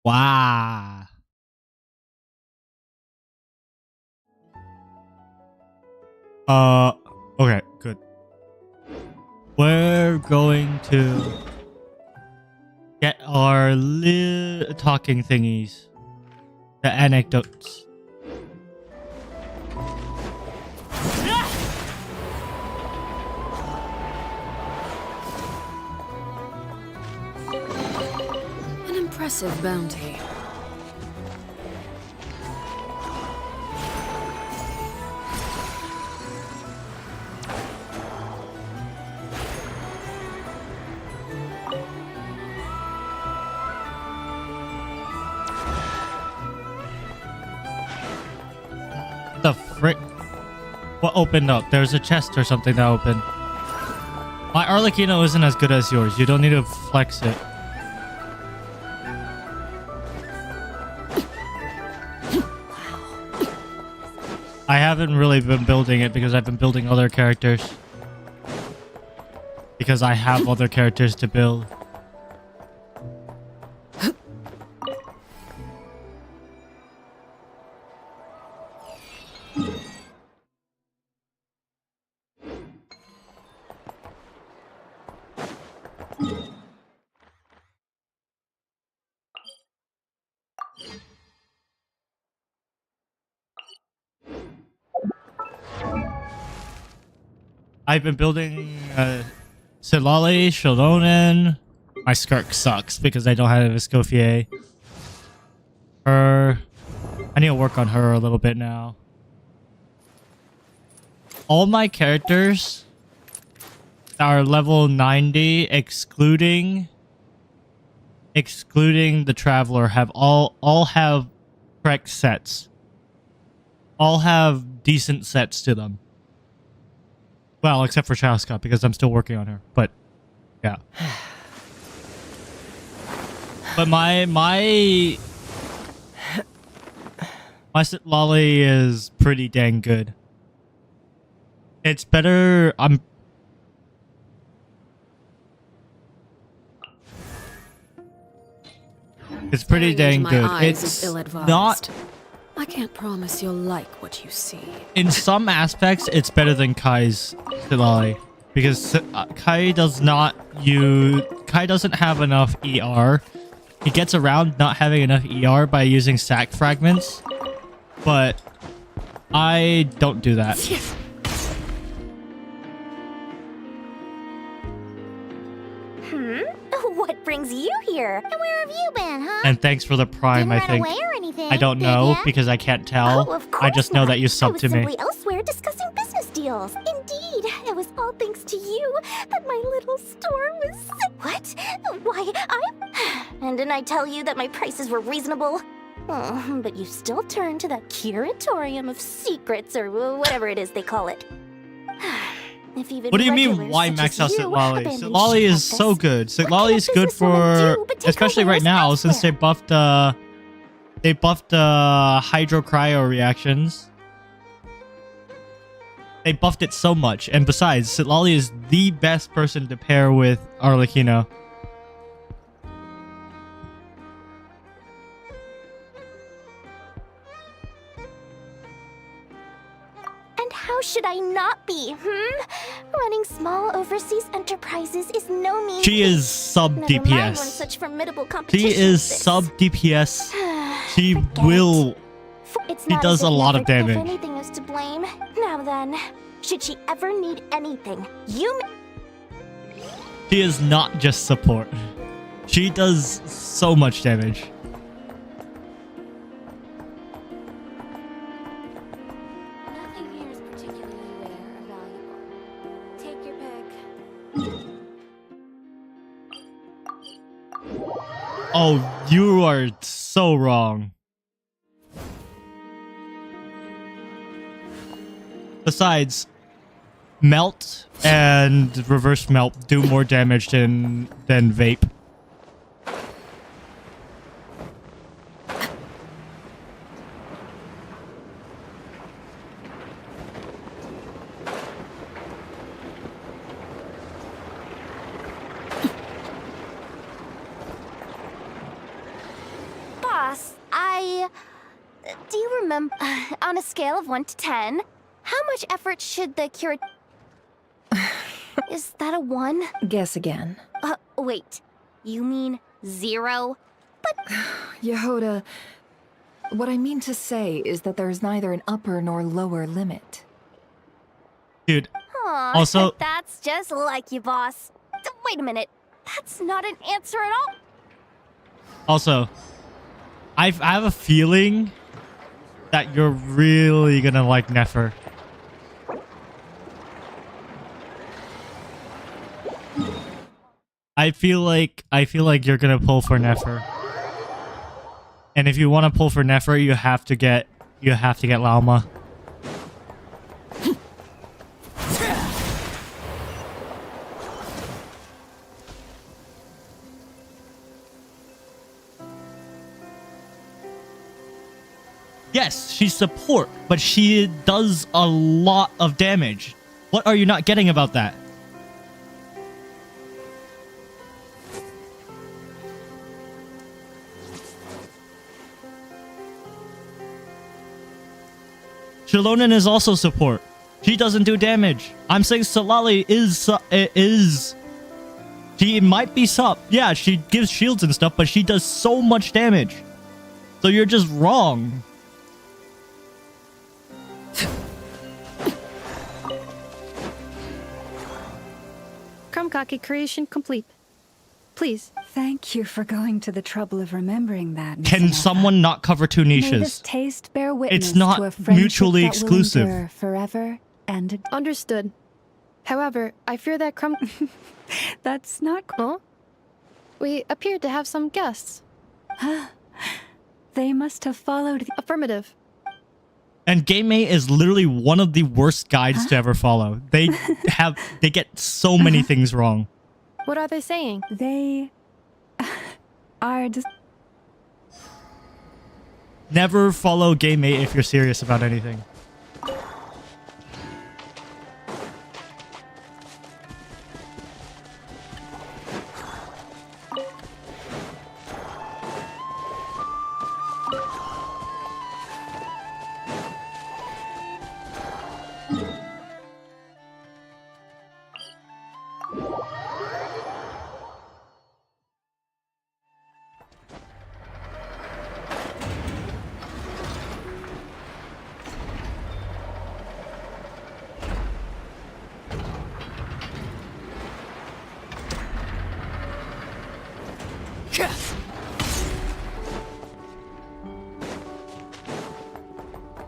Wow. Okay, good. We're going to get our talking thingies. The anecdotes. An impressive bounty. The frick? What opened up? There's a chest or something that opened. My Arlecchino isn't as good as yours. You don't need to flex it. I haven't really been building it because I've been building other characters. Because I have other characters to build. I've been building Silali, Shalonen. My Skirk sucks because I don't have a Escoffier. Her. I need to work on her a little bit now. All my characters are level 90, excluding the Traveler, have all have correct sets. All have decent sets to them. Well, except for Chaska, because I'm still working on her. But, yeah. But my Lolly is pretty dang good. It's better. It's pretty dang good. It's not. I can't promise you'll like what you see. In some aspects, it's better than Kai's Silali. Because Kai doesn't have enough ER. He gets around not having enough ER by using sack fragments. But I don't do that. What brings you here? And where have you been, huh? And thanks for the prime, Didn't I think. run away or anything, I don't did know ya? because I can't tell. Oh, of course I just know that you subbed to I was me. simply elsewhere discussing business deals. Indeed, it was all thanks to you that my little store was... What? Why, And didn't I tell you that my prices were reasonable? Oh, but you still turn to that curatorium of secrets or whatever it is they call it. If even What do you mean, regulars why such max as out you Sitlali? abandon Sitlali shit is like so this, good. what Sitlali can a is good businesswoman for... do but take Especially over right now, since they elsewhere? buffed hydro cryo reactions. They buffed it so much. And besides, Sitlali is the best person to pair with Arlecchino. And how should I not be, Running small overseas enterprises is no mean She feat. is sub Never mind when DPS. such formidable competition She is as this. sub DPS. She Forget will... it. It's She not does as a if lot of never- damage. If anything is to blame, now then, should she ever need anything, you... She is not just support. She does so much damage. Nothing here is particularly rare or valuable. Take your pick. Oh, you are so wrong. Besides, melt and reverse melt do more damage than vape. Boss, do you remember, on a scale of 1 to 10, how much effort should the cure... Is that a 1? Guess again. Wait. You mean 0? Yehoda, what I mean to say is that there's neither an upper nor lower limit. Dude, Aw, also... that's just like you, boss. Wait a minute. That's not an answer at all. Also, I have a feeling that you're really gonna like Nefer. I feel like you're gonna pull for Nefer. And if you want to pull for Nefer, you have to get Lauma. Yes, she's support, but she does a lot of damage. What are you not getting about that? Shilonen is also support. She doesn't do damage. I'm saying Salali is... She might be sup. Yeah, she gives shields and stuff, but she does so much damage. So you're just wrong. Krumkaki creation complete. Please. Thank you for going to the trouble of remembering that. Miss Can Anetta. someone not cover two May this niches? taste bear witness It's not to a friendship mutually that will exclusive. endure forever and Understood. However, I fear that that's not. Huh? We appear to have some guests. They must have followed. Affirmative. And Game Mate is literally one of the worst guides to ever follow. They get so many things wrong. What are they saying? They are just. Never follow Game Mate if you're serious about anything.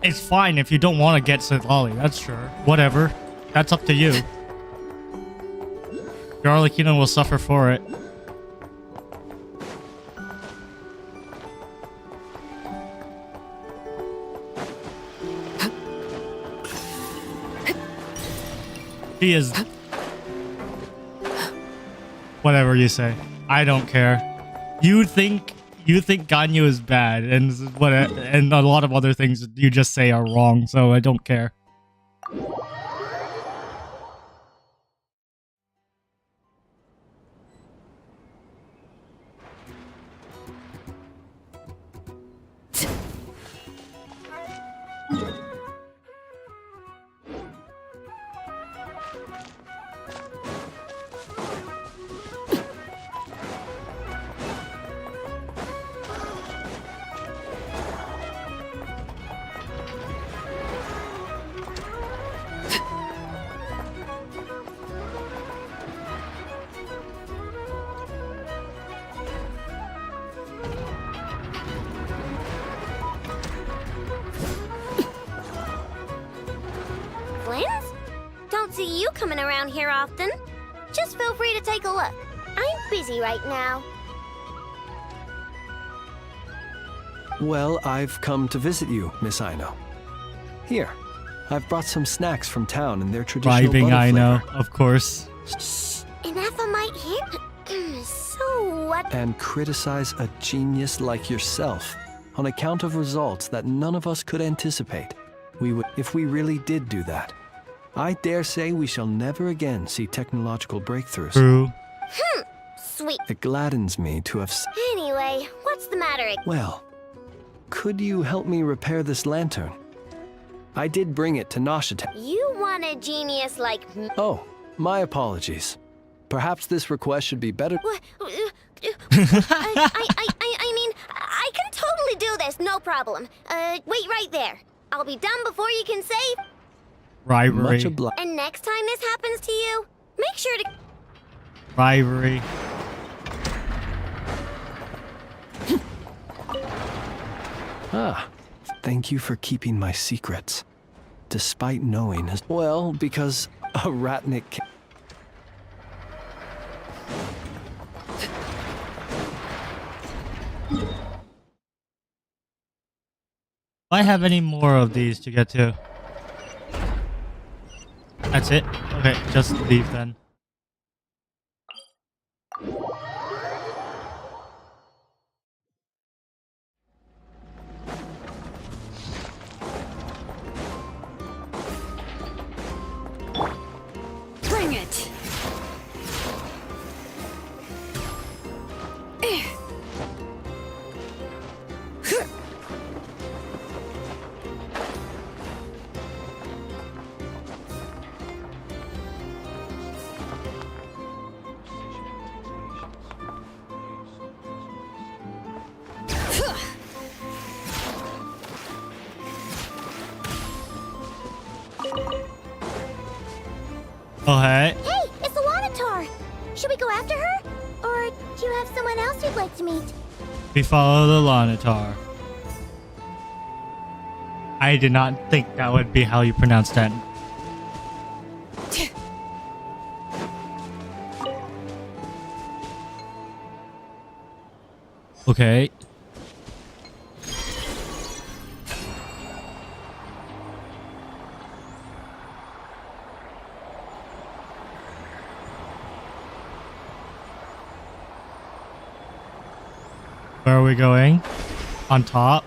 It's fine if you don't want to get Sitlali, that's sure. Whatever. That's up to you. Your Arlecchino will suffer for it. She is... Whatever you say. I don't care. You think Ganyu is bad, and a lot of other things you just say are wrong, so I don't care. Friends? Don't see you coming around here often. Just feel free to take a look. I'm busy right now. Well, I've come to visit you, Miss Aino. Here, I've brought some snacks from town and their traditional Bribing butter Aino, flavor. of course. Anafa might hear. So what? And criticize a genius like yourself on account of results that none of us could anticipate. We would, if we really did do that. I dare say we shall never again see technological breakthroughs. True. Sweet. It gladdens me to have Anyway, what's the matter? well, Could you help me repair this lantern? I did bring it to Nashita. You want a genius like me? Oh, my apologies. Perhaps this request should be better. I mean, I can totally do this, no problem. Wait right there. I'll be done before you can say. Rivalry. Much obliged. And next time this happens to you, make sure to. Rivalry. Ah, thank you for keeping my secrets. Despite knowing as well, because a ratnik can... Do I have any more of these to get to? That's it? Okay, just leave then. Bring it! Oh, hey. Hey, it's the Lanatar! Should we go after her? Or do you have someone else you'd like to meet? We follow the Lanatar. I did not think that would be how you pronounce that. Okay. Where are we going? On top?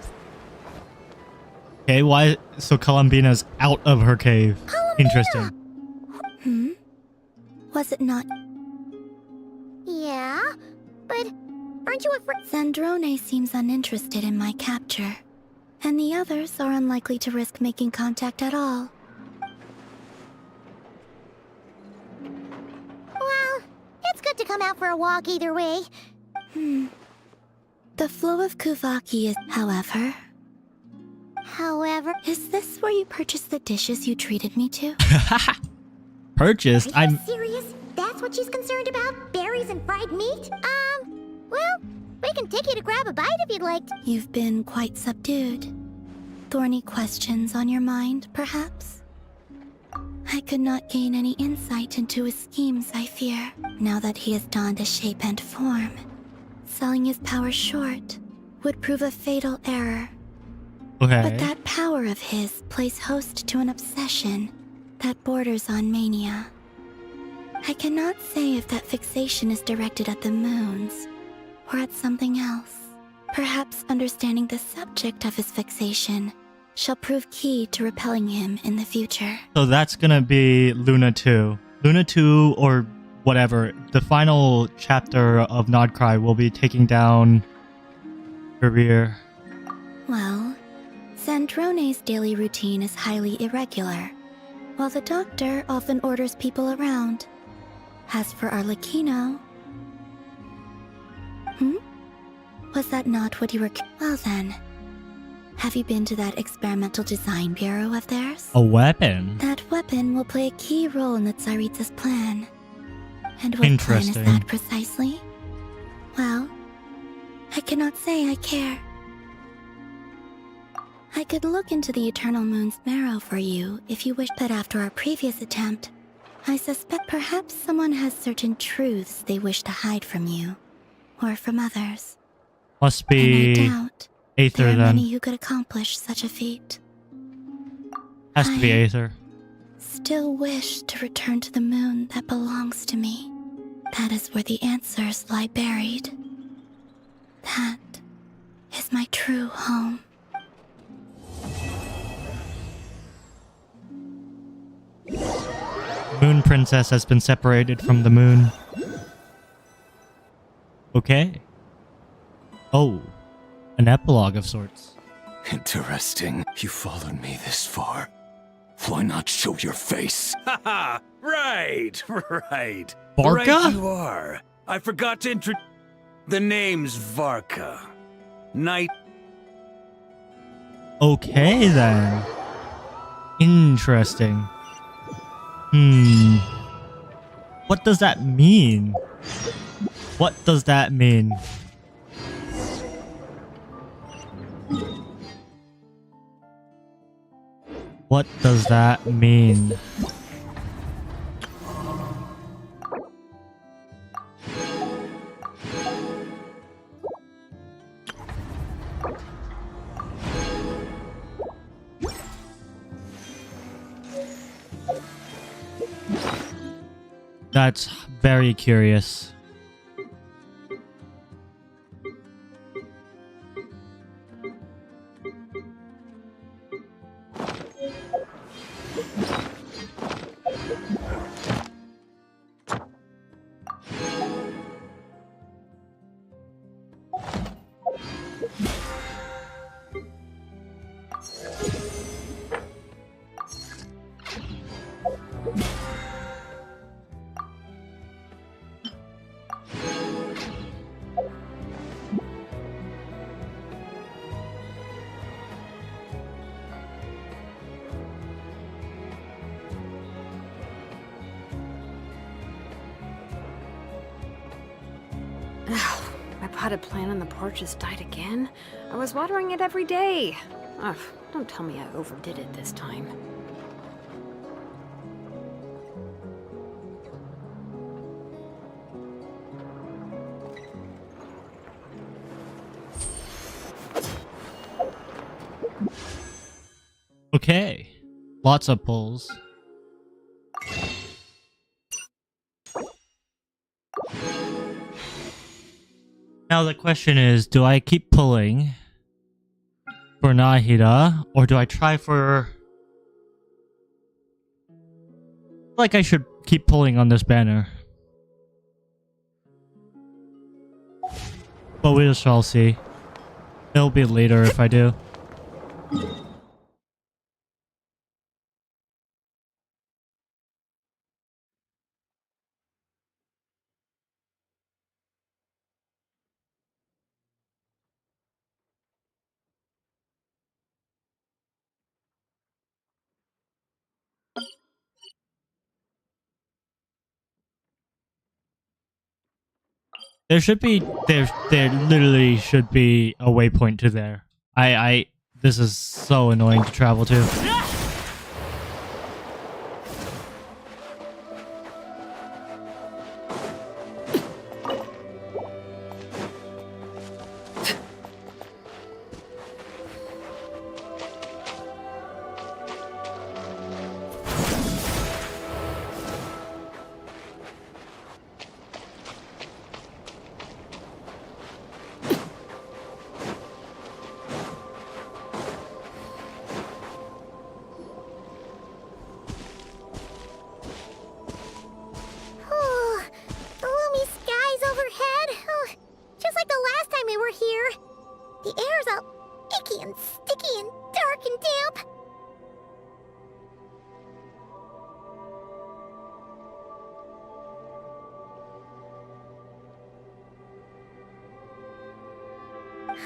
Okay, why? So Columbina's out of her cave. Interesting. Was it not? Yeah, but aren't you afraid? Sandrone seems uninterested in my capture, and the others are unlikely to risk making contact at all. Well, it's good to come out for a walk either way. The flow of Kuvaki is, however... However... Is this where you purchased the dishes you treated me to? Purchased? Are you I'm... serious? That's what she's concerned about? Berries and fried meat? Well, we can take you to grab a bite if you'd like. You've been quite subdued. Thorny questions on your mind, perhaps? I could not gain any insight into his schemes, I fear, now that he has donned a shape and form. Selling his power short would prove a fatal error. Okay. But that power of his plays host to an obsession that borders on mania. I cannot say if that fixation is directed at the moons or at something else. Perhaps understanding the subject of his fixation shall prove key to repelling him in the future. So that's gonna be Luna 2. Luna 2 or whatever. The final chapter of NOD-KRAI will be taking down Career. Well, Sandrone's daily routine is highly irregular, while the doctor often orders people around. As for Arlecchino... Was that not what you were... Well then, have you been to that experimental design bureau of theirs? A weapon? That weapon will play a key role in the Tsaritsa's plan. And what plan is Interesting. that precisely? Well, I cannot say I care. I could look into the Eternal Moon's marrow for you if you wish, but after our previous attempt, I suspect perhaps someone has certain truths they wish to hide from you, or from others. Must And I be doubt Aether there are then. many who could accomplish such a feat. Has to be I- Aether. Still wish to return to the moon that belongs to me. That is where the answers lie buried. That is my true home. Moon Princess has been separated from the moon. Okay. Oh, an epilogue of sorts. Interesting. You followed me this far. Why not show your face? Haha! Right! Right. Varka? Right you are. I forgot to introduce... The name's Varka. Knight... Okay, then. Interesting. What does that mean? What does that mean? What does that mean? That's very curious. My potted plant on the porch has died again. I was watering it every day. Ugh, don't tell me I overdid it this time. Okay. Lots of pulls. Now the question is, do I keep pulling for Nahida, or do I try for... Like I should keep pulling on this banner. But we shall see. It'll be later if I do. There should be there literally should be a waypoint to there. This is so annoying to travel to. Oh, gloomy skies overhead. Oh, just like the last time we were here. The air's all icky and sticky and dark and damp.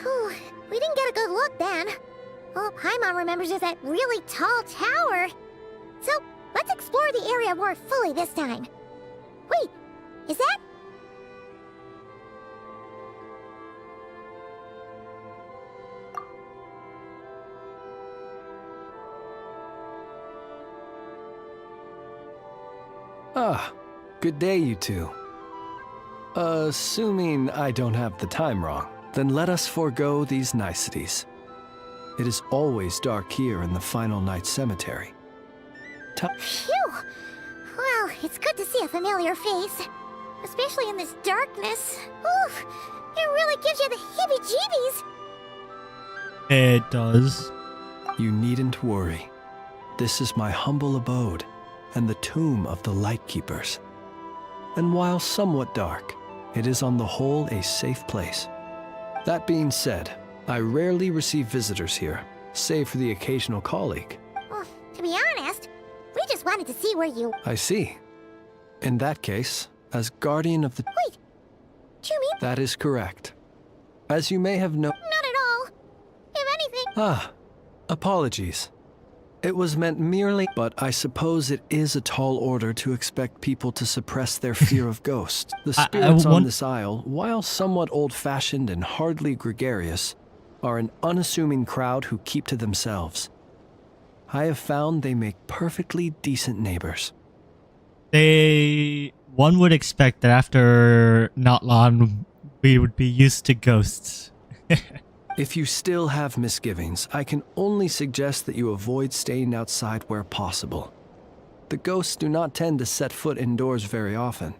Whew, we didn't get a good look then. All Paimon remembers is that really tall tower. So, let's explore the area more fully this time. Wait, is that... Ah, good day, you two. Assuming I don't have the time wrong, then let us forego these niceties. It is always dark here in the Final Night Cemetery. Phew! Well, it's good to see a familiar face. Especially in this darkness. Oof! It really gives you the heebie-jeebies! It does. You needn't worry. This is my humble abode, and the tomb of the Lightkeepers. And while somewhat dark, it is on the whole a safe place. That being said, I rarely receive visitors here, save for the occasional colleague. Well, to be honest, we just wanted to see where you... I see. In that case, as guardian of the... Wait, do you mean... That is correct. As you may have known... Not at all. If anything... Ah, apologies. It was meant merely, but I suppose it is a tall order to expect people to suppress their fear of ghosts. The spirits on this isle, while somewhat old-fashioned and hardly gregarious, are an unassuming crowd who keep to themselves. I have found they make perfectly decent neighbors. One would expect that after not long, we would be used to ghosts. If you still have misgivings, I can only suggest that you avoid staying outside where possible. The ghosts do not tend to set foot indoors very often.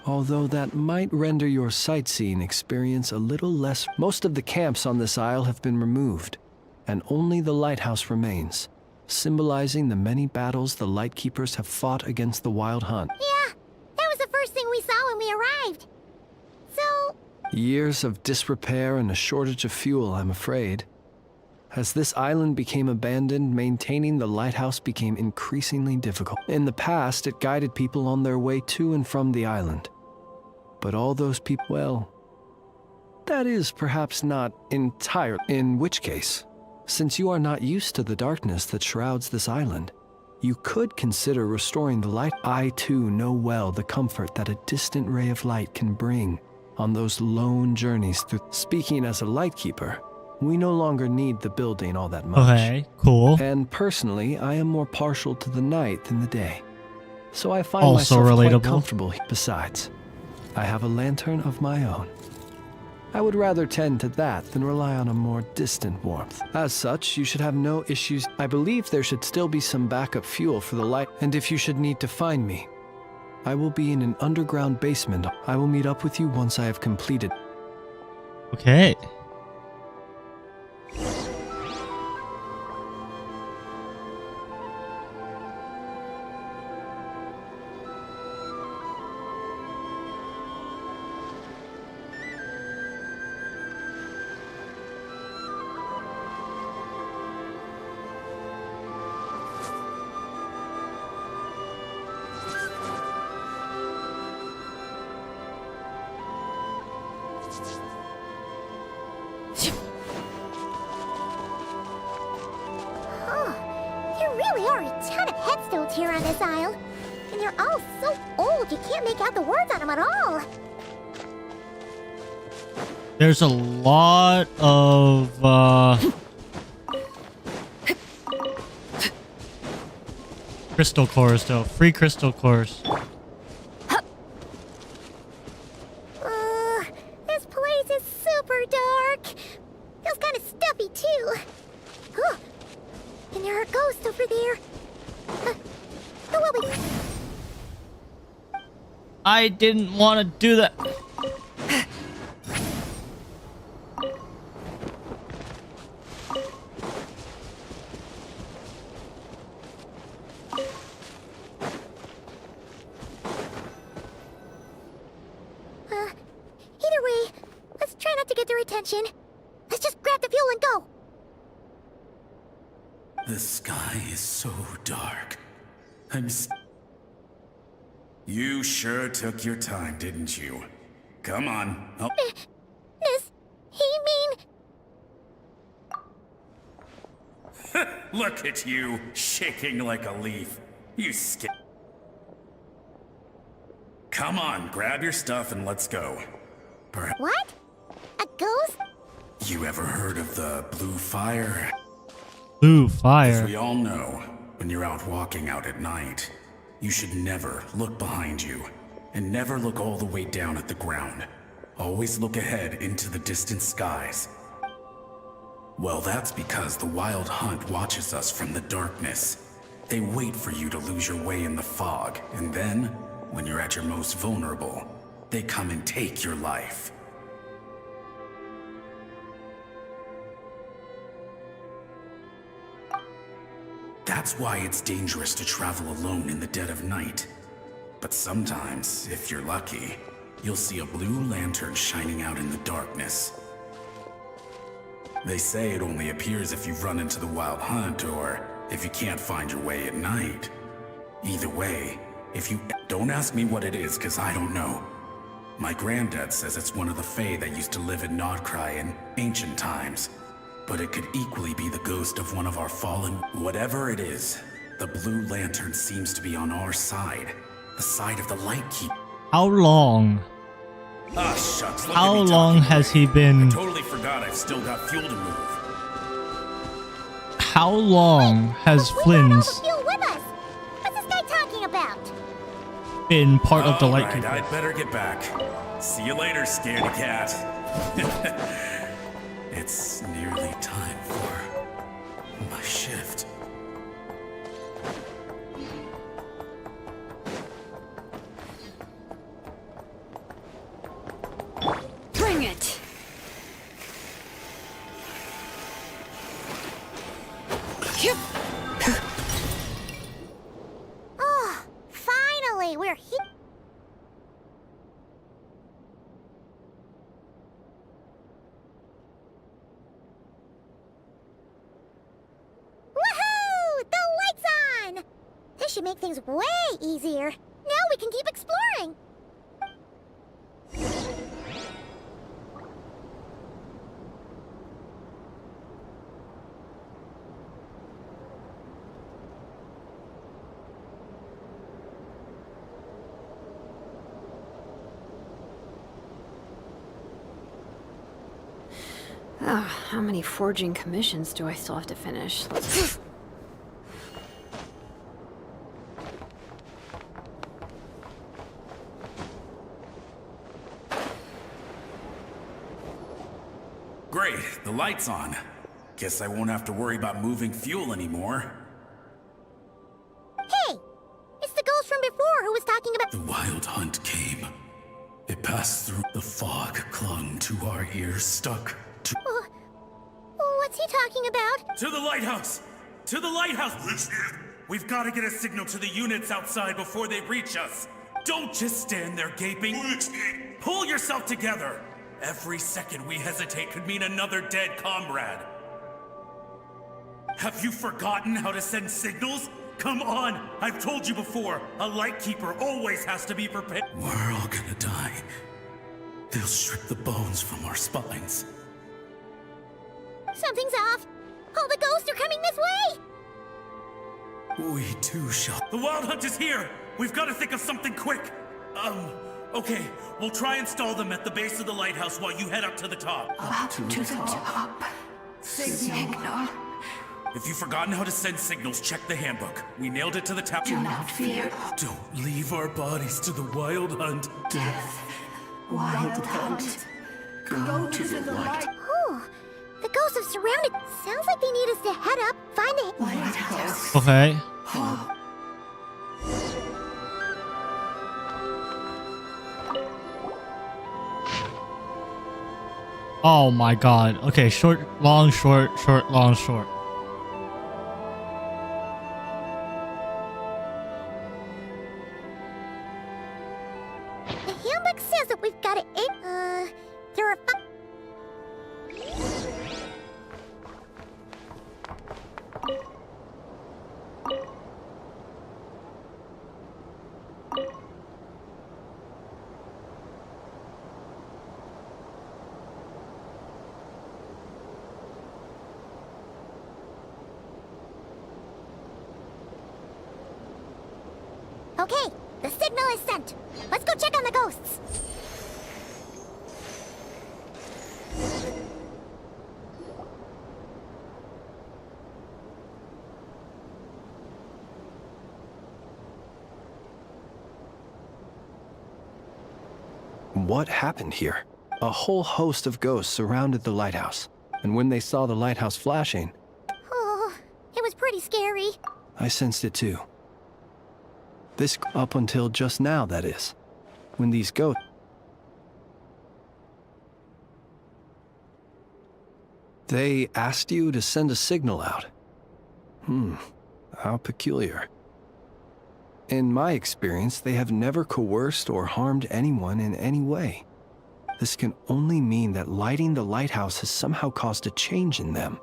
Although that might render your sightseeing experience a little less... Most of the camps on this isle have been removed, and only the lighthouse remains, symbolizing the many battles the Lightkeepers have fought against the Wild Hunt. Yeah, that was the first thing we saw when we arrived. So... Years of disrepair and a shortage of fuel, I'm afraid. As this island became abandoned, maintaining the lighthouse became increasingly difficult. In the past, it guided people on their way to and from the island. But all those people, well, that is perhaps not entirely. In which case, since you are not used to the darkness that shrouds this island, you could consider restoring the light. I too know well the comfort that a distant ray of light can bring on those lone journeys through. Speaking as a Lightkeeper, we no longer need the building all that much. Okay, cool. And personally, I am more partial to the night than the day. So I find Also myself relatable. quite comfortable. Besides, I have a lantern of my own. I would rather tend to that than rely on a more distant warmth. As such, you should have no issues. I believe there should still be some backup fuel for the light. And if you should need to find me, I will be in an underground basement. I will meet up with you once I have completed. Okay. There really are a ton of headstones here on this isle. And they're all so old you can't make out the words on them at all. There's a lot of crystal cores though. Free crystal cores. This place is super dark. Feels kind of stuffy too. Huh. And there are ghosts over there. Who will we... I didn't want to do that. Either way, let's try not to get their attention. Let's just grab the fuel and go. The sky is so dark. You sure took your time, didn't you? Come on. Does he mean... Look at you, shaking like a leaf. You Come on, grab your stuff and let's go. What? A ghost? You ever heard of the blue fire? Blue As fire. we all know, when you're out walking out at night, you should never look behind you, and never look all the way down at the ground. Always look ahead into the distant skies. Well, that's because the Wild Hunt watches us from the darkness. They wait for you to lose your way in the fog, and then, when you're at your most vulnerable, they come and take your life. That's why it's dangerous to travel alone in the dead of night. But sometimes, if you're lucky, you'll see a blue lantern shining out in the darkness. They say it only appears if you've run into the wild hunt or if you can't find your way at night. Either way, if you... Don't ask me what it is, because I don't know. My granddad says it's one of the Fae that used to live in NOD-KRAI in ancient times. But it could equally be the ghost of one of our fallen... Whatever it is, the Blue Lantern seems to be on our side. The side of the Light Keep. How long? Ah, shucks. How long has he been... I totally forgot I've still got fuel to move. How long has Flynn's fuel with us. What's this guy talking about? been part of the Light Alright, Keeper? I'd better get back. See you later, scaredy cat. It's nearly time for my shift. Bring it! Oh, finally, we're here. Woohoo! The light's on! This should make things way easier. Now we can keep exploring. Oh, how many forging commissions do I still have to finish? Let's... Great, the light's on. Guess I won't have to worry about moving fuel anymore. Hey! It's the ghost from before who was talking about— The wild hunt came. It passed through. The fog clung to our ears, stuck to... What's he talking about? To the lighthouse! To the lighthouse! We've got to get a signal to the units outside before they reach us. Don't just stand there gaping. Pull yourself together. Every second we hesitate could mean another dead comrade. Have you forgotten how to send signals? Come on! I've told you before, a light keeper always has to be prepared. We're all gonna die. They'll strip the bones from our spines. Something's off. All the ghosts are coming this way. We too shall. The wild hunt is here! We've got to think of something quick! Okay. We'll try and stall them at the base of the lighthouse while you head up to the top. Up to the top. Signal. If you've forgotten how to send signals, check the handbook. We nailed it to the top. Do not fear. Don't leave our bodies to the wild hunt. Death. Wild hunt. Go to the light. Oh, the ghosts have surrounded. Sounds like they need us to head up, find the Lighthouse. Okay. Oh my god. Okay, short, long, short, short, long, short. The handbook says that we've got to there are Okay, the signal is sent. Let's go check on the ghosts. What happened here? A whole host of ghosts surrounded the lighthouse, and when they saw the lighthouse flashing, Oh, it was pretty scary. I sensed it too. This up until just now, that is. When these ghosts... They asked you to send a signal out. How peculiar. In my experience, they have never coerced or harmed anyone in any way. This can only mean that lighting the lighthouse has somehow caused a change in them.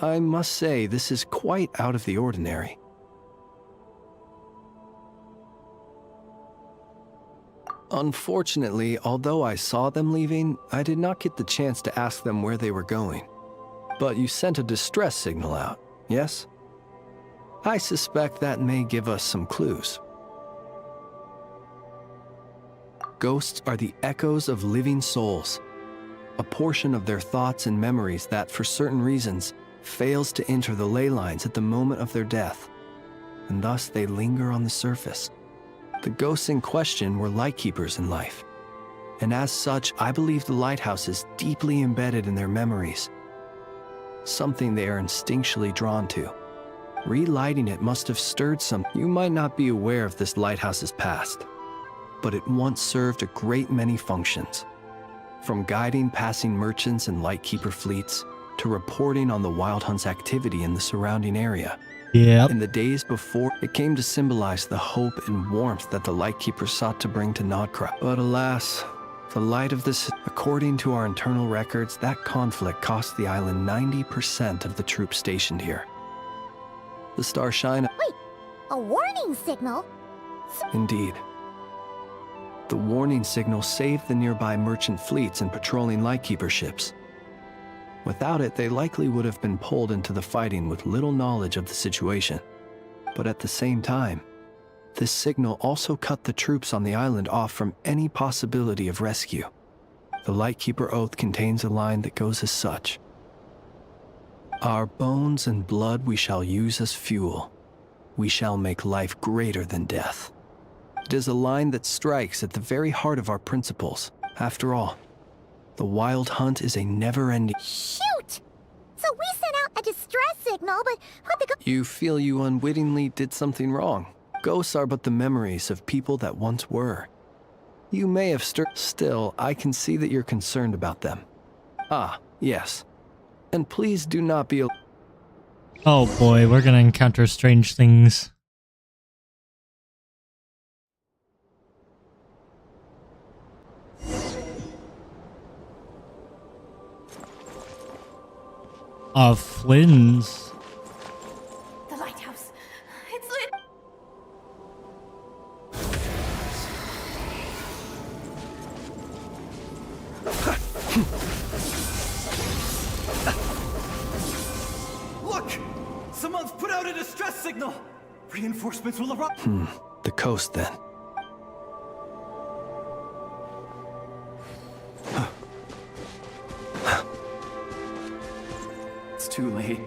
I must say, this is quite out of the ordinary. Unfortunately, although I saw them leaving, I did not get the chance to ask them where they were going. But you sent a distress signal out, yes? I suspect that may give us some clues. Ghosts are the echoes of living souls, a portion of their thoughts and memories that, for certain reasons, fails to enter the ley lines at the moment of their death, and thus they linger on the surface. The ghosts in question were lightkeepers in life, and as such, I believe the lighthouse is deeply embedded in their memories, something they are instinctually drawn to. Relighting it must have stirred some. You might not be aware of this lighthouse's past, but it once served a great many functions, from guiding passing merchants and lightkeeper fleets to reporting on the Wild Hunt's activity in the surrounding area. Yep. In the days before, it came to symbolize the hope and warmth that the lightkeeper sought to bring to NOD-KRAI. But alas, the light of this, according to our internal records, that conflict cost the island 90% of the troops stationed here. The Starshine... Wait, a warning signal? Indeed. The warning signal saved the nearby merchant fleets and patrolling lightkeeper ships. Without it, they likely would have been pulled into the fighting with little knowledge of the situation. But at the same time, this signal also cut the troops on the island off from any possibility of rescue. The Lightkeeper Oath contains a line that goes as such: "Our bones and blood we shall use as fuel. We shall make life greater than death." It is a line that strikes at the very heart of our principles. After all, the Wild Hunt is a never-ending... Shoot! So we sent out a distress signal, but what the... You feel you unwittingly did something wrong. Ghosts are but the memories of people that once were. You may have stirred... Still, I can see that you're concerned about them. Ah, yes. And please do not be... Oh boy, we're gonna encounter strange things. Flynn's. The lighthouse. It's lit. Look! Someone's put out a distress signal! Reinforcements will arrive. The coast, then. It's too late.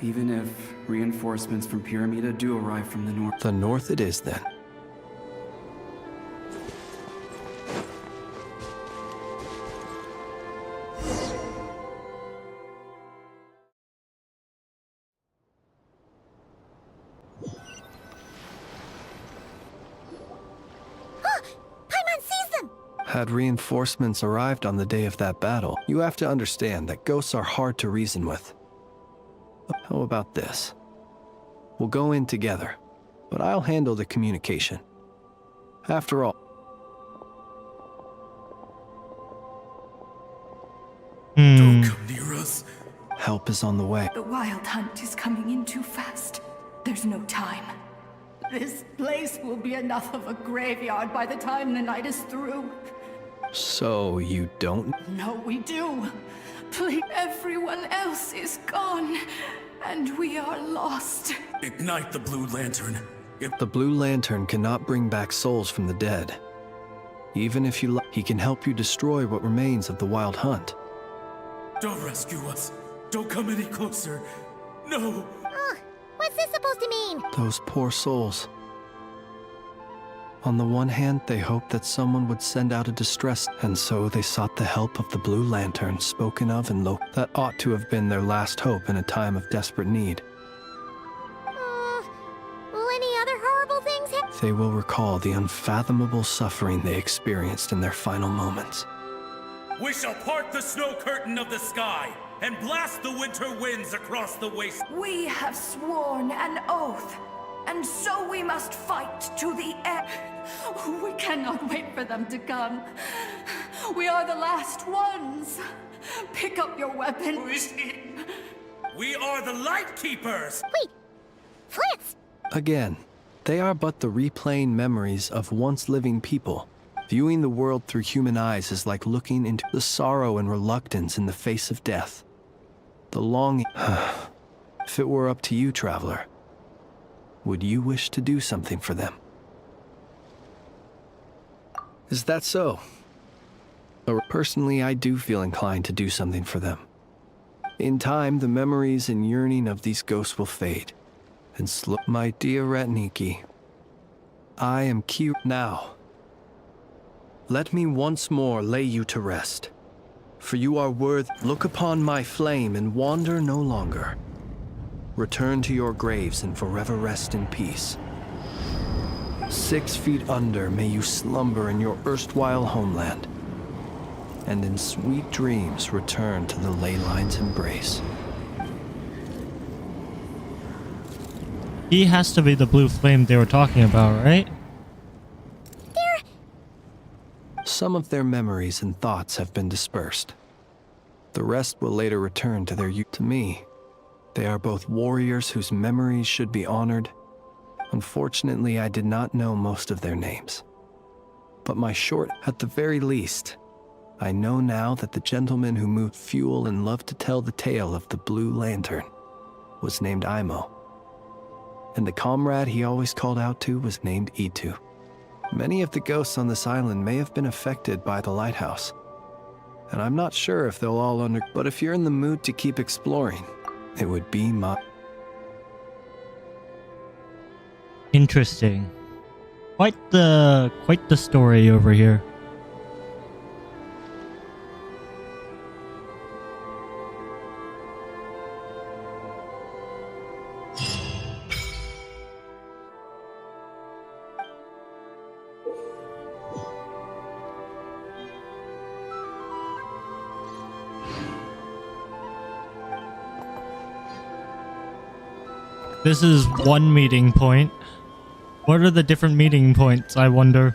Even if reinforcements from Pyramida do arrive from the north. The north it is, then. Had reinforcements arrived on the day of that battle, you have to understand that ghosts are hard to reason with. How about this? We'll go in together, but I'll handle the communication. After all... Don't come near us. Help is on the way. The Wild Hunt is coming in too fast. There's no time. This place will be enough of a graveyard by the time the night is through. So you don't... No, we do. Please, everyone else is gone, and we are lost. Ignite the Blue Lantern. The Blue Lantern cannot bring back souls from the dead. Even if you he can help you destroy what remains of the Wild Hunt. Don't rescue us. Don't come any closer. No. What's this supposed to mean? Those poor souls. On the one hand, they hoped that someone would send out a distress, and so they sought the help of the Blue Lantern spoken of in that ought to have been their last hope in a time of desperate need. Will any other horrible things happen? They will recall the unfathomable suffering they experienced in their final moments. We shall part the snow curtain of the sky and blast the winter winds across the waste. We have sworn an oath, and so we must fight to the end. We cannot wait for them to come. We are the last ones. Pick up your weapon. Who is he? We are the Light Keepers! Wait! France! Again, they are but the replaying memories of once living people. Viewing the world through human eyes is like looking into the sorrow and reluctance in the face of death. The longing. If it were up to you, traveler, would you wish to do something for them? Is that so? Personally, I do feel inclined to do something for them. In time, the memories and yearning of these ghosts will fade. And my dear Retniki, I am Ki now. Let me once more lay you to rest. For you are worth. Look upon my flame and wander no longer. Return to your graves and forever rest in peace. 6 feet under may you slumber in your erstwhile homeland, and in sweet dreams return to the ley line's embrace. He has to be the blue flame they were talking about, right? Some of their memories and thoughts have been dispersed. The rest will later return to their youth. To me, they are both warriors whose memories should be honored. Unfortunately, I did not know most of their names. But at the very least, I know now that the gentleman who moved fuel and loved to tell the tale of the Blue Lantern was named Imo. And the comrade he always called out to was named Itu. Many of the ghosts on this island may have been affected by the lighthouse. And I'm not sure if they'll all but if you're in the mood to keep exploring, it would be my... Interesting. Quite the story over here. This is one meeting point. What are the different meeting points, I wonder?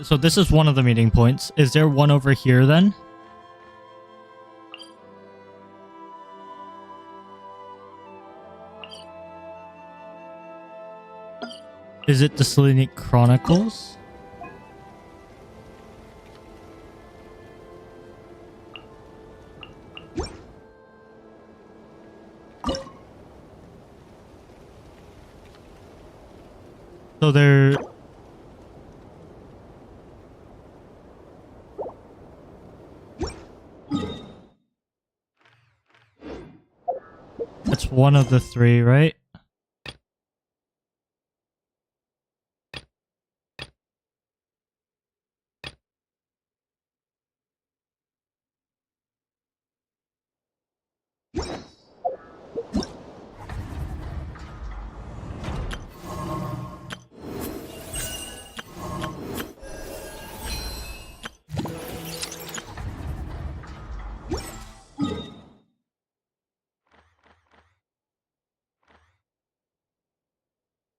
So this is one of the meeting points. Is there one over here then? Is it the Selenic Chronicles? So there... That's one of the three, right?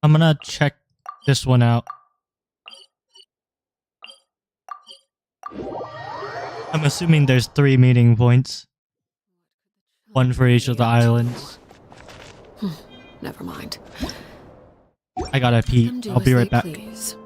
I'm gonna check this one out. I'm assuming there's 3 meeting points. One for each of the islands. Never mind. I gotta pee. I'll be right back. Please.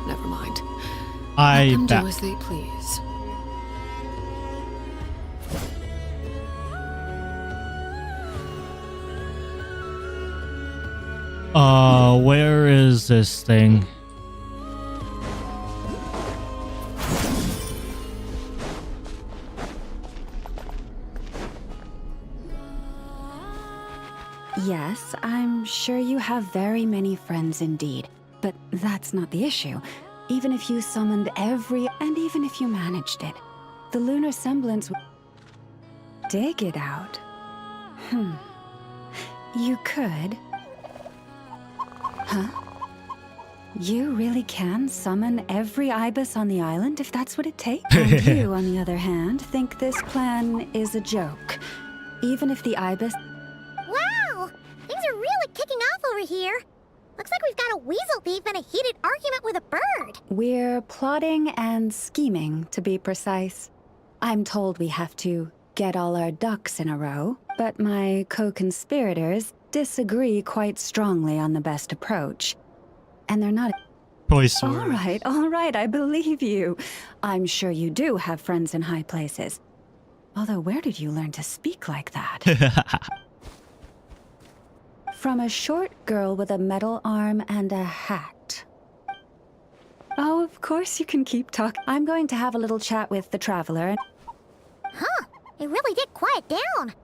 Never mind. I Let them bet. do as they please. Where is this thing? Yes, I'm sure you have very many friends indeed. But that's not the issue. Even if you summoned and even if you managed it, the lunar semblance would dig it out. You could. Huh? You really can summon every ibis on the island if that's what it takes? And you, on the other hand, think this plan is a joke. Even if the ibis... Wow! Things are really kicking off over here. Looks like we've got a weasel thief and a heated argument with a bird. We're plotting and scheming, to be precise. I'm told we have to get all our ducks in a row, but my co-conspirators disagree quite strongly on the best approach. And they're not... Choice All words. right, I believe you. I'm sure you do have friends in high places. Although, where did you learn to speak like that? From a short girl with a metal arm and a hat. Oh, of course you can keep talking. I'm going to have a little chat with the traveler. Huh, it really did quiet down.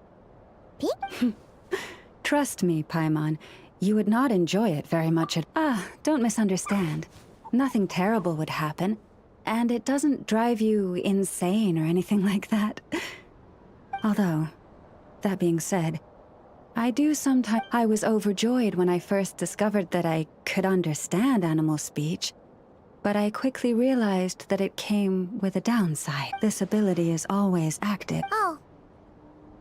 Trust me, Paimon, you would not enjoy it very much at... don't misunderstand. Nothing terrible would happen, and it doesn't drive you insane or anything like that. Although, that being said, I do sometimes... I was overjoyed when I first discovered that I could understand animal speech, but I quickly realized that it came with a downside. This ability is always active. Oh.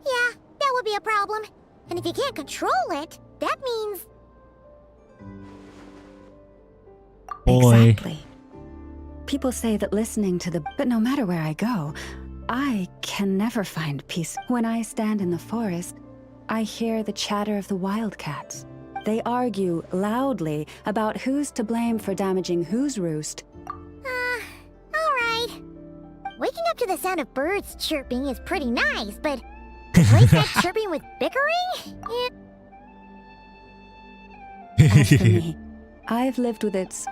Yeah, that would be a problem. And if you can't control it, that means... Boy. Exactly. People say that listening to the... But no matter where I go, I can never find peace. When I stand in the forest, I hear the chatter of the wildcats. They argue loudly about who's to blame for damaging whose roost. Alright. Waking up to the sound of birds chirping is pretty nice, but... replace that chirping with bickering? As for me, I've lived with its...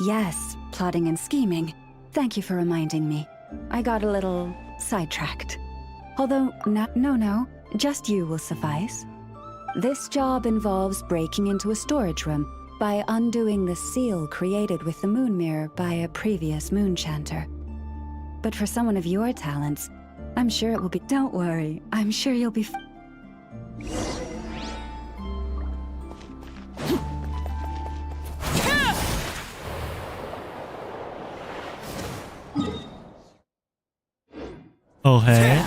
Yes, plotting and scheming. Thank you for reminding me. I got a little sidetracked. Although, no, just you will suffice. This job involves breaking into a storage room by undoing the seal created with the moon mirror by a previous moon chanter. But for someone of your talents, I'm sure it will be... Don't worry, I'm sure you'll be... Oh, hey.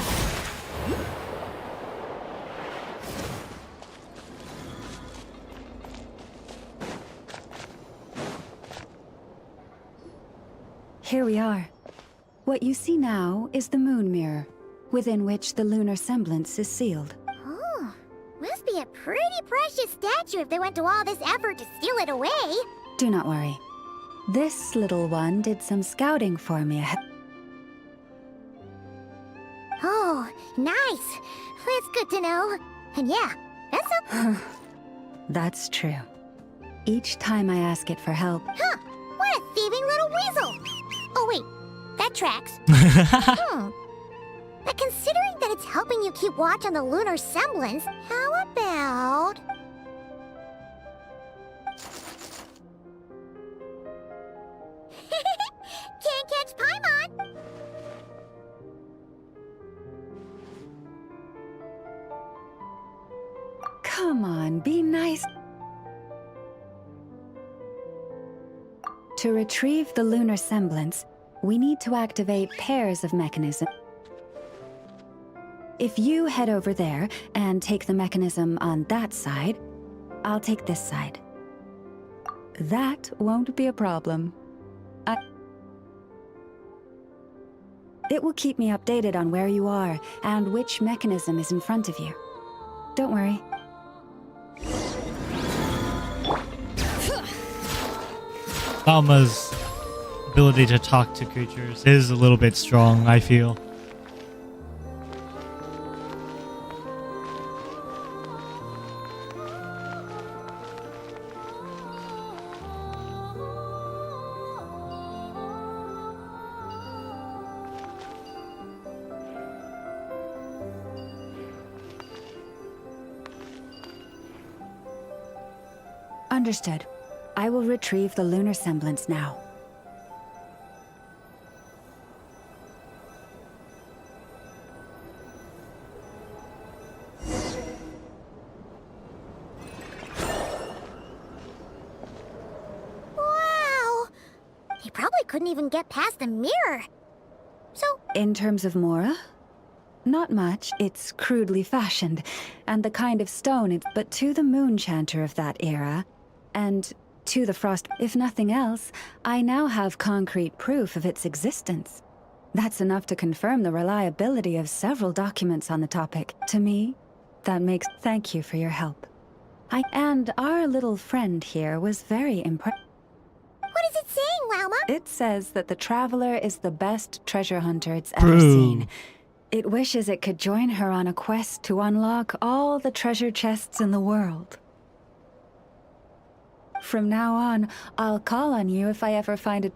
Here we are. What you see now is the moon mirror, within which the lunar semblance is sealed. Oh, must be a pretty precious statue if they went to all this effort to steal it away. Do not worry. This little one did some scouting for me ahead. Oh, nice. That's good to know. And yeah, that's a... That's true. Each time I ask it for help... Huh, what a thieving little weasel. Oh wait, that tracks. But considering that it's helping you keep watch on the lunar semblance, how about... Can't catch Paimon! Come on, be nice. To retrieve the lunar semblance, we need to activate pairs of mechanisms. If you head over there and take the mechanism on that side, I'll take this side. That won't be a problem. It will keep me updated on where you are and which mechanism is in front of you. Don't worry. Thalma's ability to talk to creatures is a little bit strong, I feel. Understood. I will retrieve the lunar semblance now. Wow! He probably couldn't even get past the mirror. So, In terms of Mora? Not much. It's crudely fashioned, and the kind of stone it's but to the moon chanter of that era, and to the frost. If nothing else, I now have concrete proof of its existence. That's enough to confirm the reliability of several documents on the topic. To me, that makes... Thank you for your help. And our little friend here was very impressed. what is it saying, Lauma? It says that the Traveler is the best treasure hunter it's ever seen. It wishes it could join her on a quest to unlock all the treasure chests in the world. From now on, I'll call on you if I ever find a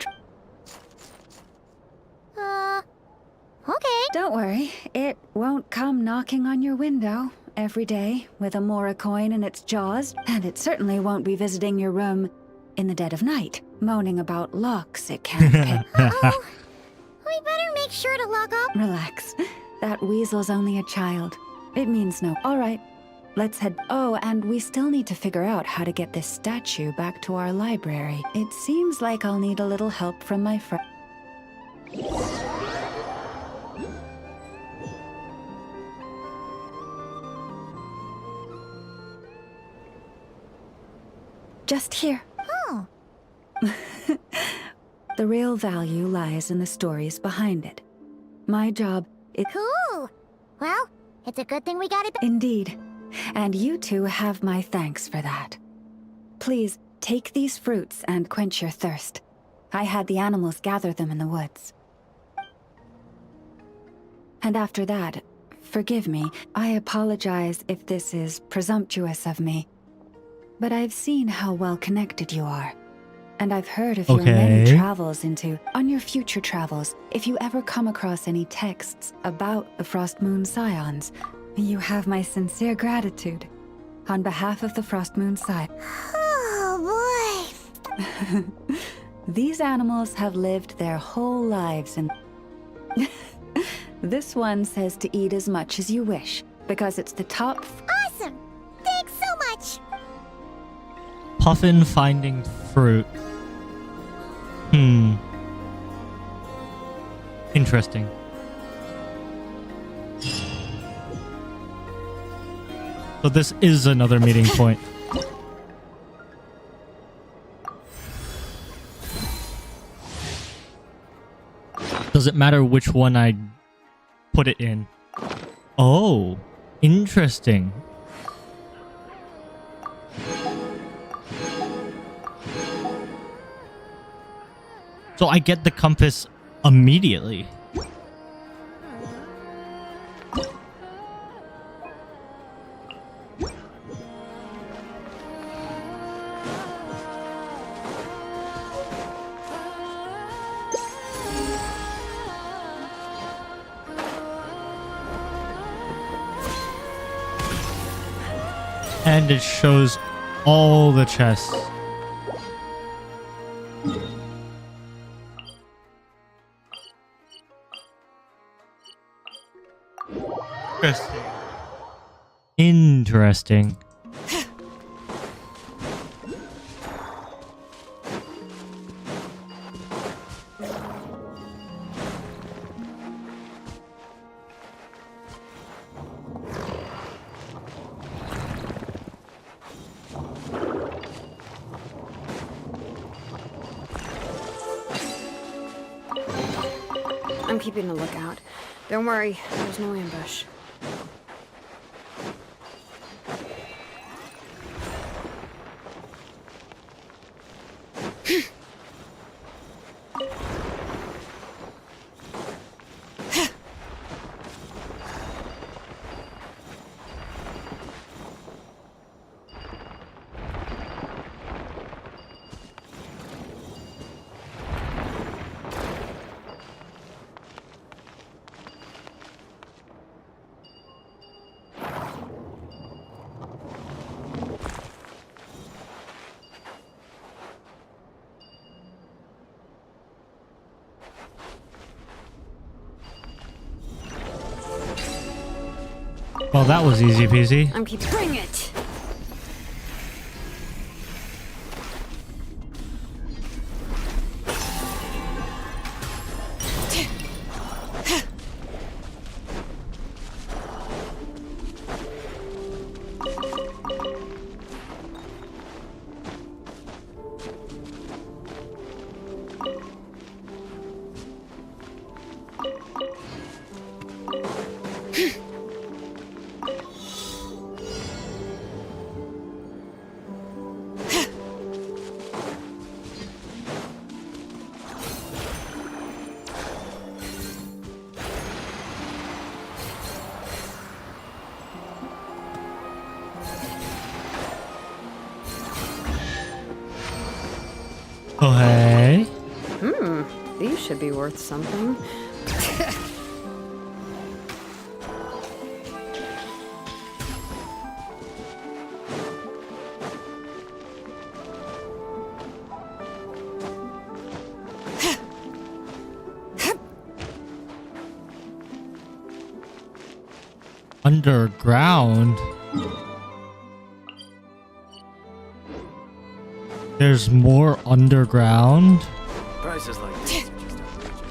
Okay. Don't worry, it won't come knocking on your window every day with a Mora coin in its jaws, and it certainly won't be visiting your room in the dead of night, moaning about locks it can't pick. We better make sure to lock up. Relax. That weasel's only a child. It means no. All right, let's head. Oh, and we still need to figure out how to get this statue back to our library. It seems like I'll need a little help from my friend. Just here. Oh. The real value lies in the stories behind it. My job is... Cool. Well, it's a good thing we got it. Indeed. And you two have my thanks for that. Please, take these fruits and quench your thirst. I had the animals gather them in the woods. And after that, forgive me, I apologize if this is presumptuous of me. But I've seen how well connected you are. And I've heard of your many travels on your future travels, if you ever come across any texts about the Frost Moon Scions, you have my sincere gratitude. On behalf of the Frost Moon Scions. Oh boy. These animals have lived their whole lives in... This one says to eat as much as you wish, because it's the top... Awesome! Thanks so much! Puffin finding fruit. Interesting. So this is another meeting point. Does it matter which one I put it in? Oh, interesting. So I get the compass immediately. And it shows all the chests. Interesting. I'm keeping a lookout. Don't worry, there's no ambush. Well, that was easy peasy. I'm keep bring it. Okay. These should be worth something. Underground. There's more underground. Prices like this are just outrageous.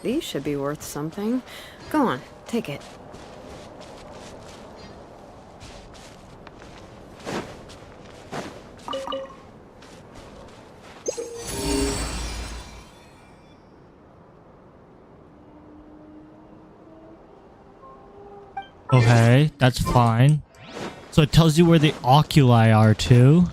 These should be worth something. Go on, take it. Okay, that's fine. So it tells you where the oculi are too.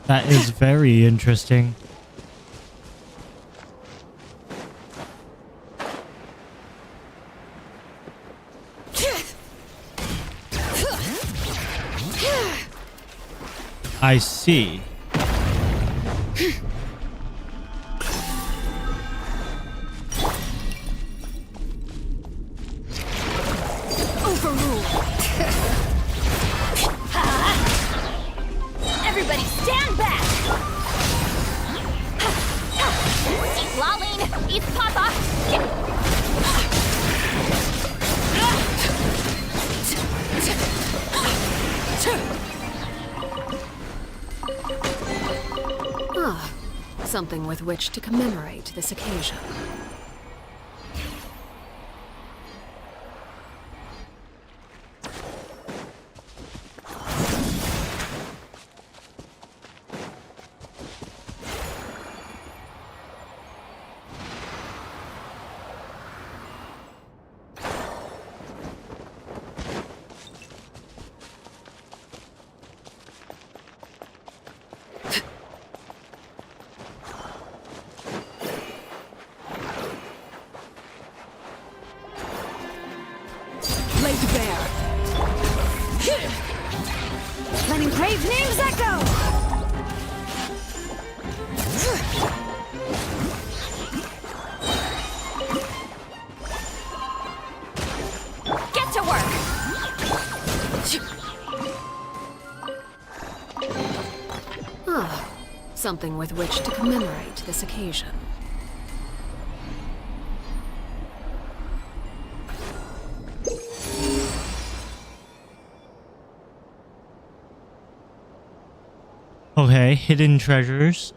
That is very interesting. I see. Everybody stand back! Eat lolling! Eat papa! Ah, something with which to commemorate this occasion. Laid bare. Letting brave names echo! Get to work! Ah, something with which to commemorate this occasion. Okay, hidden treasures.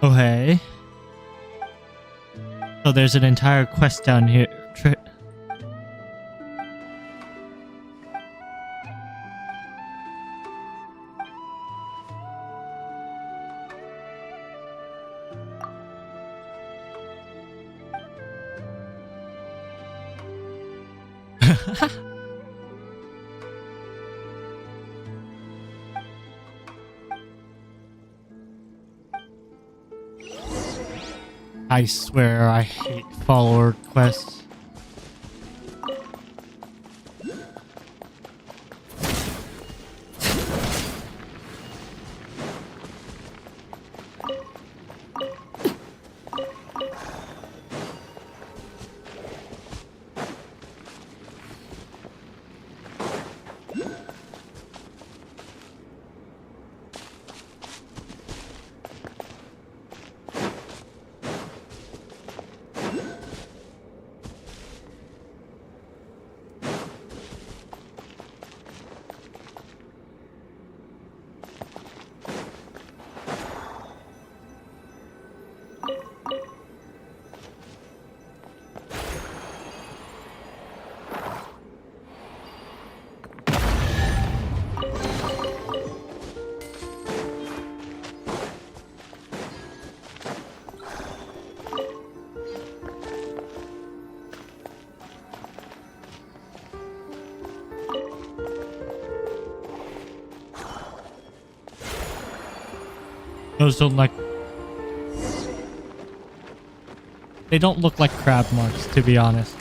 Okay. So there's an entire quest down here. I swear I hate follower quests. Those don't like... They don't look like crab marks, to be honest.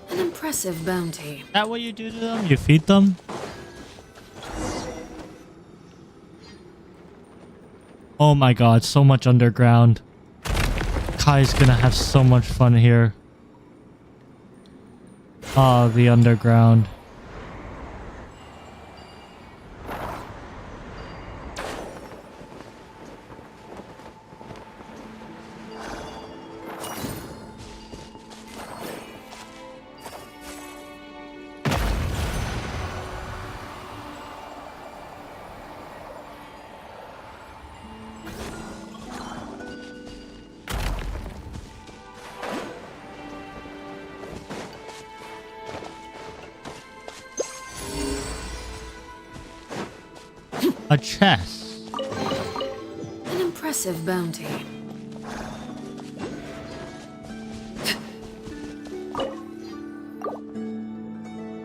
Impressive bounty. Is that what you do to them? You feed them? Oh my god, so much underground. Kai's gonna have so much fun here. Ah, the underground. A chest. An impressive bounty.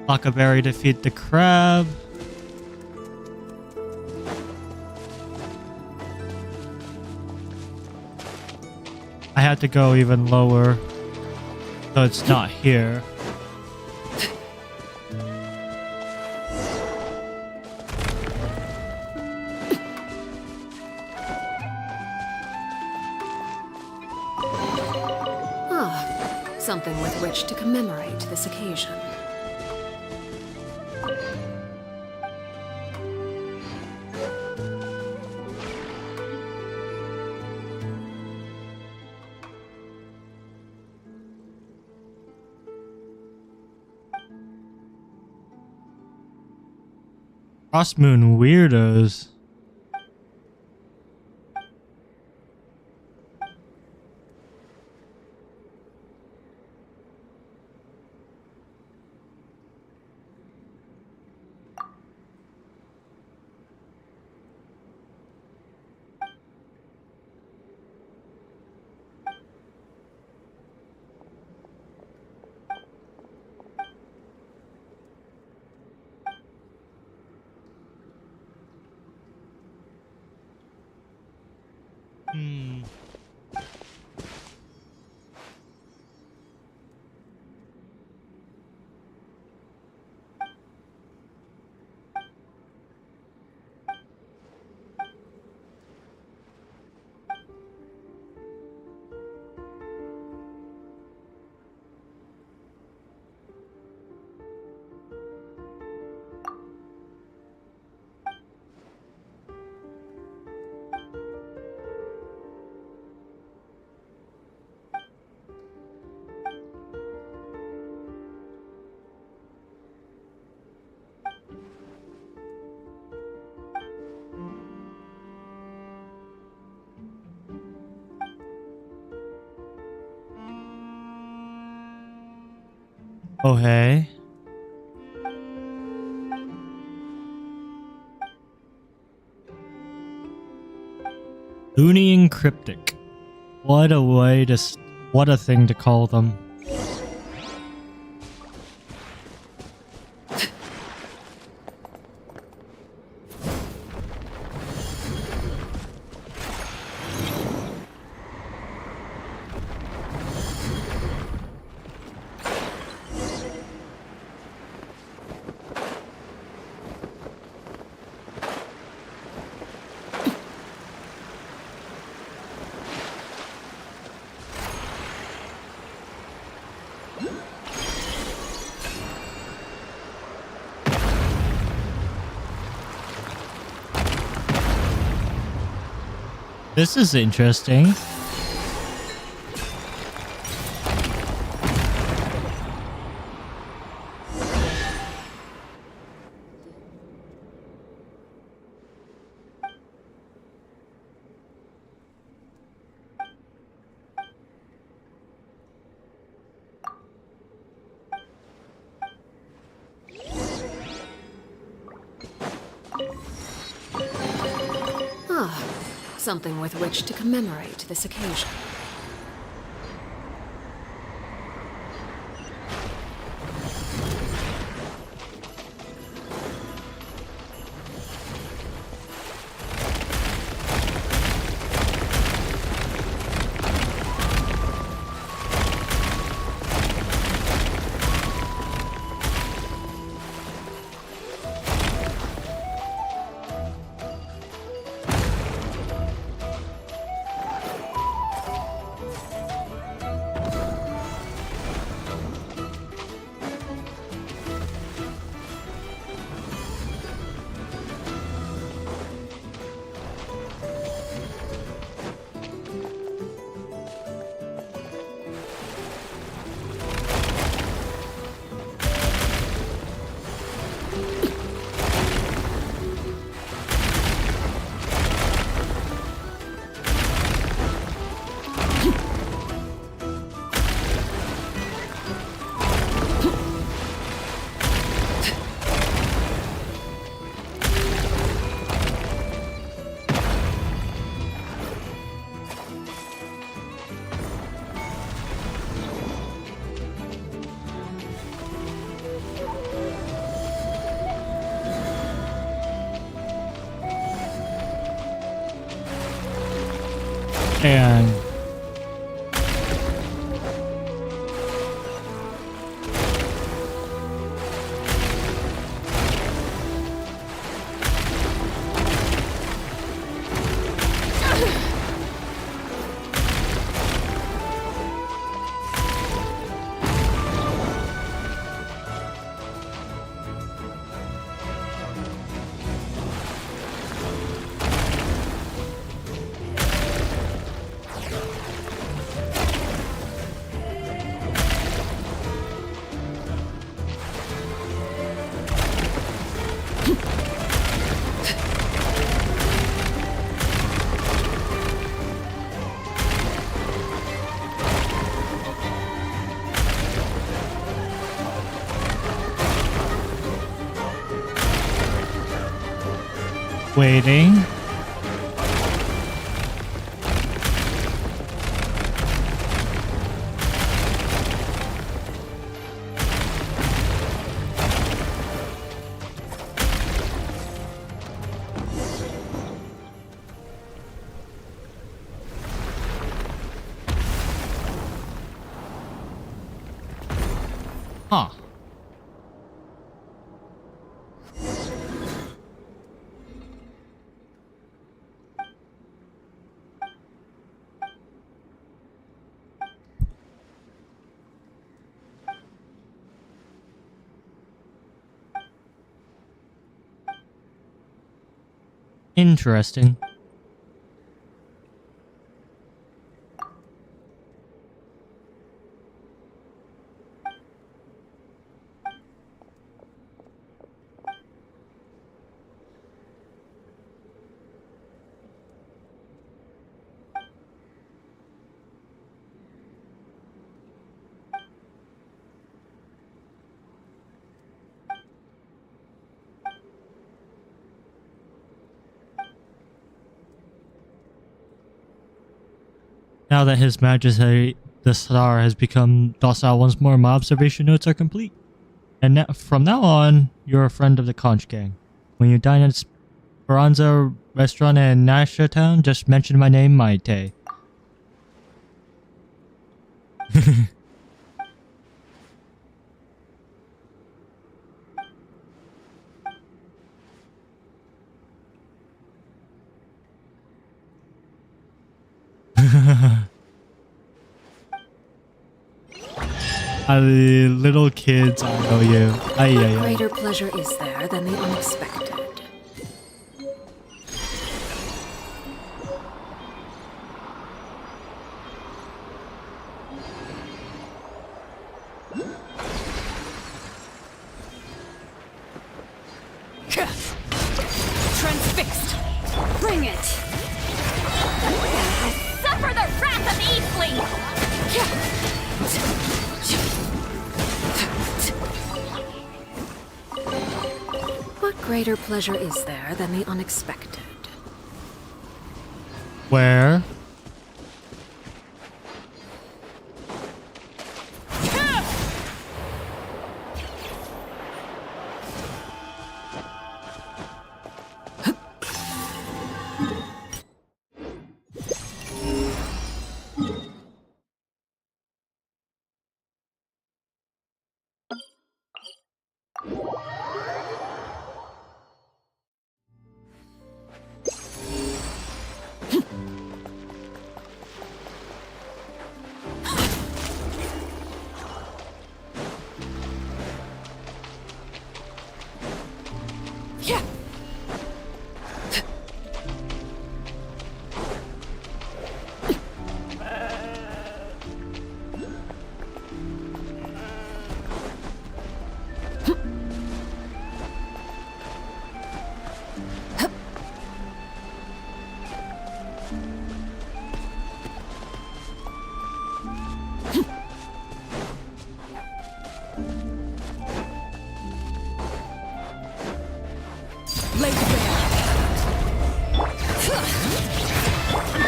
Huckleberry to feed the crab. I had to go even lower, so it's not here. Something with which to commemorate this occasion. Cross Moon weirdos. Oh, hey. Loony and Cryptic. What a way to... what a thing to call them. This is interesting. Something with which to commemorate this occasion. And Waiting. Huh. Interesting. Now that His Majesty the Star has become docile once more, my observation notes are complete. And now, from now on, you're a friend of the Conch Gang. When you dine at Speranza Restaurant in Nasha Town, just mention my name, Maite. Little kids, I know you. Ay, ay, ay. Greater pleasure is there than the unexpected. Transfixed! Bring it! Suffer the wrath of Eastling! What greater pleasure is there than the unexpected? Where?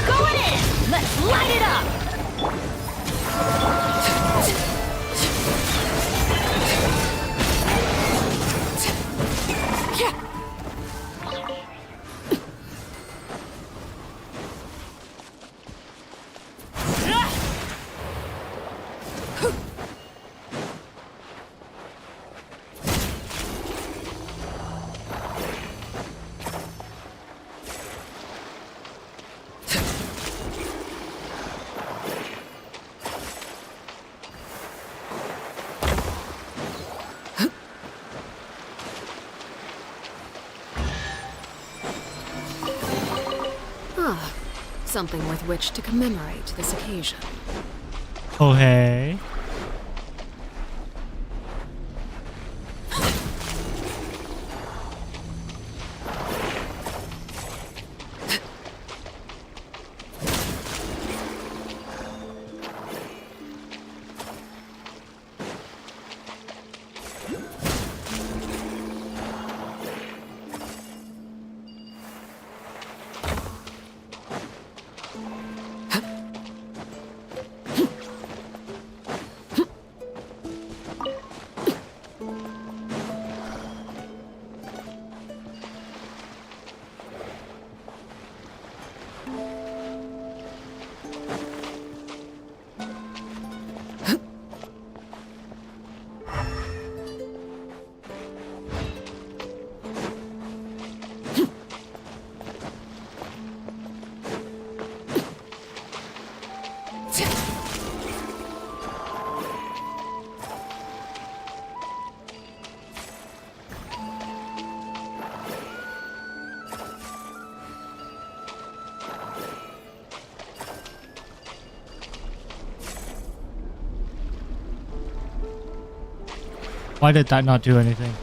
Going in! Let's light it up! Something with which to commemorate this occasion. Oh, hey. Why did that not do anything?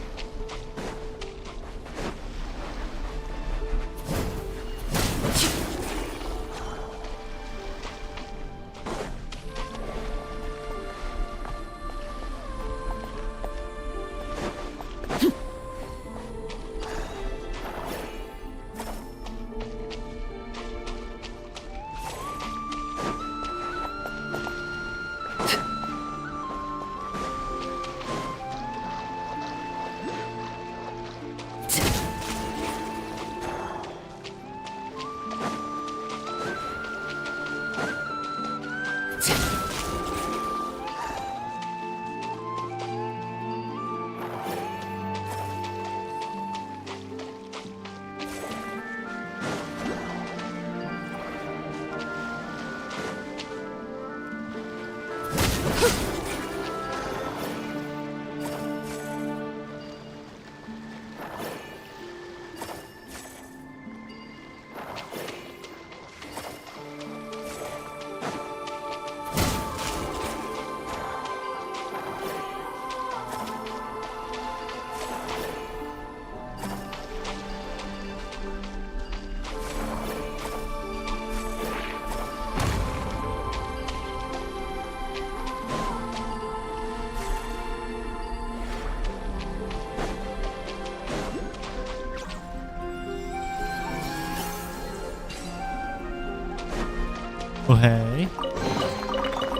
Oh, hey.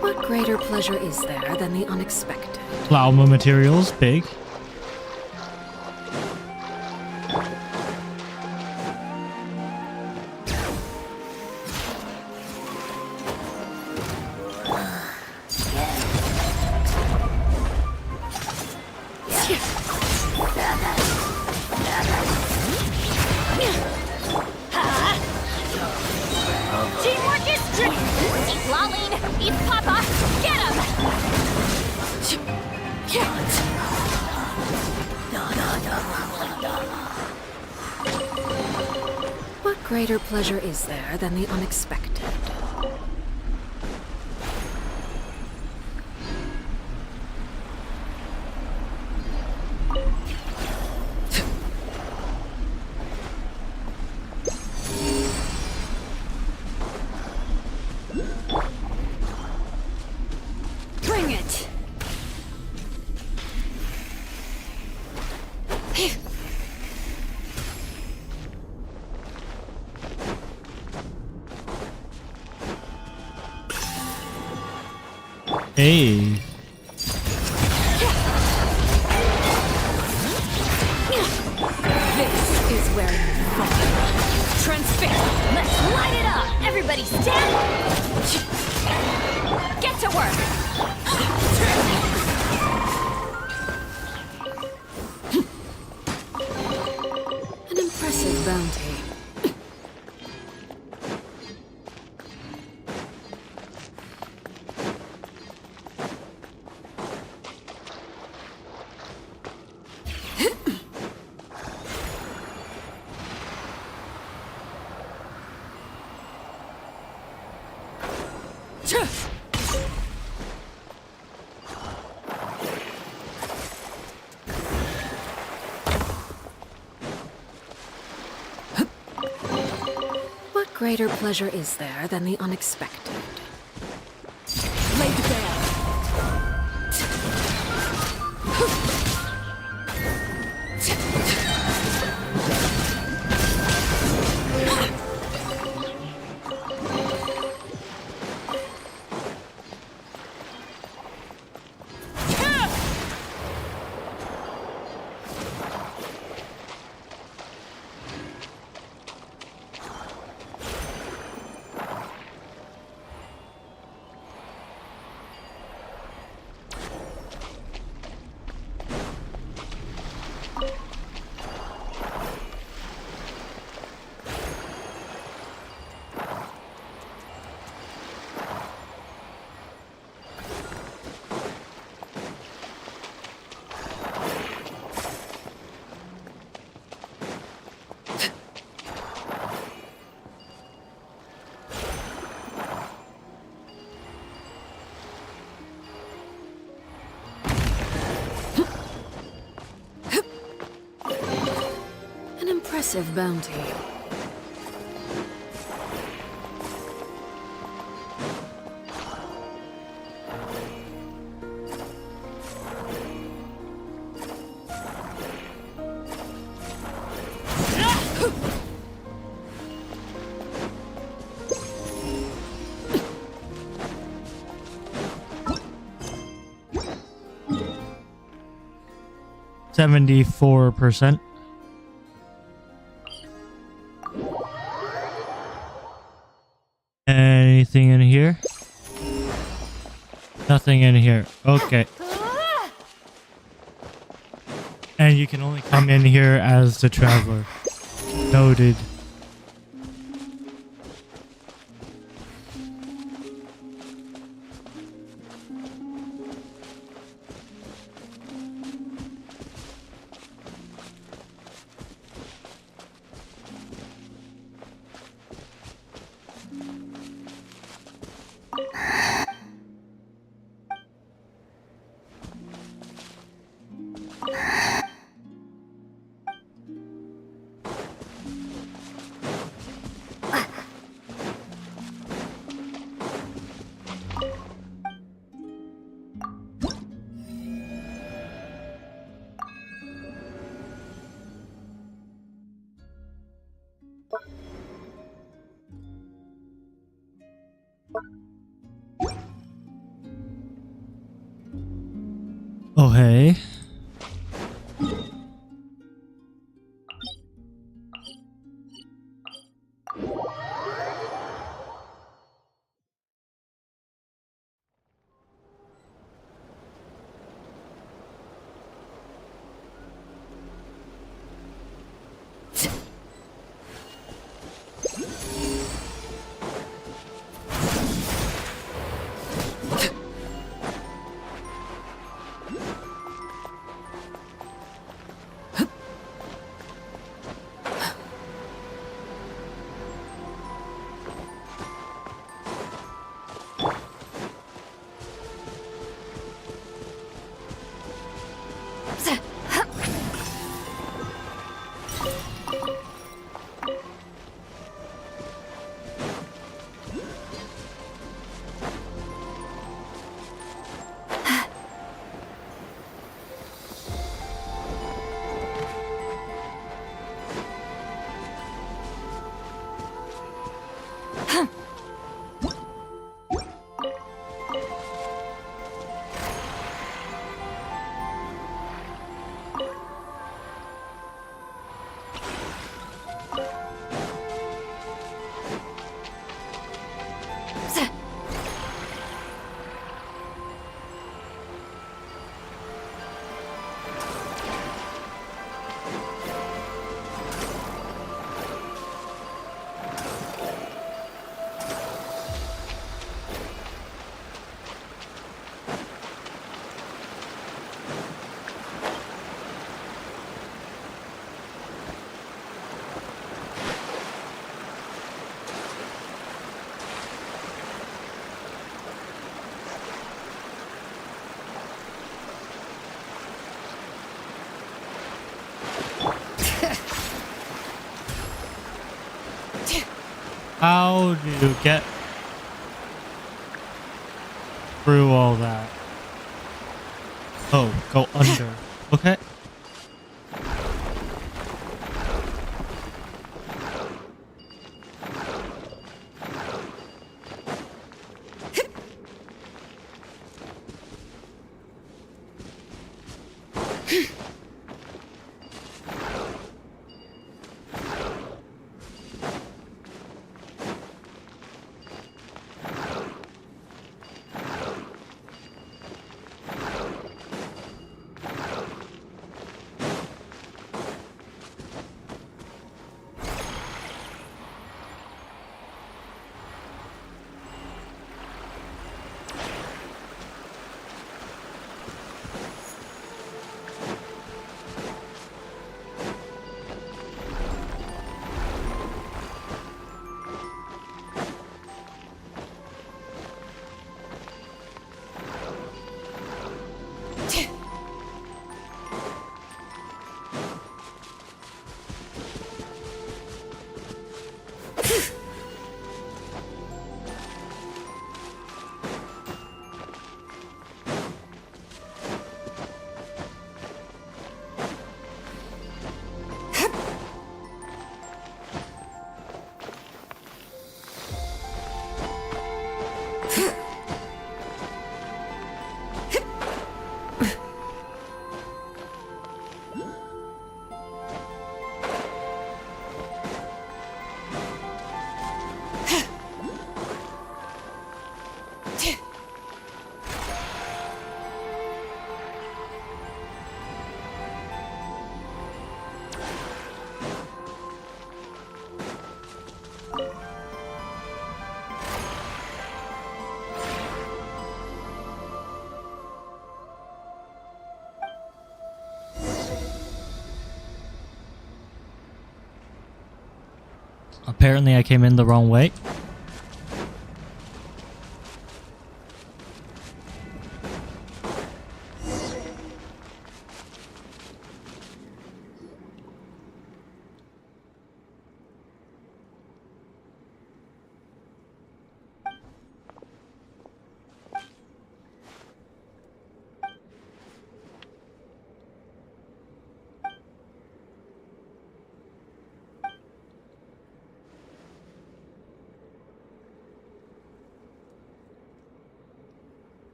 What greater pleasure is there than the unexpected? Plasma materials, big. Teamwork is tricky. Eat Laline, eat Papa, get him! What greater pleasure is there than the unexpected? Bring it! Hey. This is where you fall. Transfix! Let's light it up! Everybody stand! Get to work! An impressive bounty. What greater pleasure is there than the unexpected? Laid bare. Impressive bounty. $74%. Anything in here? Nothing in here. Okay. And you can only come in here as the traveler. Noted. Oh, hey. How do you get through all that? Oh, go under. Okay. Apparently I came in the wrong way.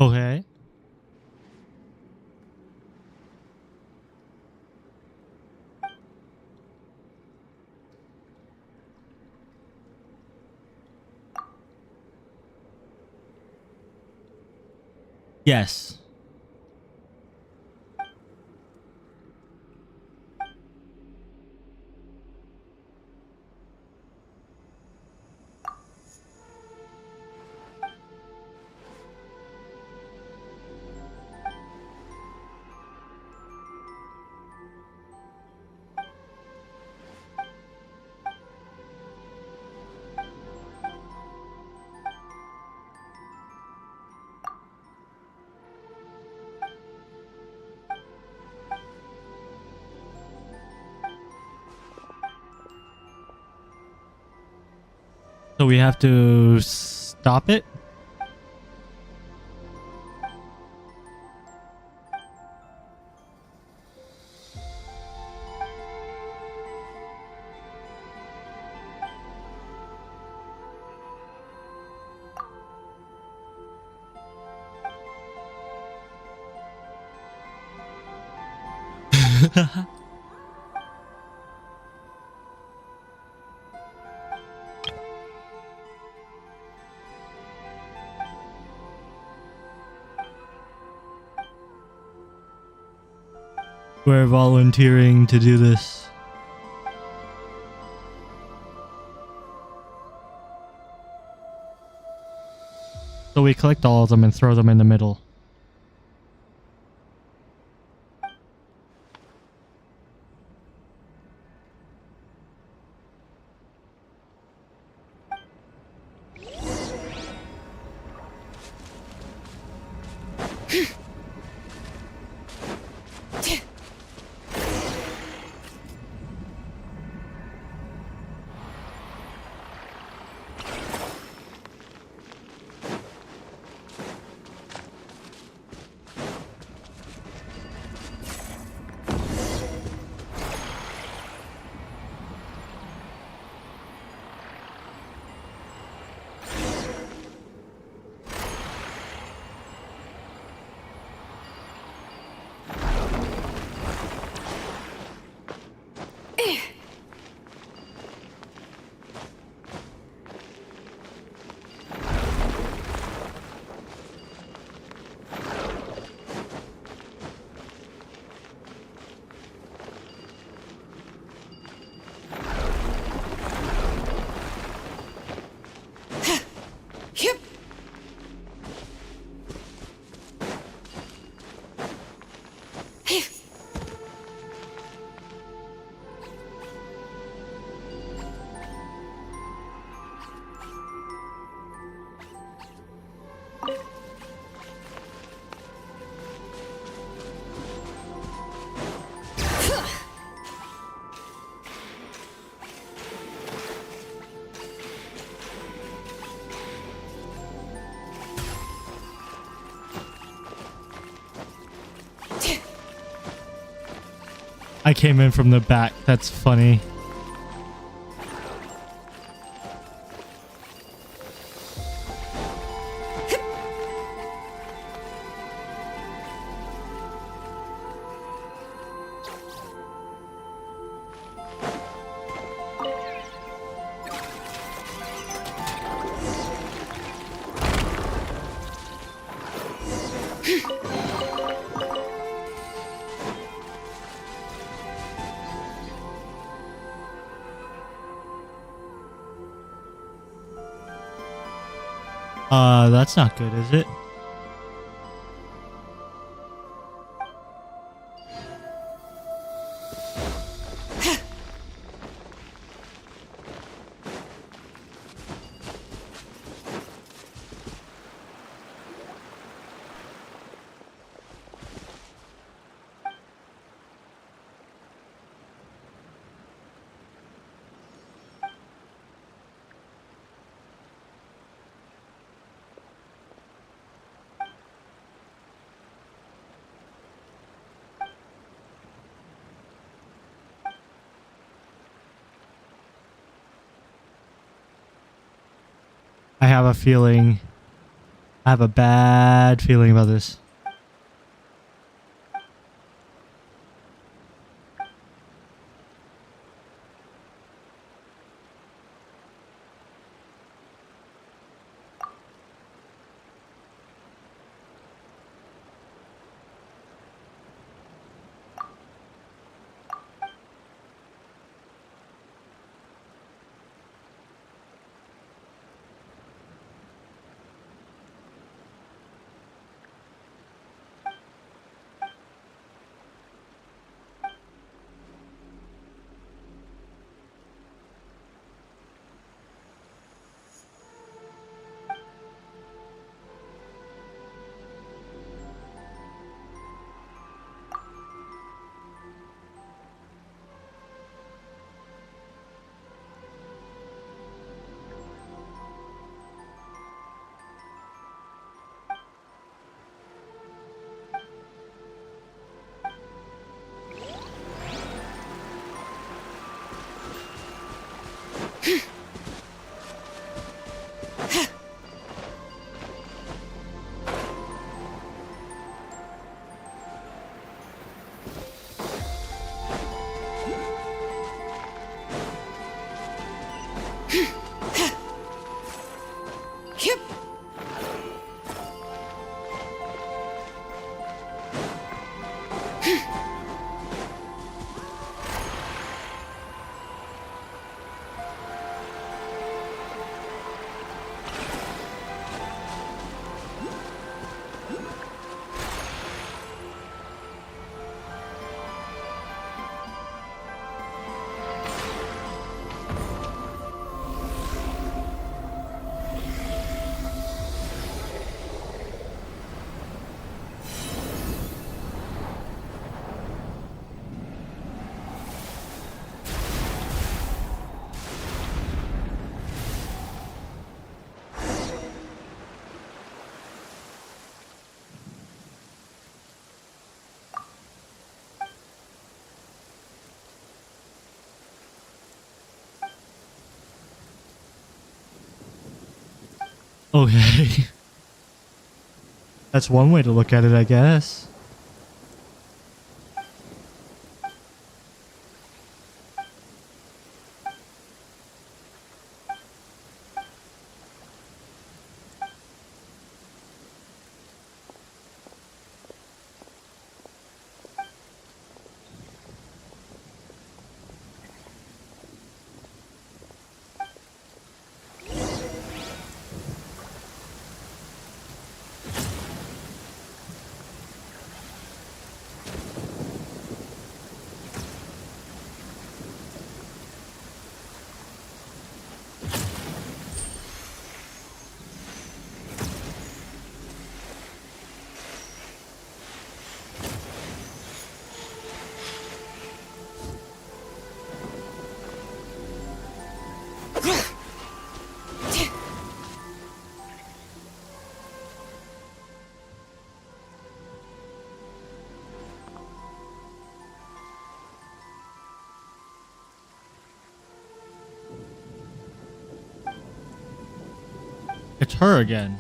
Okay. Yes. So we have to stop it? We're volunteering to do this. So we collect all of them and throw them in the middle. I came in from the back. That's funny. That's not good, is it? I have a feeling. I have a bad feeling about this. Okay. That's one way to look at it, I guess. It's her again.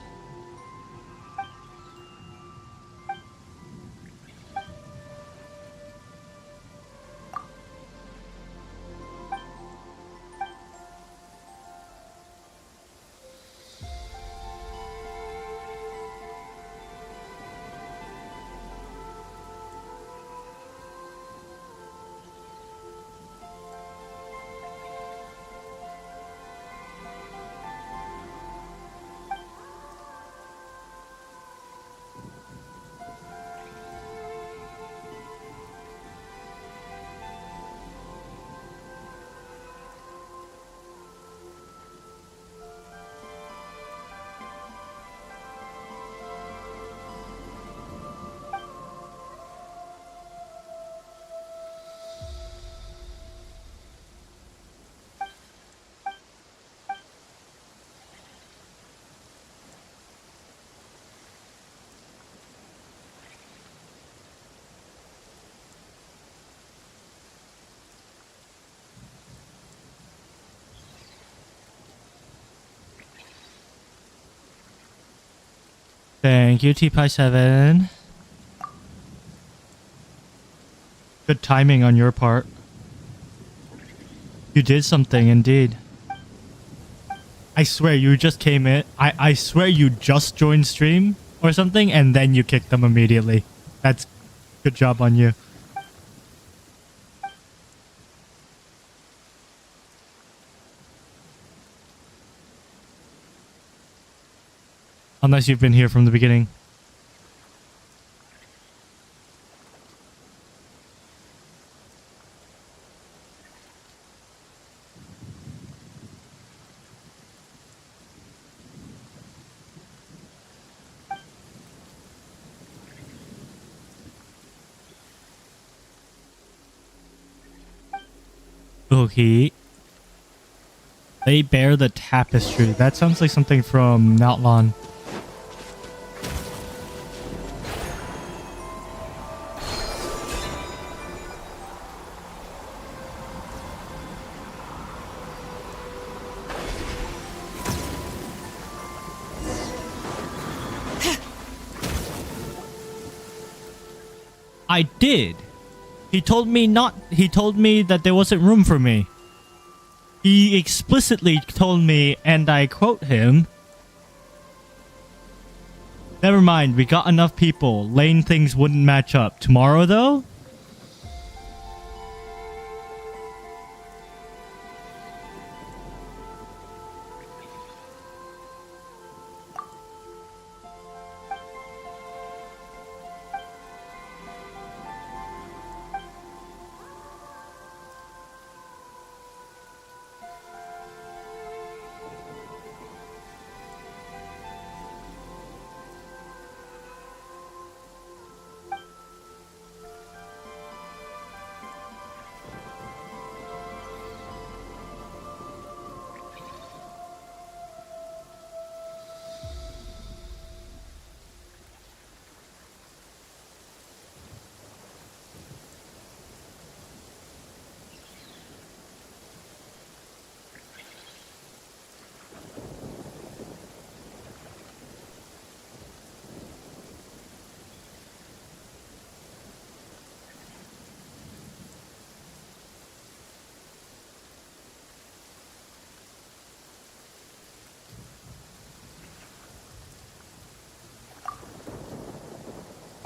Thank you, T-Pie7. Good timing on your part. You did something, indeed. I swear you just came in. I swear you just joined stream or something, and then you kicked them immediately. That's good job on you. Unless you've been here from the beginning. Okay. They bear the tapestry. That sounds like something from Outlawn. I did. He told me that there wasn't room for me. He explicitly told me, and I quote him, "Never mind, we got enough people. Lane things wouldn't match up. Tomorrow, though?"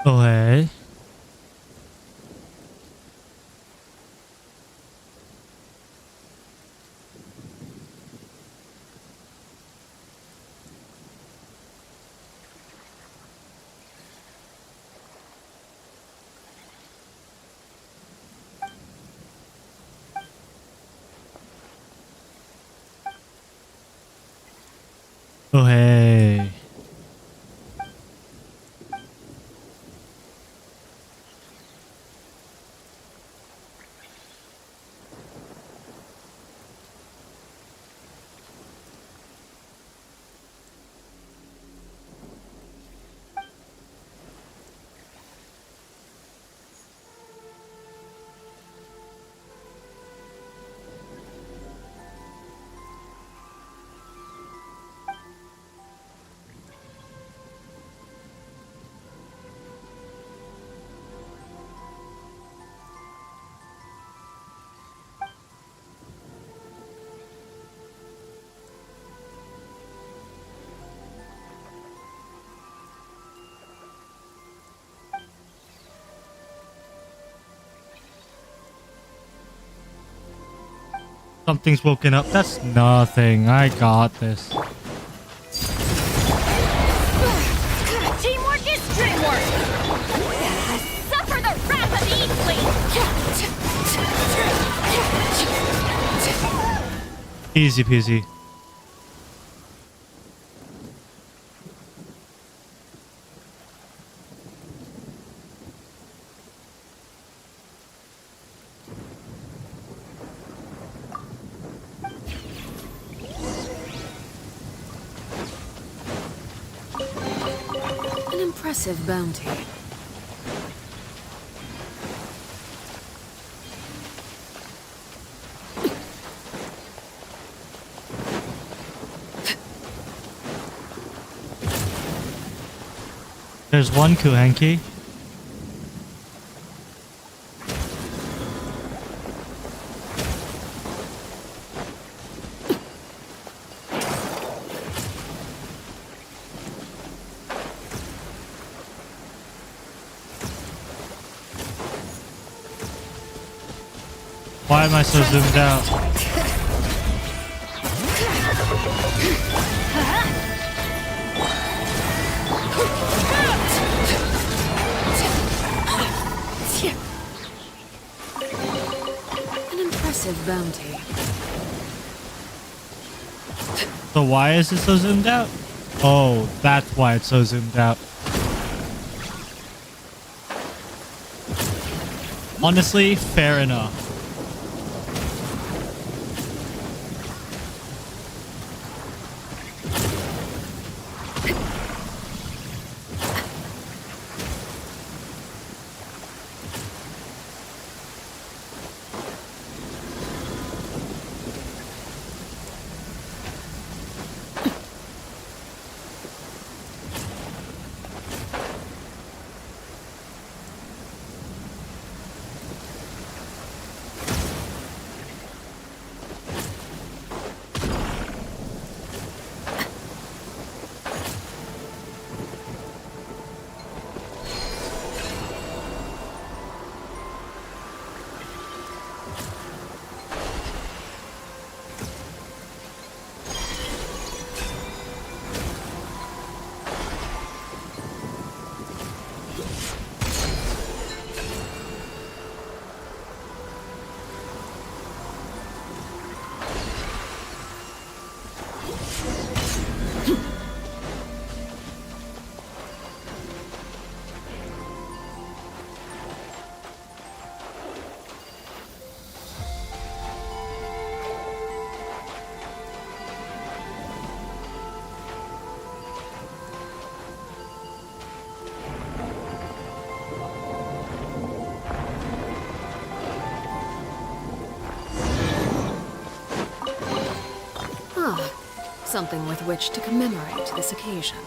Okay. Okay. Something's woken up. That's nothing. I got this. Teamwork is dreamwork! Suffer the wrath of Eatly! Easy peasy. Impressive bounty. There's one Kuhenki. Why am I so zoomed out? An impressive bounty. So why is it so zoomed out? Oh, that's why it's so zoomed out. Honestly, fair enough. Something with which to commemorate this occasion.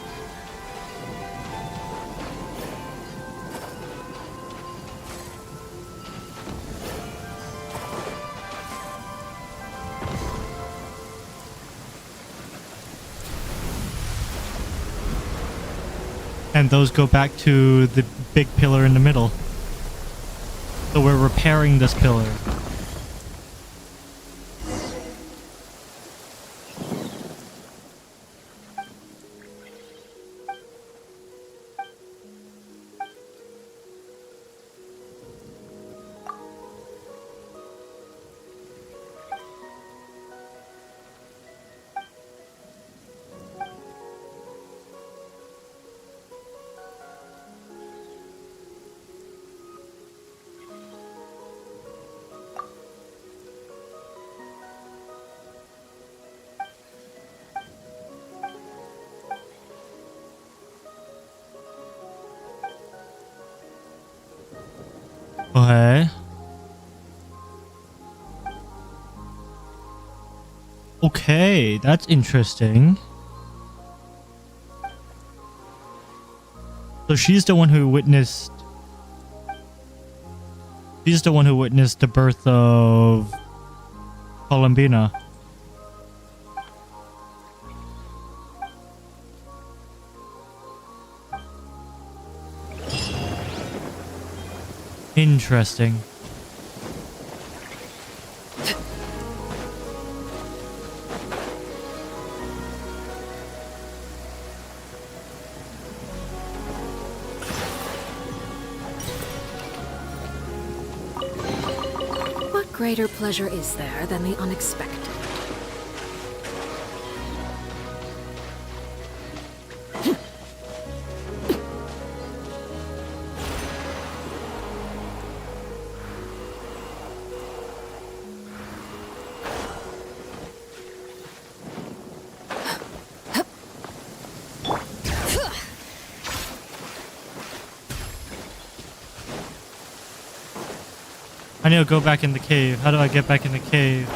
And those go back to the big pillar in the middle. So we're repairing this pillar. Okay. Okay, that's interesting. So she's the one who witnessed... She's the one who witnessed the birth of Columbina. Interesting. What greater pleasure is there than the unexpected? I need to go back in the cave. How do I get back in the cave?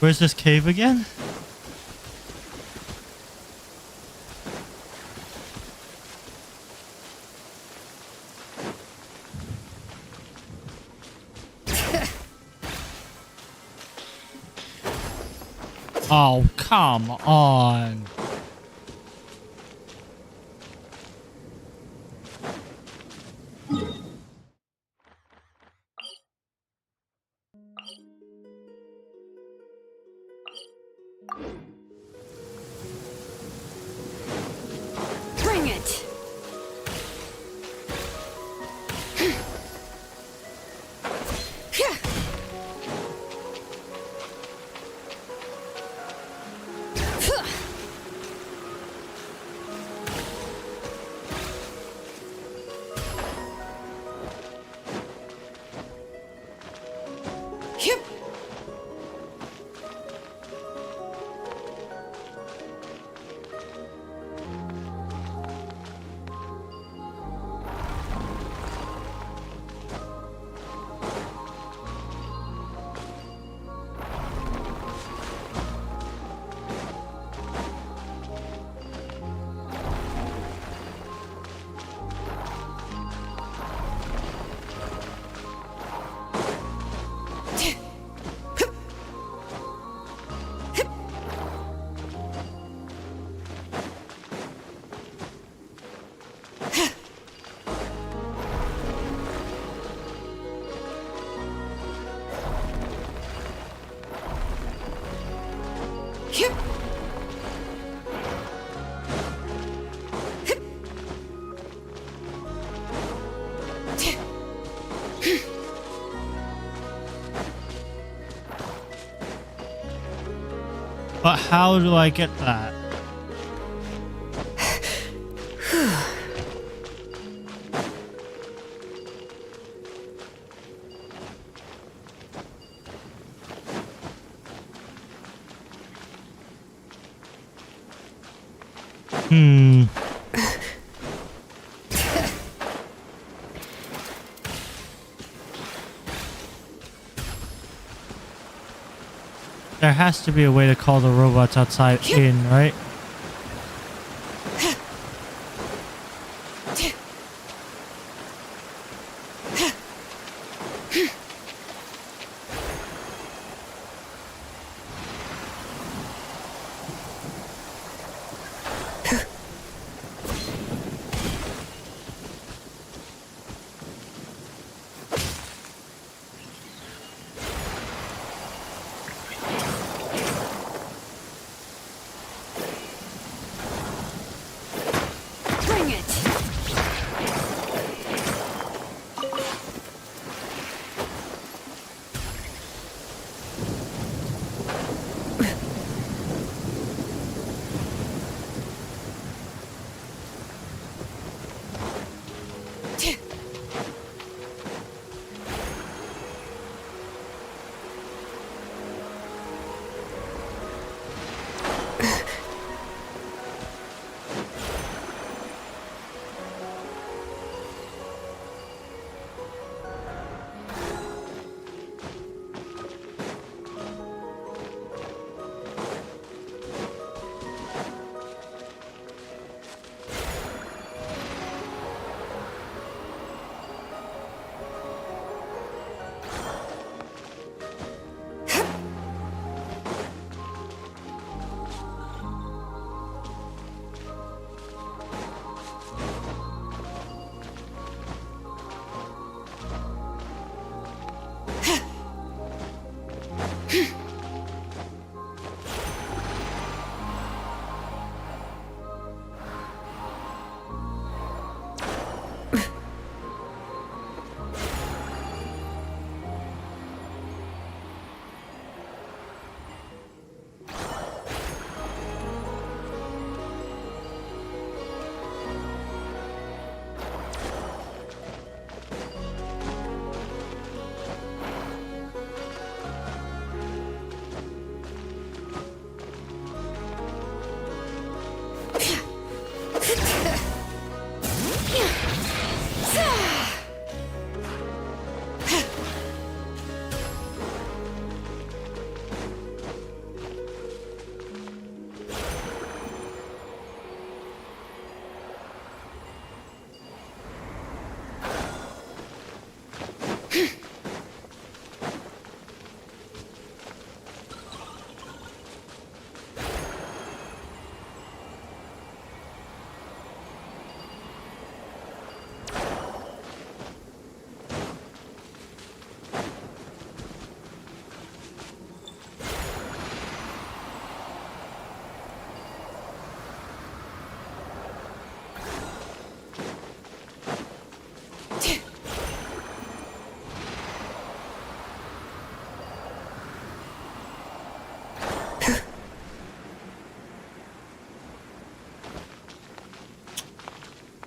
Where's this cave again? Oh, come on. Bring it! But how do I get that? There has to be a way to call the robots outside in, right?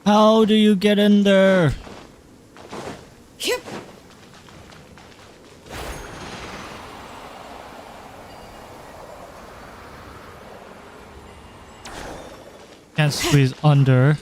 How do you get in there? Yep. Can't squeeze under.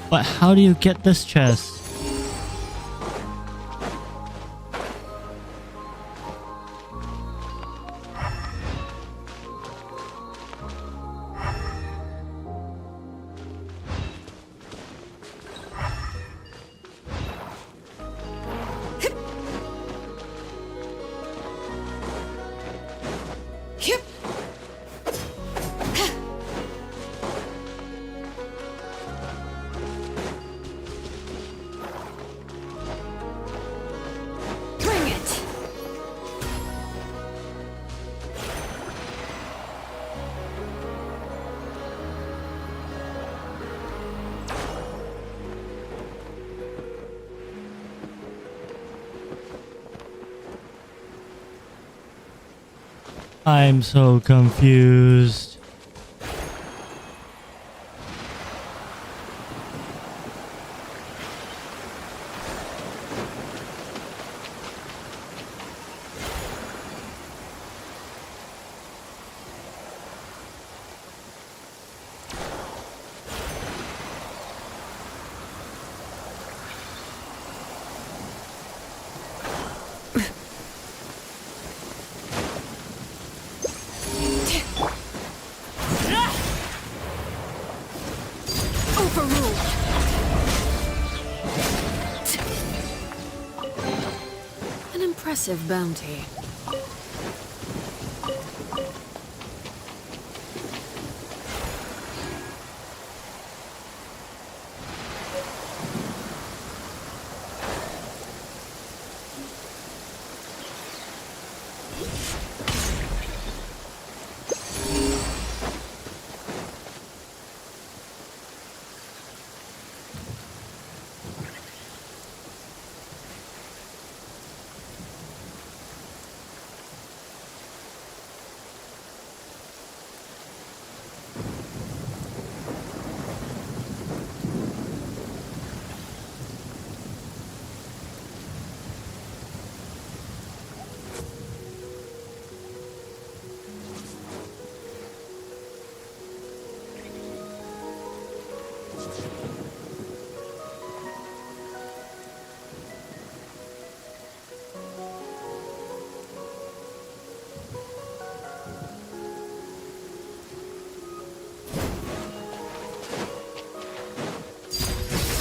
But how do you get this chest? Yep. Bring it. I'm so confused. An impressive bounty.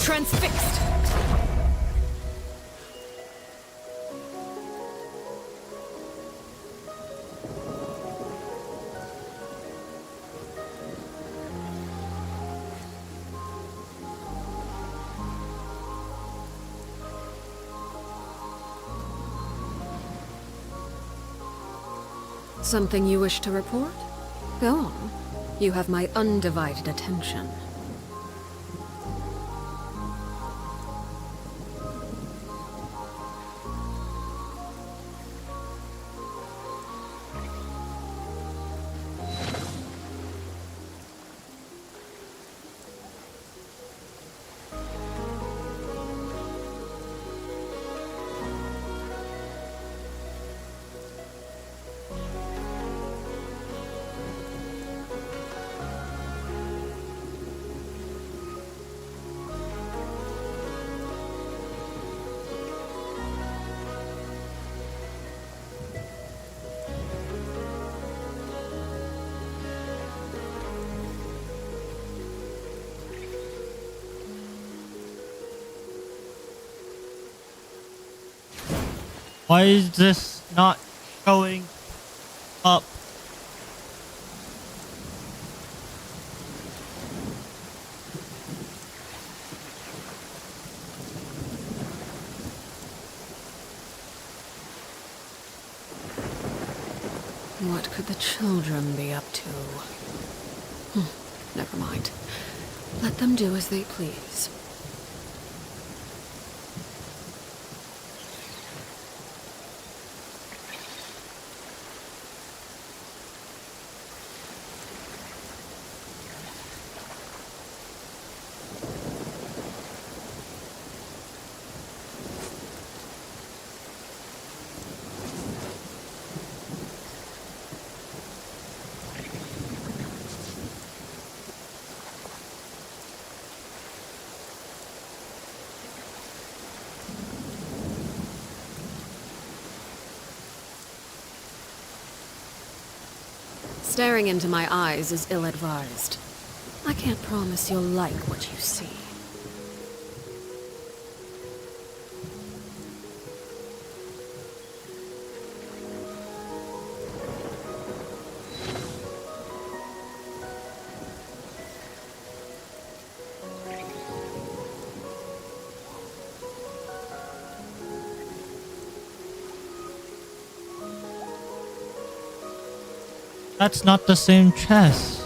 Transfixed. Something you wish to report? Go on. You have my undivided attention. Why is this not going up? What could the children be up to? Never mind. Let them do as they please. Staring into my eyes is ill-advised. I can't promise you'll like what you see. That's not the same chest.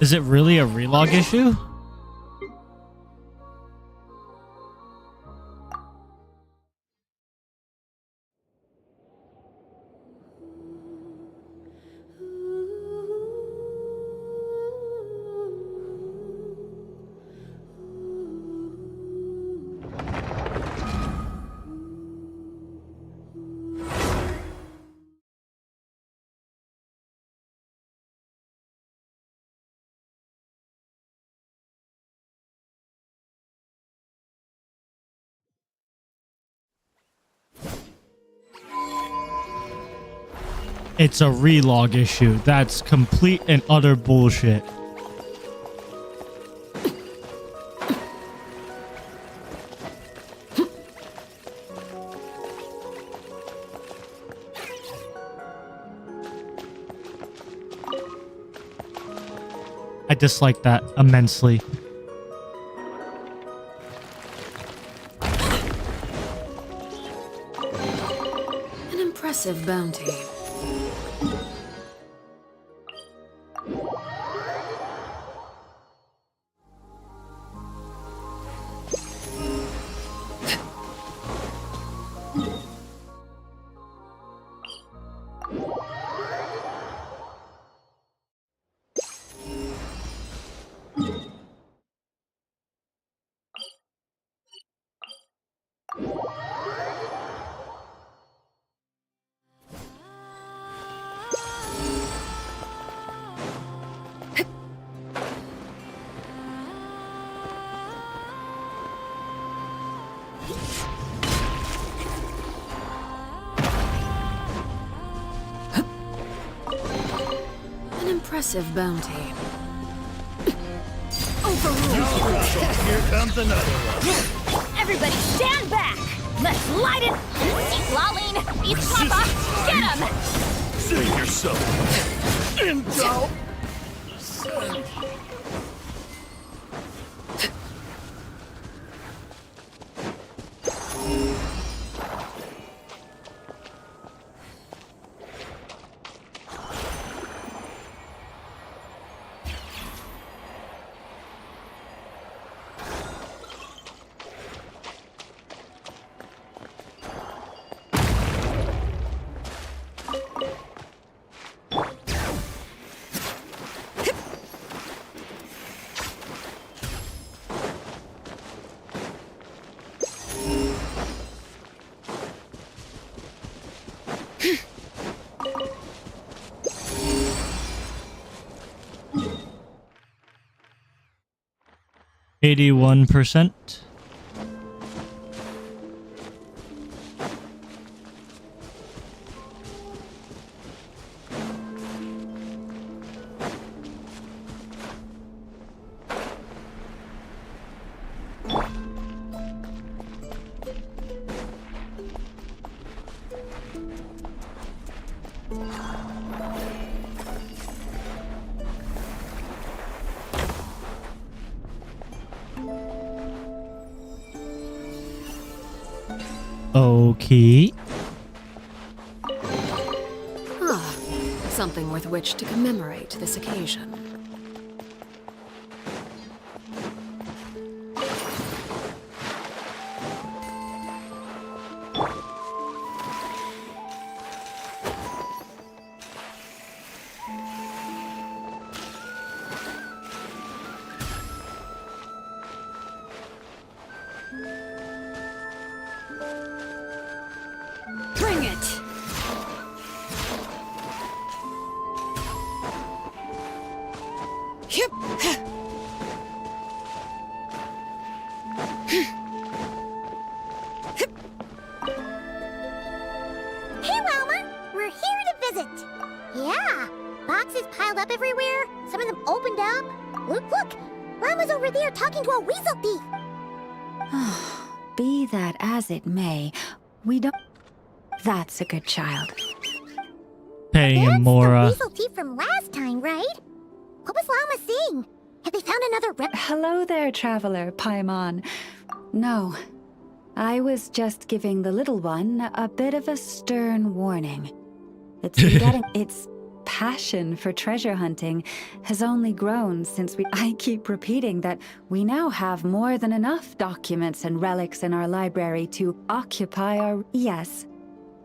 Is it really a relog issue? It's a relog issue. That's complete and utter bullshit. I dislike that immensely. An impressive bounty. An impressive bounty. Overruled. Here comes another one. Everybody stand back! Let's light it! Eat Lolene! Eat Papa! Get him! Save yourself. Intel. 81%. Okay. Ah, something with which to commemorate this occasion. Bring it! Yep. Hey, Wilma! We're here to visit. Yeah, boxes piled up everywhere. Some of them opened up. Look! Wilma's over there talking to a weasel thief. Be that as it may, we don't... That's a good child. Paying him That's more, the weasel thief from last time, right? What was Llama saying? Have they found another rep? Hello there, traveler, Paimon. No, I was just giving the little one a bit of a stern warning. It's been getting... Its passion for treasure hunting has only grown since I keep repeating that we now have more than enough documents and relics in our library to occupy our... Yes,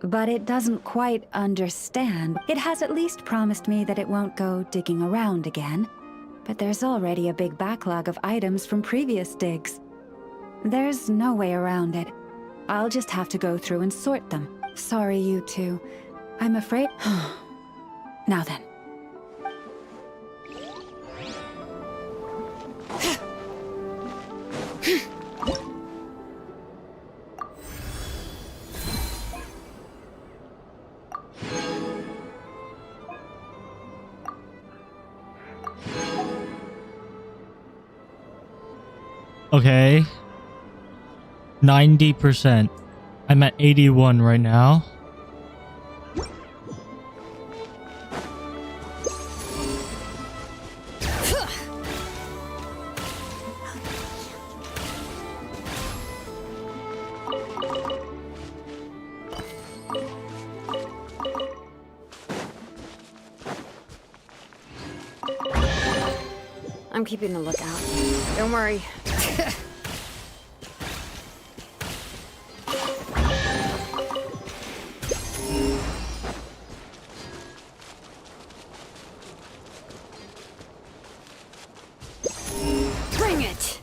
but it doesn't quite understand. It has at least promised me that it won't go digging around again. But there's already a big backlog of items from previous digs. There's no way around it. I'll just have to go through and sort them. Sorry, you two. I'm afraid... Now then. Okay. 90%. I'm at 81 right now. I'm keeping a lookout. Don't worry. Bring it!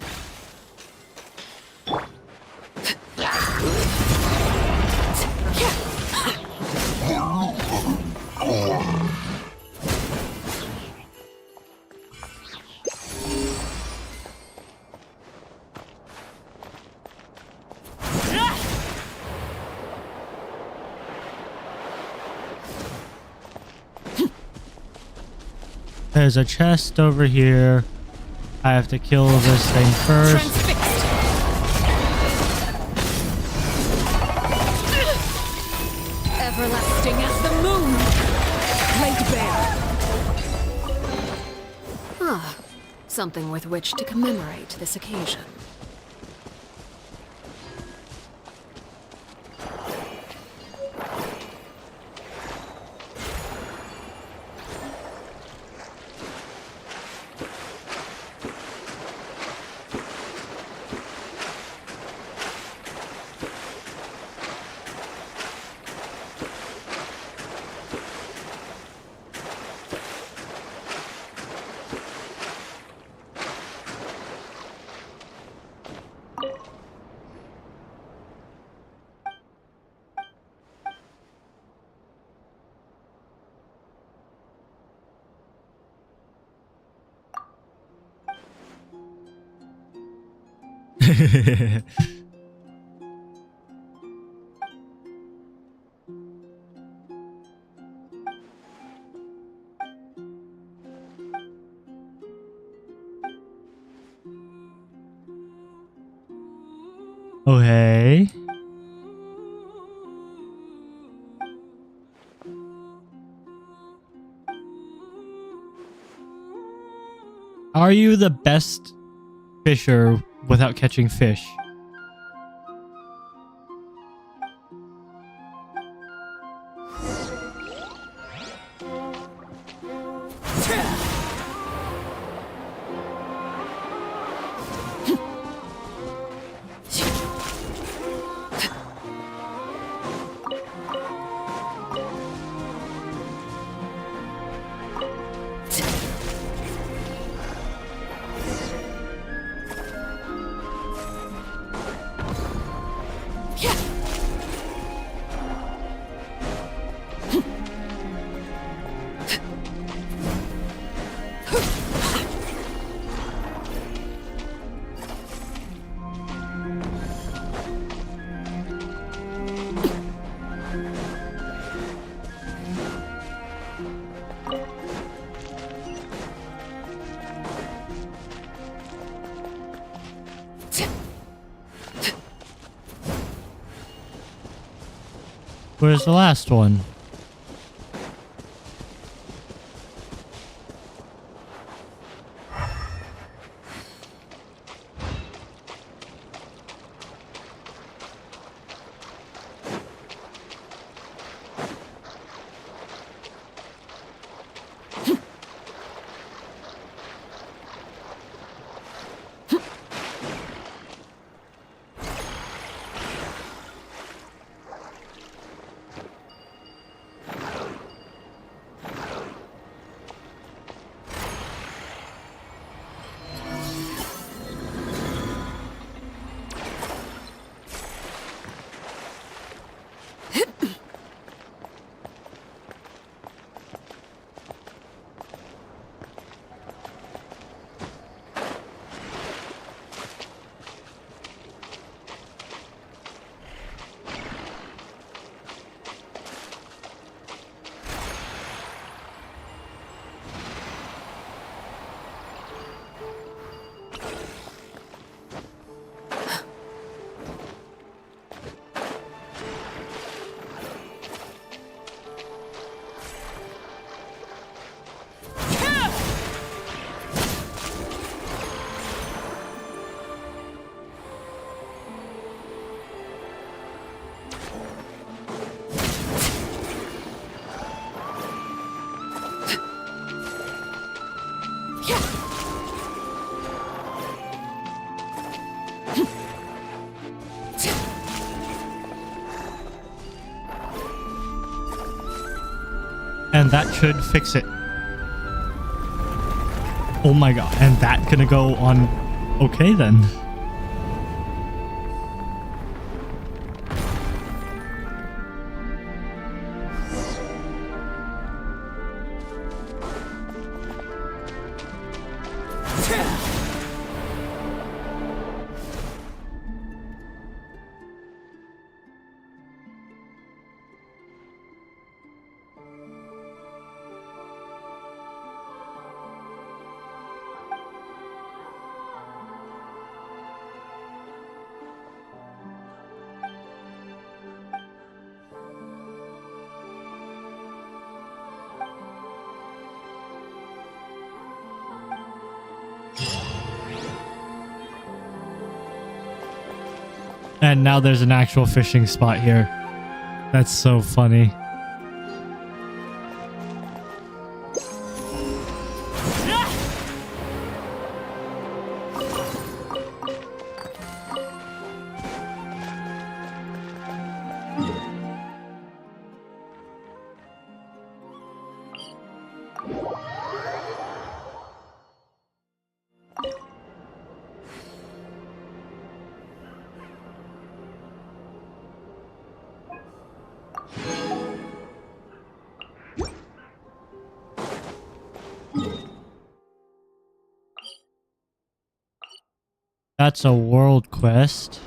There's a chest over here. I have to kill this thing first. Transfixed! Everlasting as the moon! Laid bare! Ah, something with which to commemorate this occasion. Okay. Are you the best fisher without catching fish? Where's the last one? And that should fix it. Oh my god. And that gonna go on... Okay then. And now there's an actual fishing spot here. That's so funny. That's a world quest.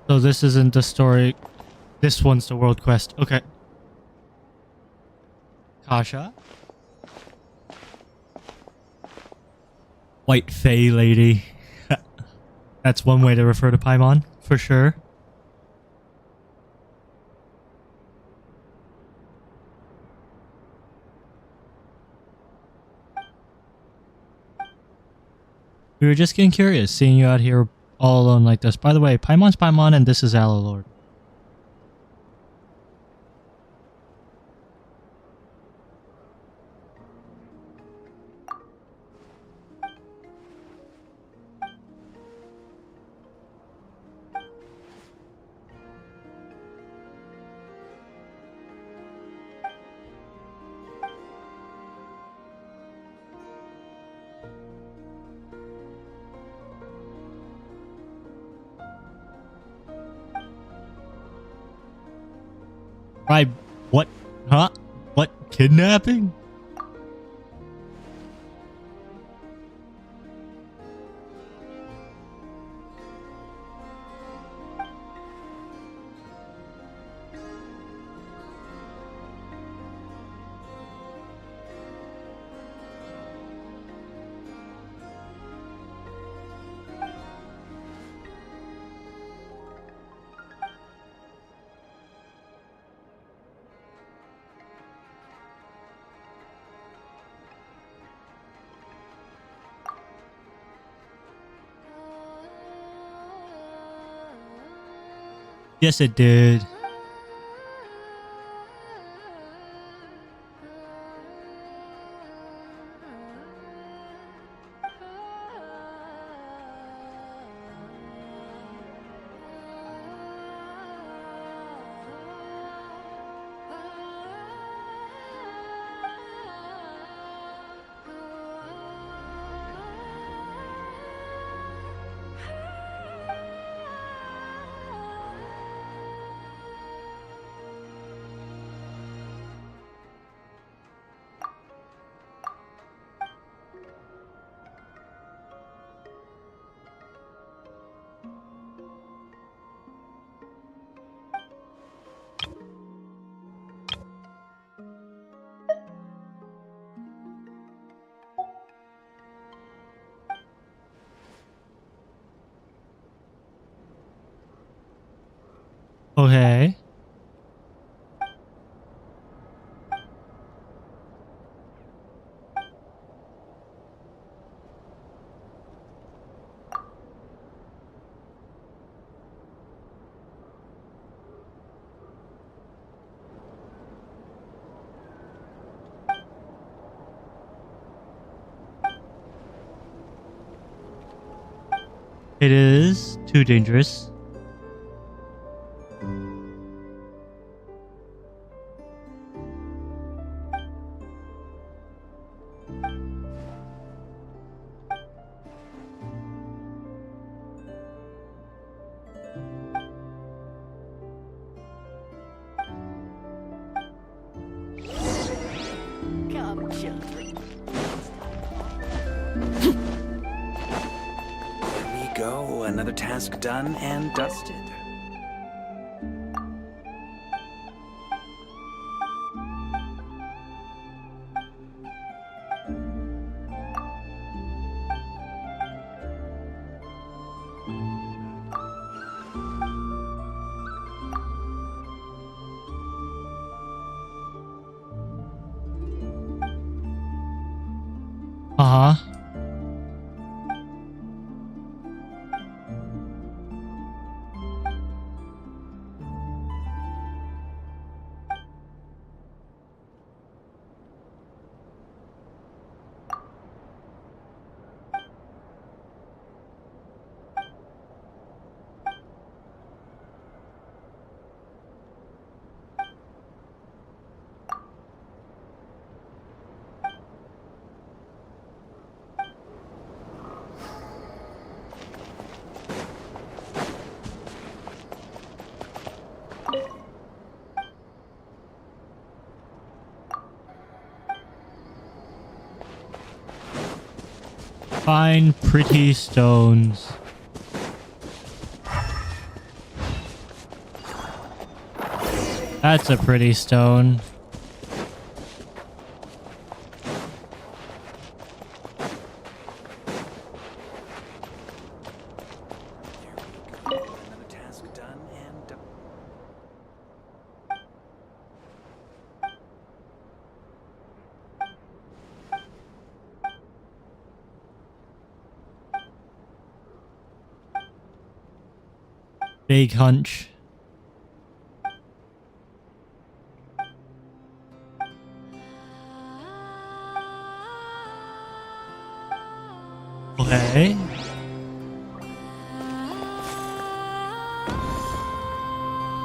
So this isn't the story. This one's the world quest. Okay. Kasha? White Fae lady. That's one way to refer to Paimon, for sure. We were just getting curious, seeing you out here all alone like this. By the way, Paimon's Paimon and this is Alalord. Right, what? Huh? What? Kidnapping? Yes, it did. Okay. It is too dangerous. Come, children. There we go. Another task done and dusted. Uh-huh. Find pretty stones. That's a pretty stone. Another task done and done. Big hunch. Okay.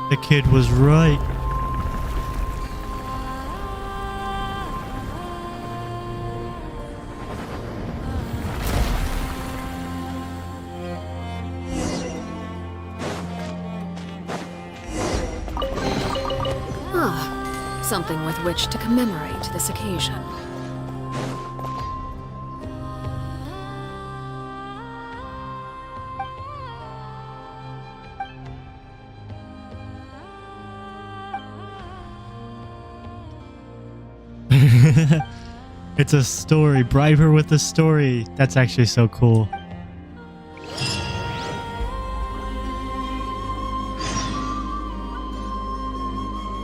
The kid was right. Ah, something with which to commemorate this occasion. It's a story. Bribe her with a story. That's actually so cool.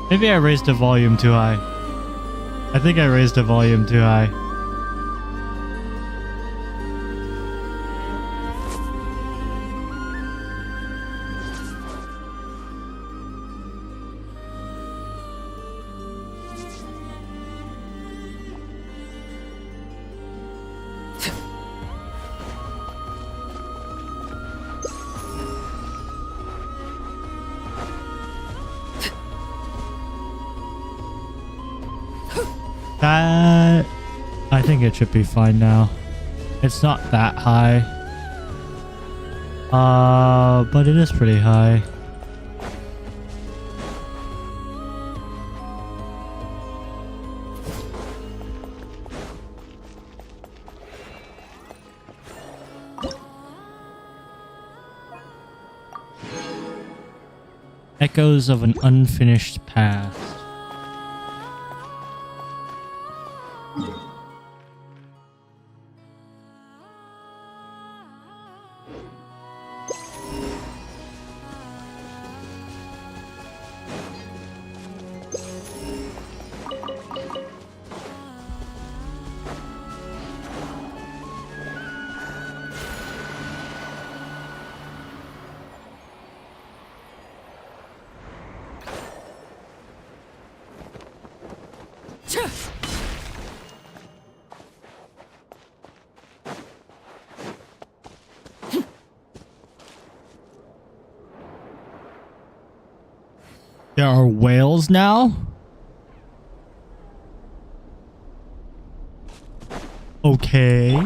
Maybe I raised the volume too high. I think I raised the volume too high. That... I think it should be fine now. It's not that high. But it is pretty high. Echoes of an unfinished past. There are whales now? Okay.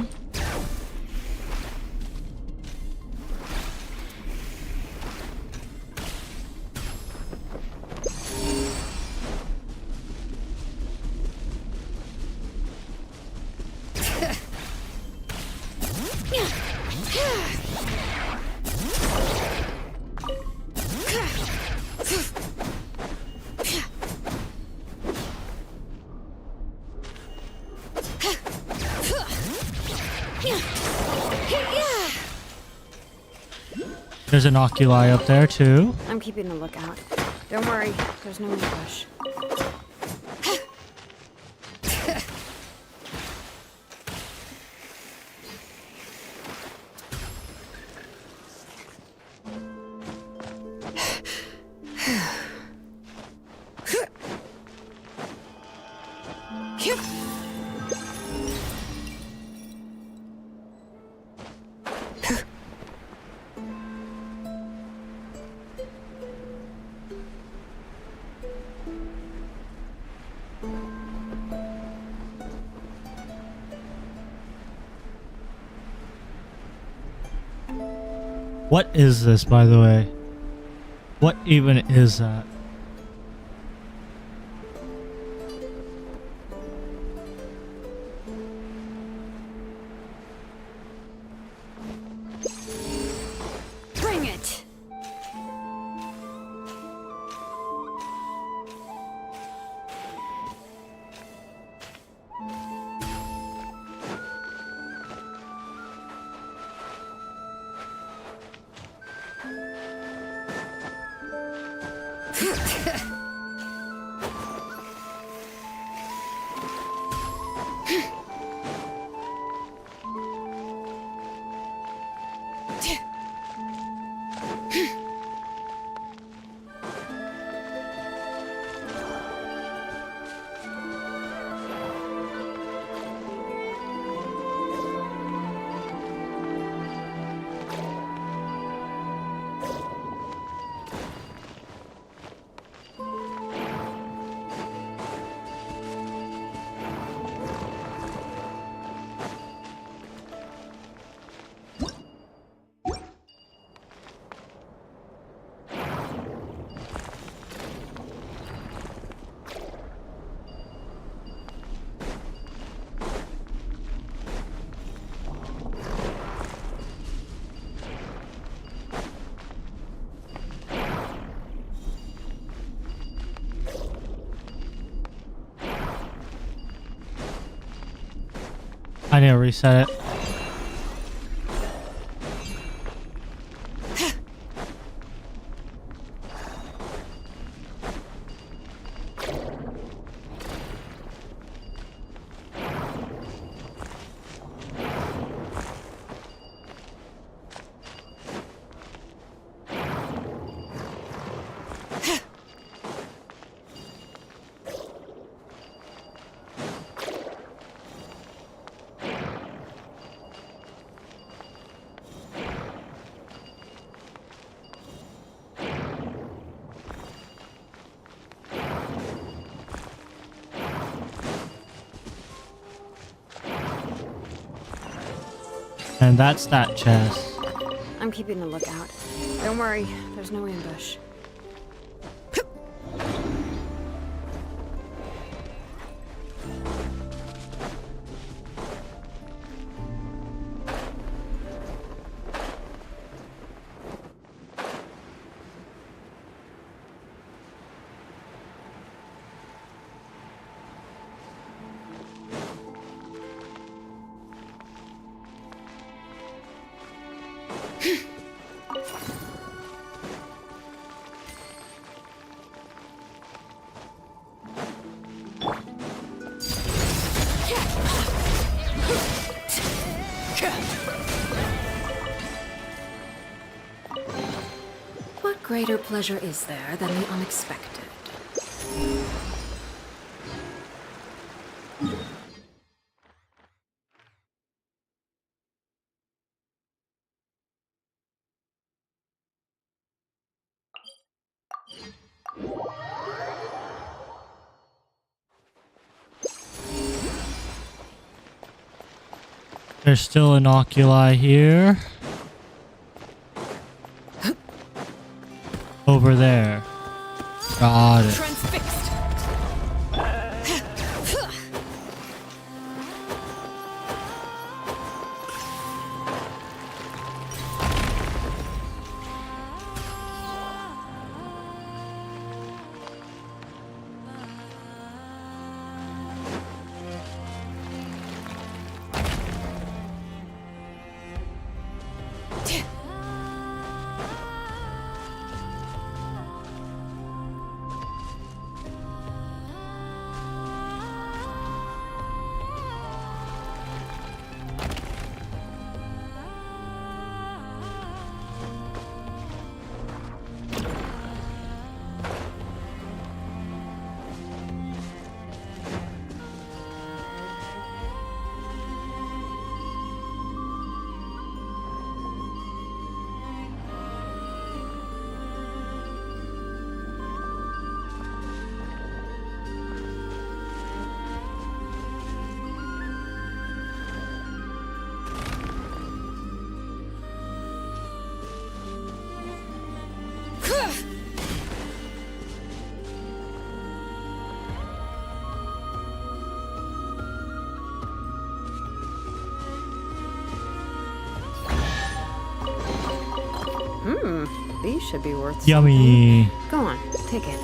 There's an oculi up there too. I'm keeping a lookout. Don't worry, there's no rush. What is this, by the way? What even is that? I need to reset it. And that's that chest. I'm keeping a lookout. Don't worry, there's no ambush. What greater pleasure is there than the unexpected? There's still an oculi here. Over there. Got it. Transfixed. These should be worth Yummy. something. Go on, take it.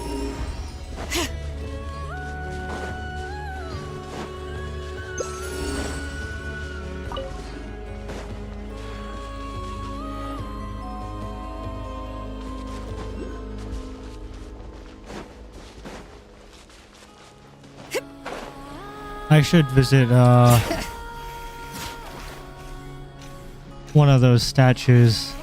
I should visit one of those statues.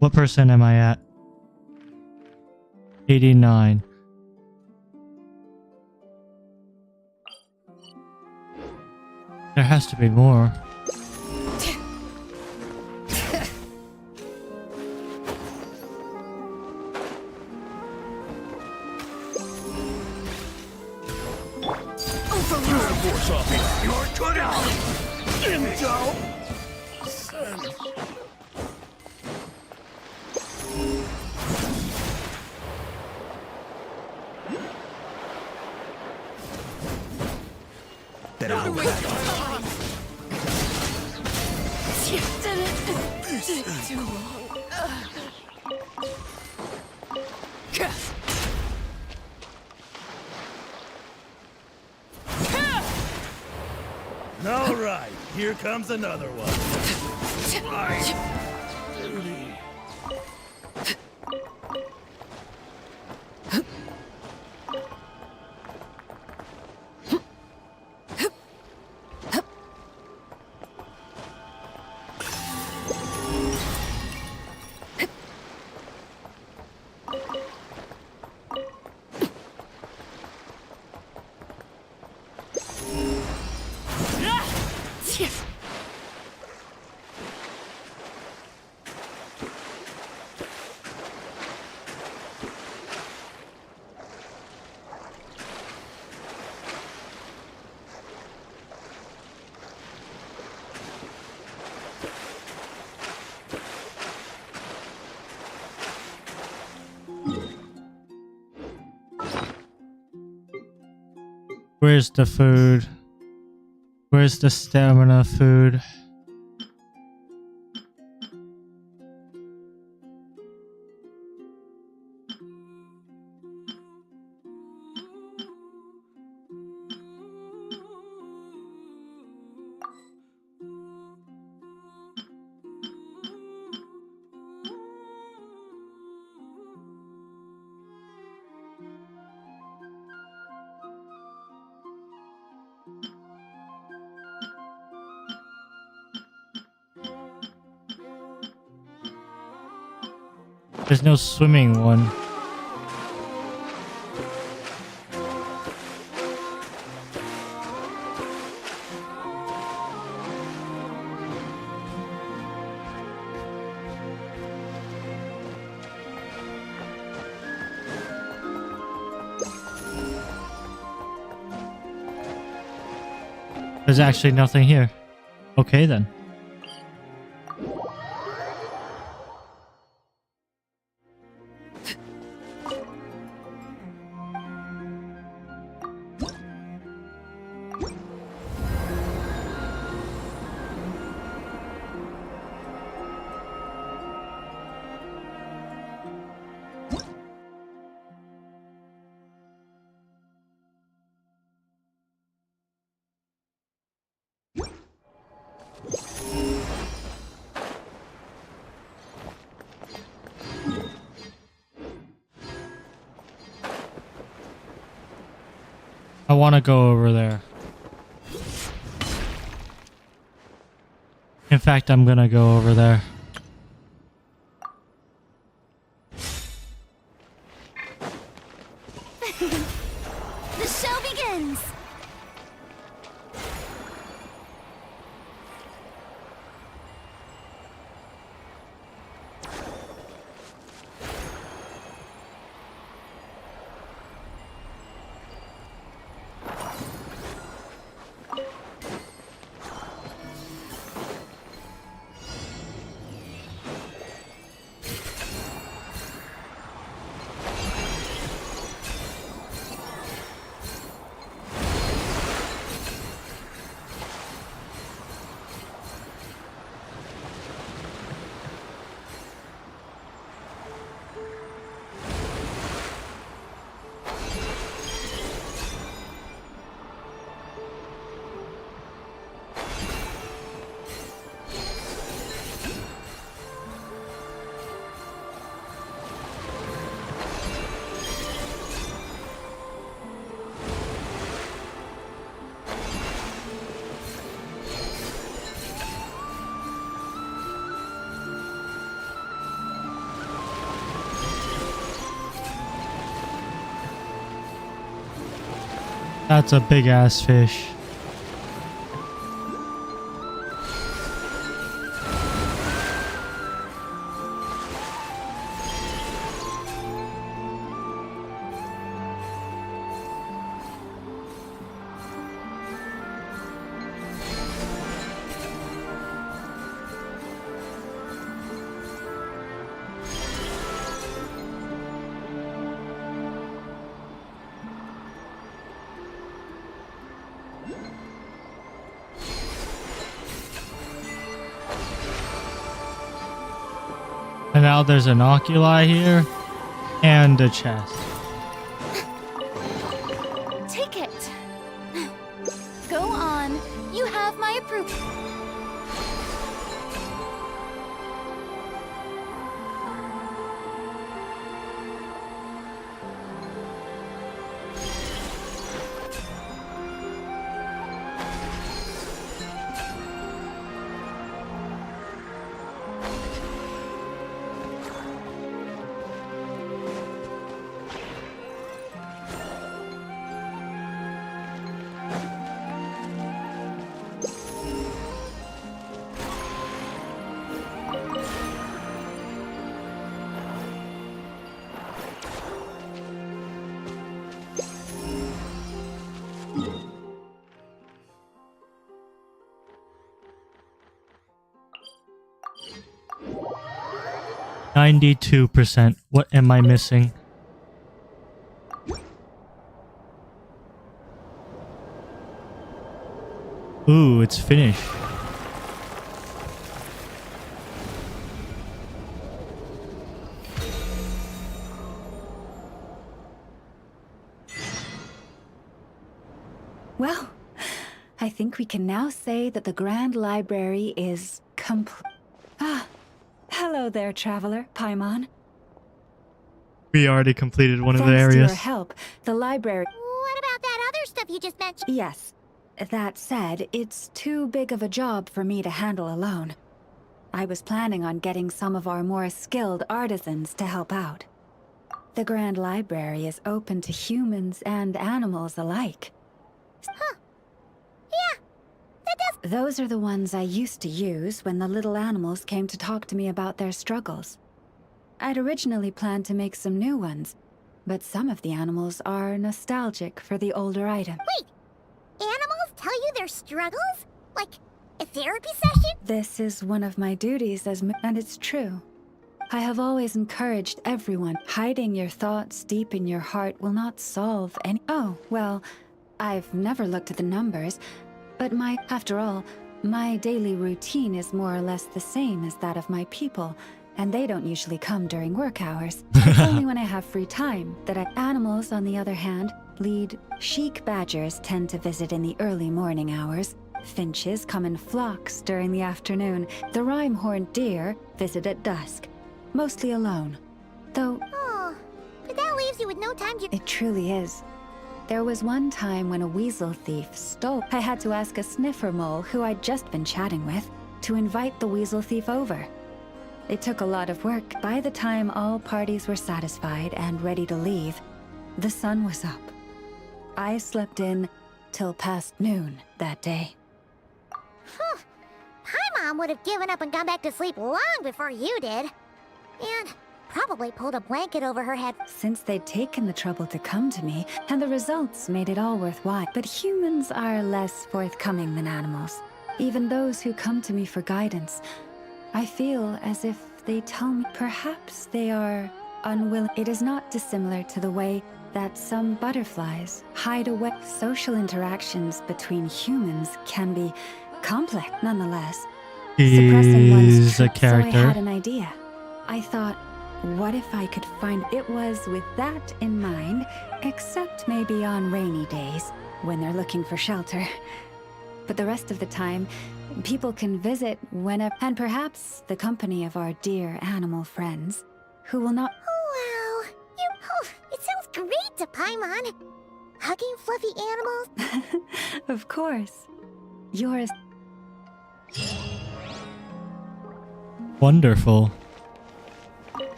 What percent am I at? 89. There has to be more. You're good out! Intel! Send. Too long. All right, here comes another one. Right. Duty. Where's the food? Where's the stamina food? There's no swimming one. There's actually nothing here. Okay then. I want to go over there. In fact, I'm gonna go over there. The show begins! That's a big ass fish. And now there's an oculi here and a chest. Take it. Go on. You have my approval. %. What am I missing? Ooh, it's finished. Well, I think we can now say that the Grand Library is complete. Ah, hello there, traveler, Paimon. We already completed one of the Thanks to areas. your help, the library... What about that other stuff you just mentioned? Yes. That said, it's too big of a job for me to handle alone. I was planning on getting some of our more skilled artisans to help out. The Grand Library is open to humans and animals alike. Huh. Yeah, that does... Those are the ones I used to use when the little animals came to talk to me about their struggles. I'd originally planned to make some new ones, but some of the animals are nostalgic for the older item. Wait! Animals tell you their struggles? Like a therapy session? This is one of my duties and it's true. I have always encouraged everyone. Hiding your thoughts deep in your heart will not solve any... Oh, well, I've never looked at the numbers, but after all, my daily routine is more or less the same as that of my people, and they don't usually come during work hours. It's only when I have free time that Animals, on the other hand, lead. Sheik badgers tend to visit in the early morning hours. Finches come in flocks during the afternoon. The rhyme-horned deer visit at dusk, mostly alone. Though... Oh, but that leaves you with no time to... It truly is. There was one time when a weasel thief stole... I had to ask a sniffer mole who I'd just been chatting with to invite the weasel thief over. It took a lot of work. By the time all parties were satisfied and ready to leave, the sun was up. I slept in till past noon that day. Huh. My mom would have given up and gone back to sleep long before you did. And probably pulled a blanket over her head. Since they'd taken the trouble to come to me, and the results made it all worthwhile. But humans are less forthcoming than animals. Even those who come to me for guidance, I feel as if they tell me perhaps they are unwilling. It is not dissimilar to the way that some butterflies hide away. Social interactions between humans can be complex nonetheless. Suppressing one's a trip, so I character. had an idea. I thought, what if I could find... It was with that in mind, except maybe on rainy days, when they're looking for shelter. But the rest of the time, people can visit whenever... And perhaps the company of our dear animal friends, who will not... Wow, it sounds great to Paimon. Hugging fluffy animals. Of course. Yours... Wonderful.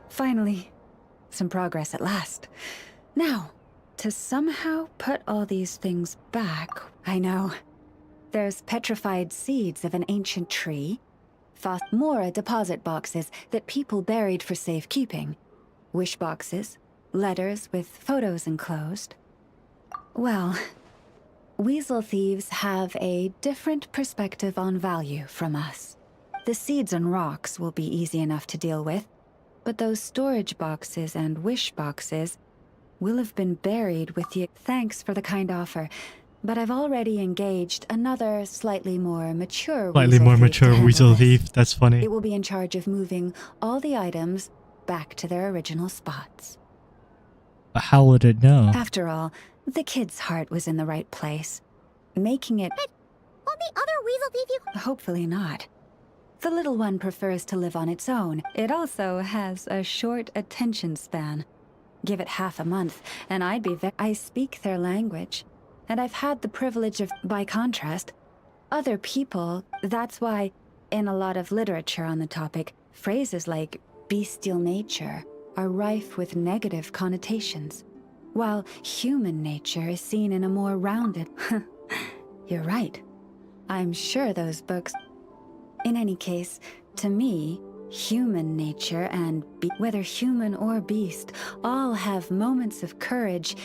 Finally, some progress at last. Now, to somehow put all these things back. I know. There's petrified seeds of an ancient tree, more deposit boxes that people buried for safekeeping, wish boxes, letters with photos enclosed. Well, weasel thieves have a different perspective on value from us. The seeds and rocks will be easy enough to deal with, but those storage boxes and wish boxes will have been buried with the... Thanks for the kind offer, but I've already engaged another slightly more mature weasel thief. That's funny. It will be in charge of moving all the items back to their original spots. But how would it know? After all, the kid's heart was in the right place. Making it... But will the other weasel thief you... Hopefully not. The little one prefers to live on its own. It also has a short attention span. Give it half a month, and I'd be I speak their language. And I've had the privilege of, by contrast, other people. That's why, in a lot of literature on the topic, phrases like bestial nature are rife with negative connotations, while human nature is seen in a more rounded... You're right. I'm sure those books... In any case, to me, human nature and whether human or beast, all have moments of courage.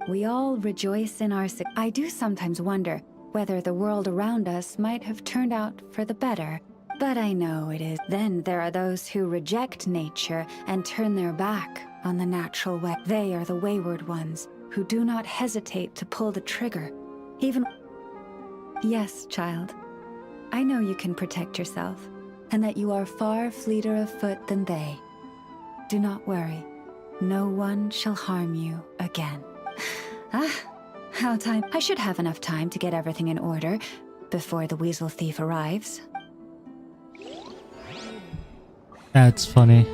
We all rejoice in our... I do sometimes wonder whether the world around us might have turned out for the better. But I know it is. Then there are those who reject nature and turn their back on the natural way. They are the wayward ones who do not hesitate to pull the trigger. Even... Yes, child. I know you can protect yourself, and that you are far fleeter of foot than they. Do not worry. No one shall harm you again. How time... I should have enough time to get everything in order before the weasel thief arrives. That's funny.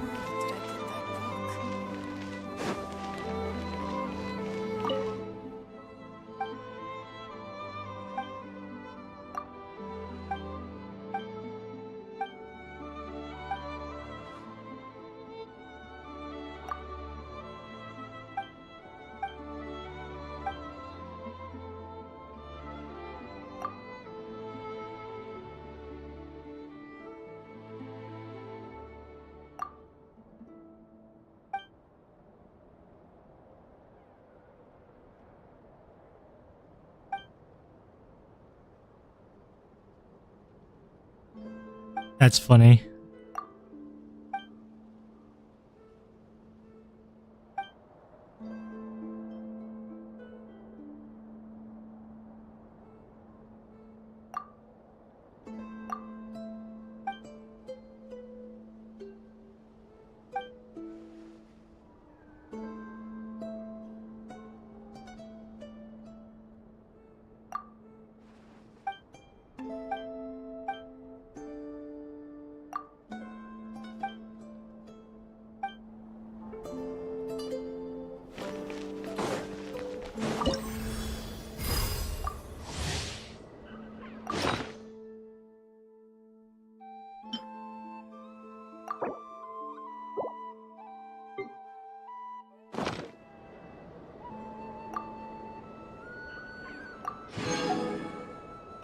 That's funny.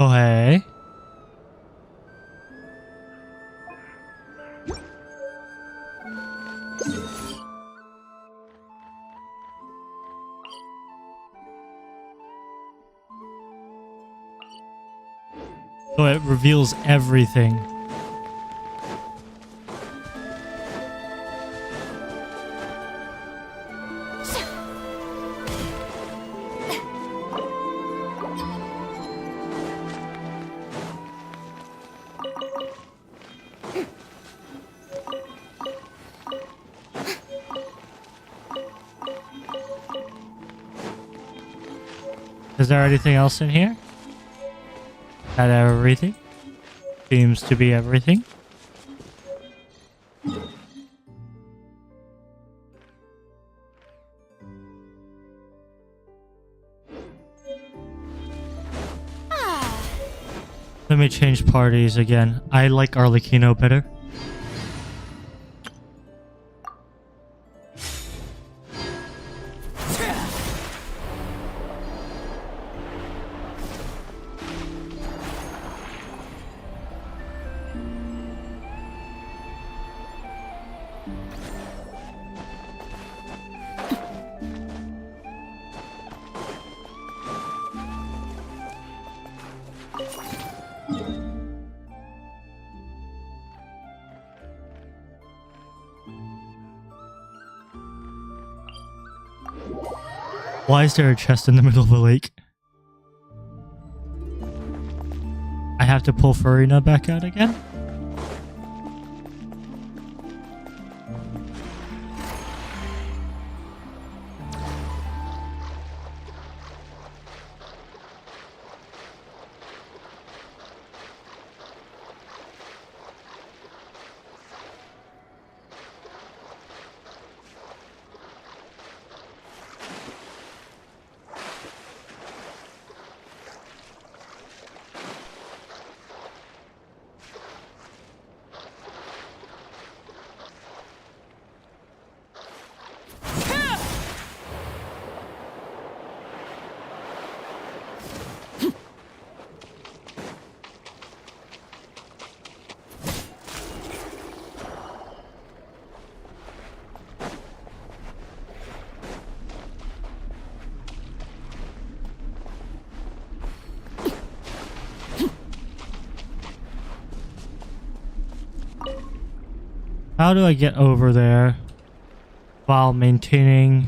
Oh, hey. So it reveals everything. Is there anything else in here? That everything? Seems to be everything. Let me change parties again. I like Arlecchino better. Why is there a chest in the middle of a lake? I have to pull Farina back out again? How do I get over there while maintaining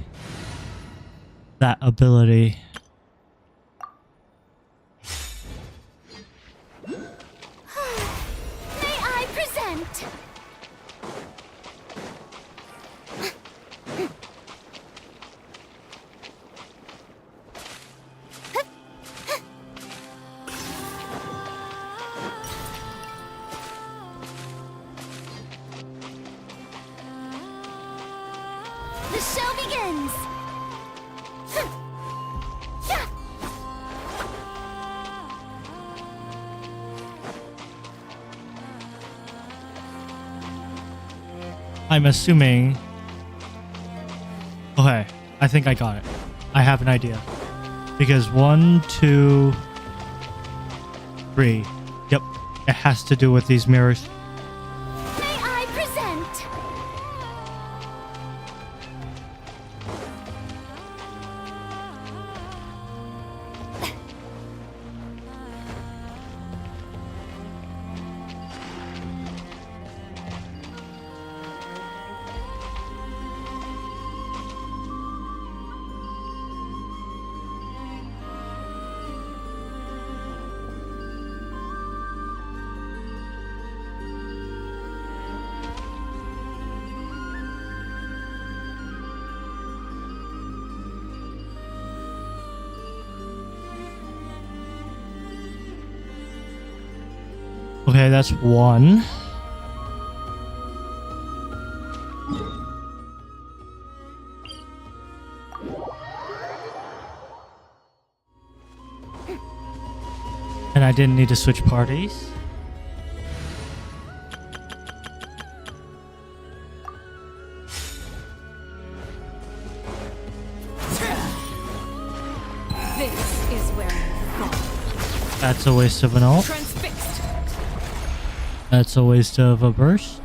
that ability? May I present? The show begins! I'm assuming... Okay, I think I got it. I have an idea. Because 1, 2, 3. Yep, it has to do with these mirrors. May I present? Okay, that's 1. And I didn't need to switch parties. This is where you fall. That's a waste of an ult. Transfixed. That's a waste of a burst.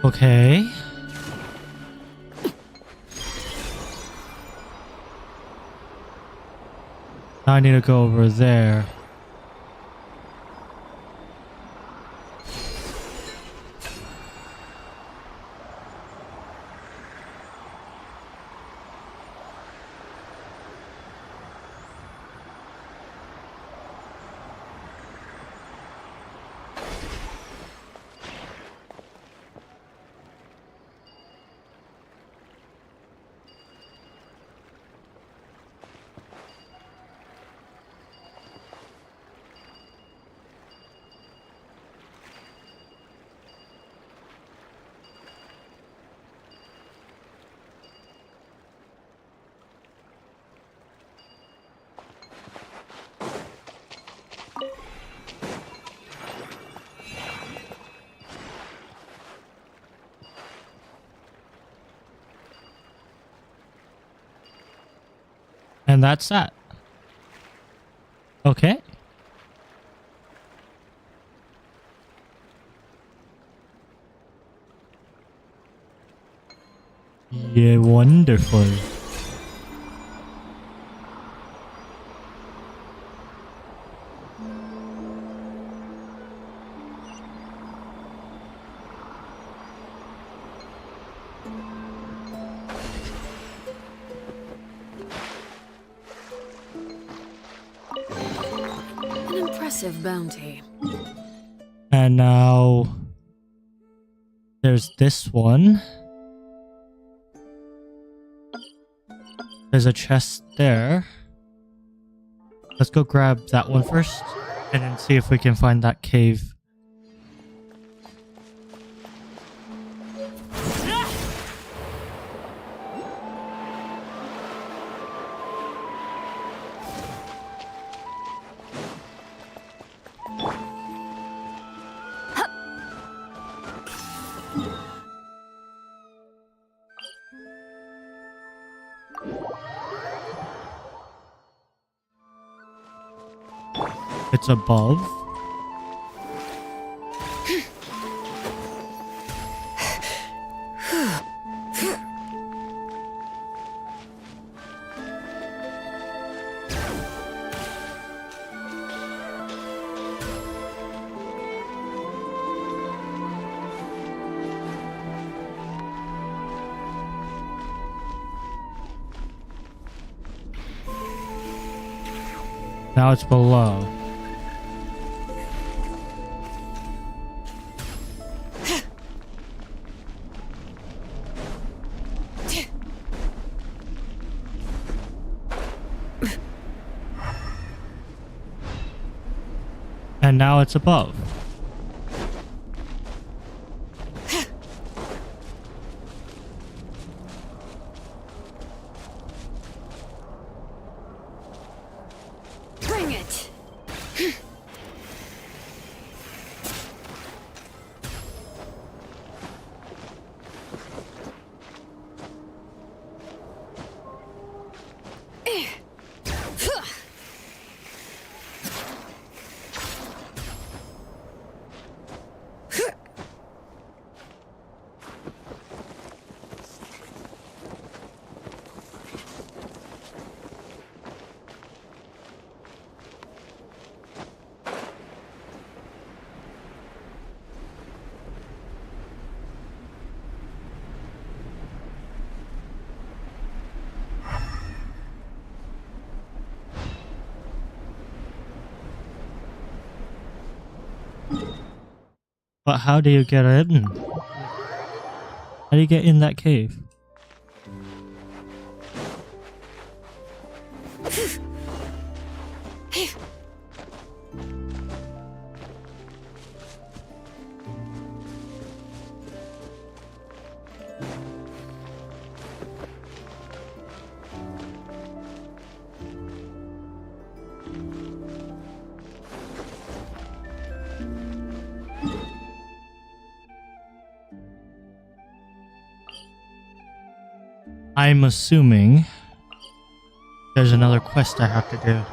Okay. Now I need to go over there. And that's that. Okay. Yeah, wonderful. An impressive bounty. And now there's this one. There's a chest there. Let's go grab that one first and then see if we can find that cave. It's above. Now it's below. And now it's above. Bring it! But how do you get in? How do you get in that cave? I'm assuming there's another quest I have to do.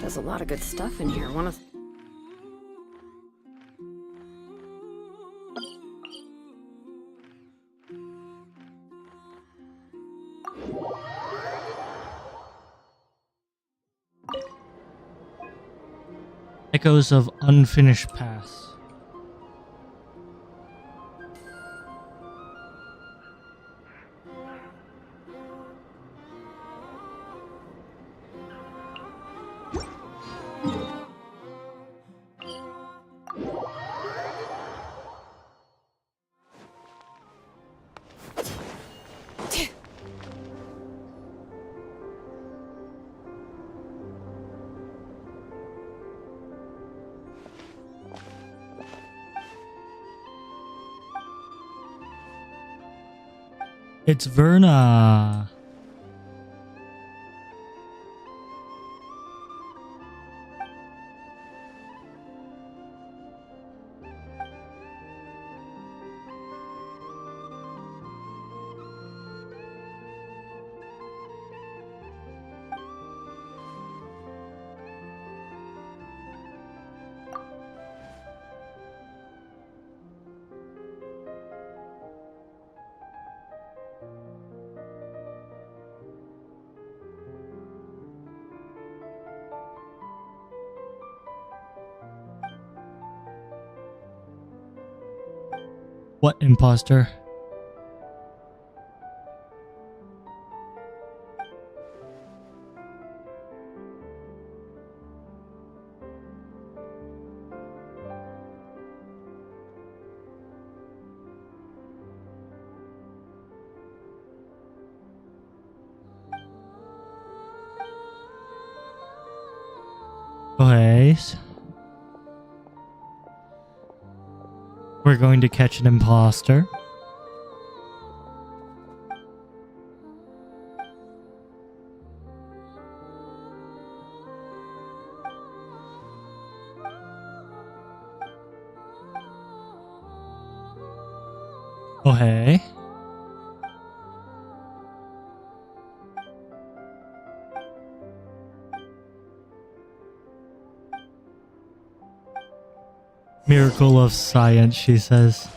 There's a lot of good stuff in here. Wanna... Echoes of unfinished paths. It's Verna. What imposter? Okay. We're going to catch an imposter. Okay. Miracle of science, she says.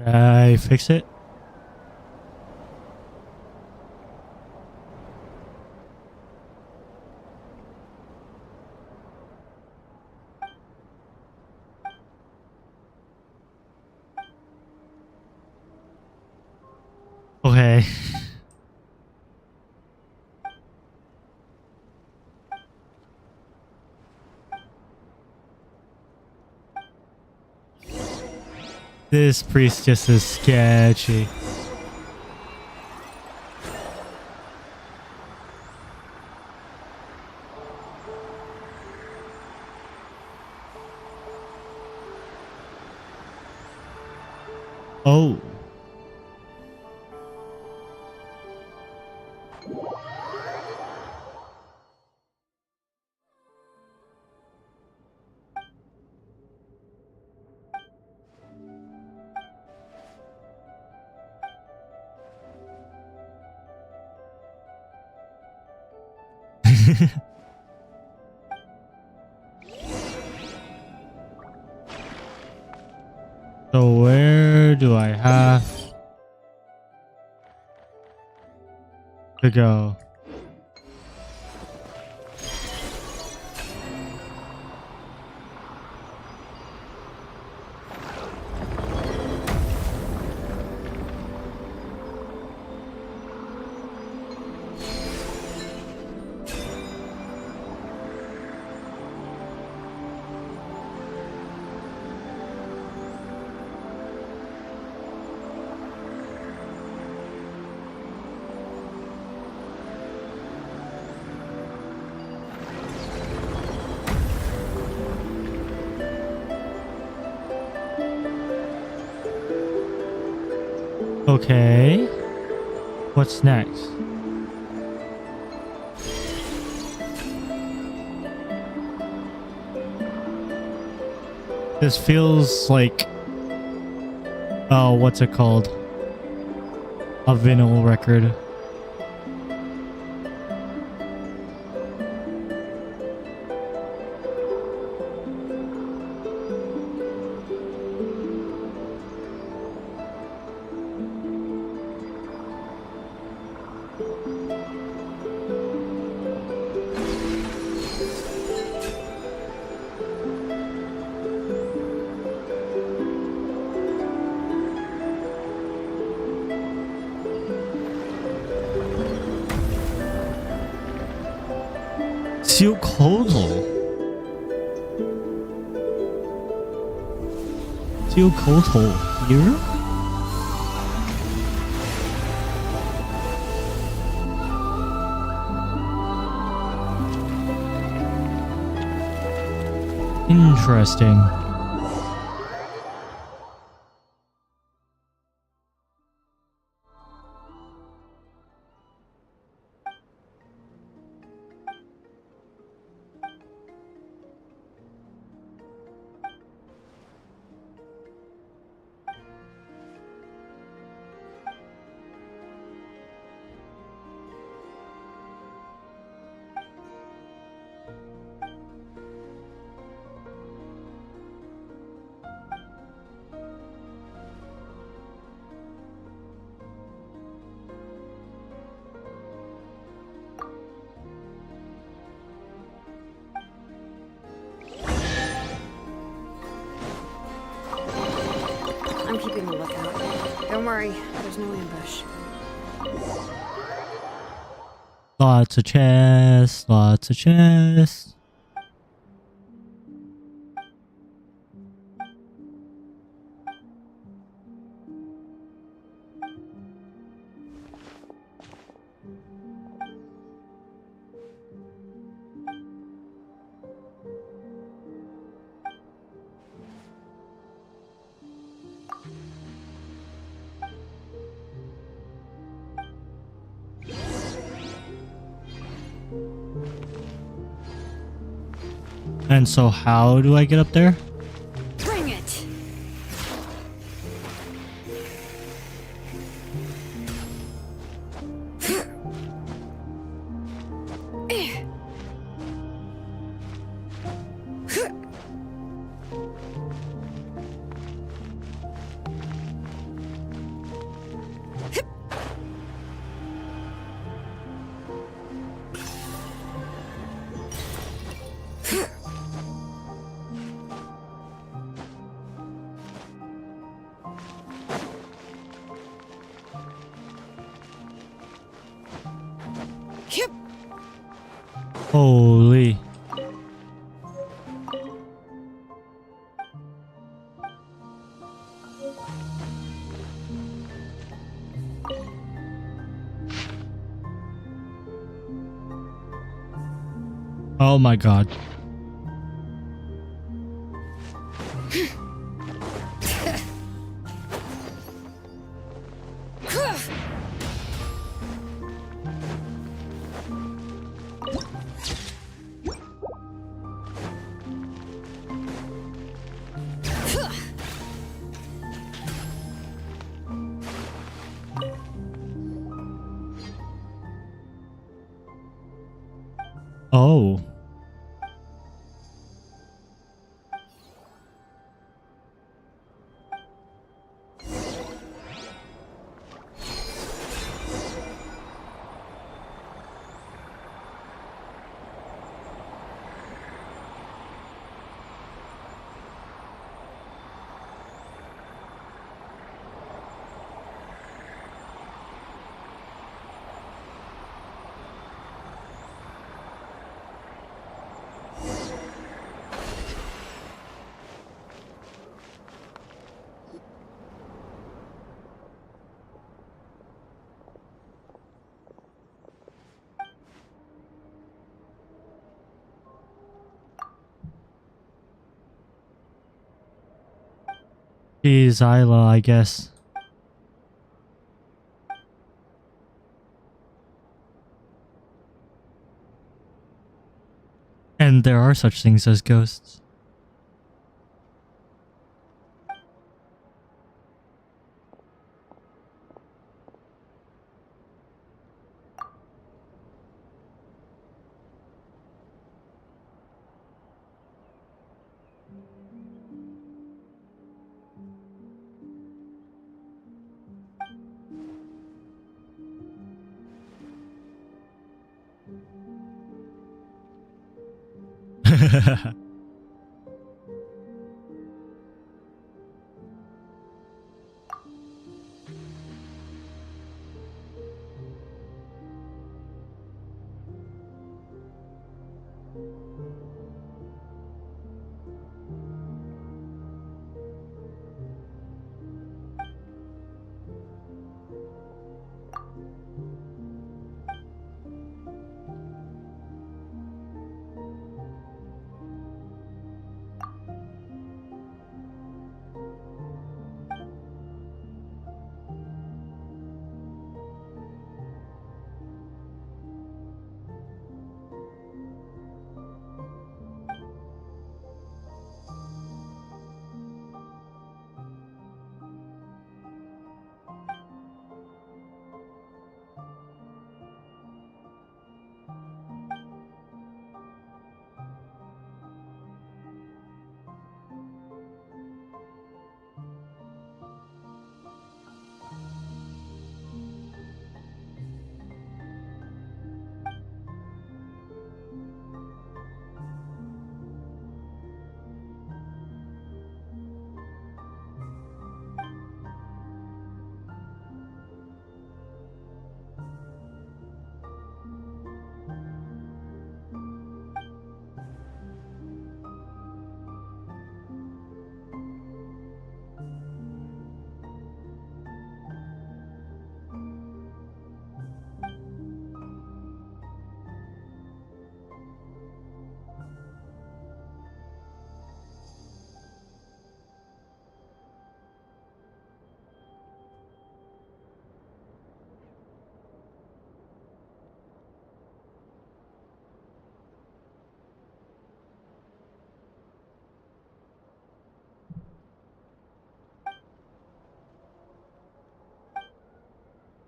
I fix it. Okay. This priestess is sketchy. Oh. So where do I have to go? Okay. What's next? This feels like... Oh, what's it called? A vinyl record. Kotal here? Interesting. I'm keeping a lookout. Don't worry, there's no ambush. Lots of chests, lots of chests. And so how do I get up there? Bring it! Holy. Oh my god. Oh. Geez, Isla, I guess. then there are such things as ghosts.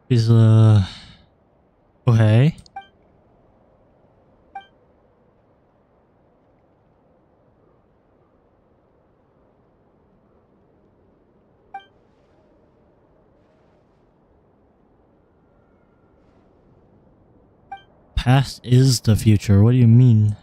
Is okay. Past is the future. What do you mean?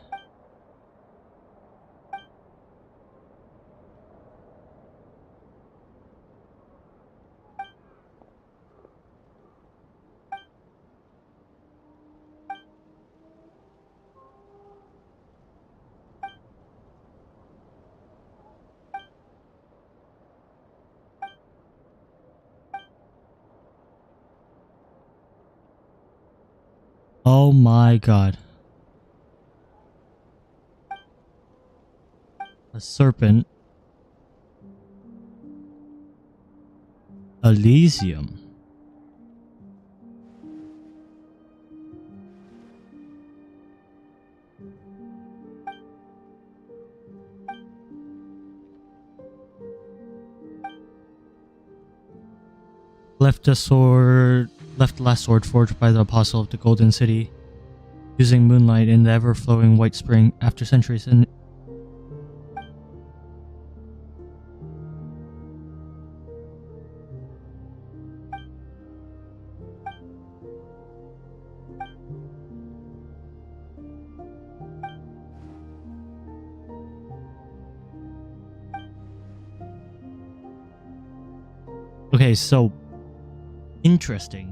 Oh my god. A serpent. Elysium. Left the last sword forged by the apostle of the Golden City, using moonlight in the ever-flowing white spring after centuries. And okay, so interesting.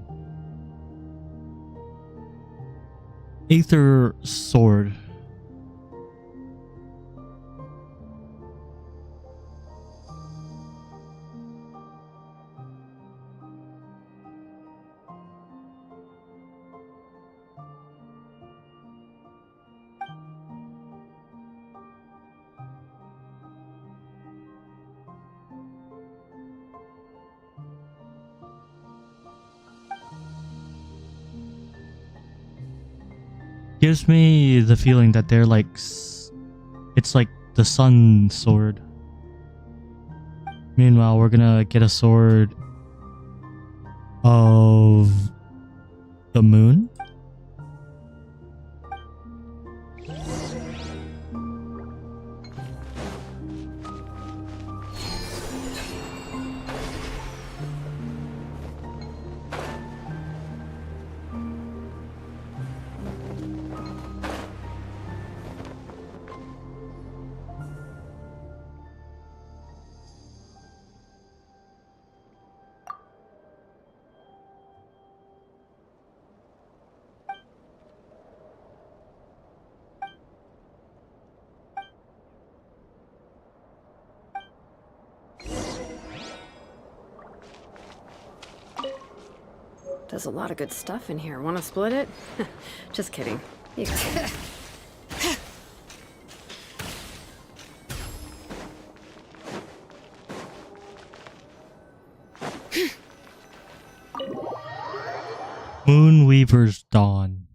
Aether sword. Gives me the feeling that they're like It's like the sun sword. Meanwhile, we're gonna get a sword of the moon. There's a lot of good stuff in here. Want to split it? Just kidding. You got it. Moonweaver's Dawn.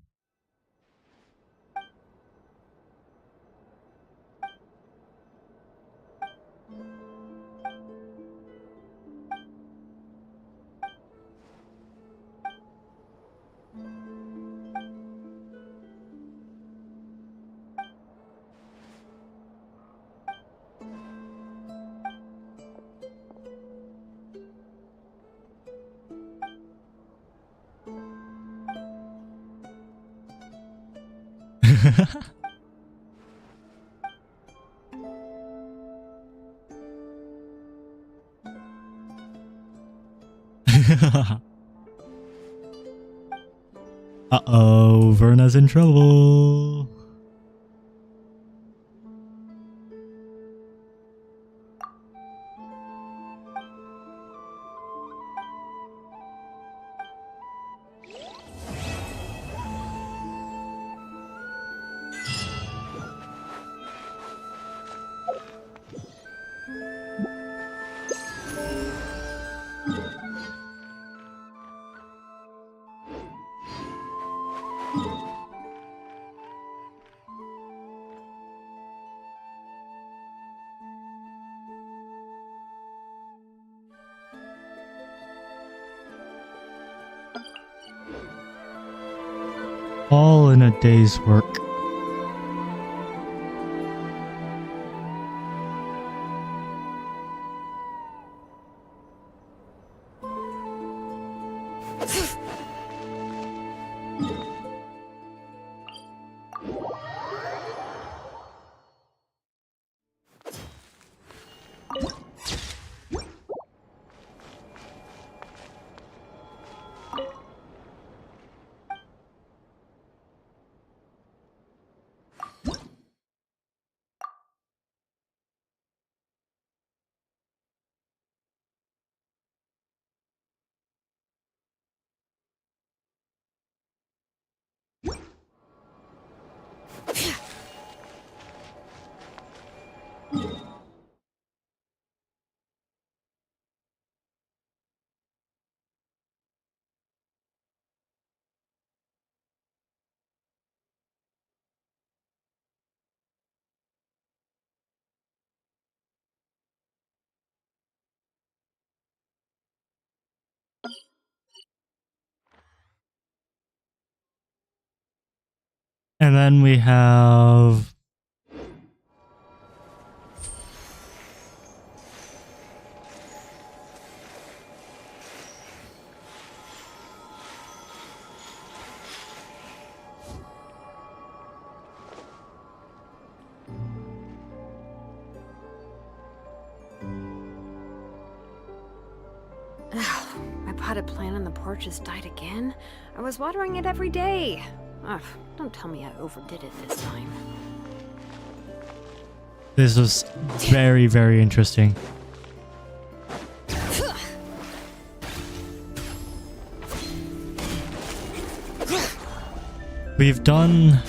Uh-oh, Verna's in trouble. All in a day's work. And then we have My potted plant on the porch has died again. I was watering it every day. Ugh, don't tell me I overdid it this time. this was very, very interesting. We've done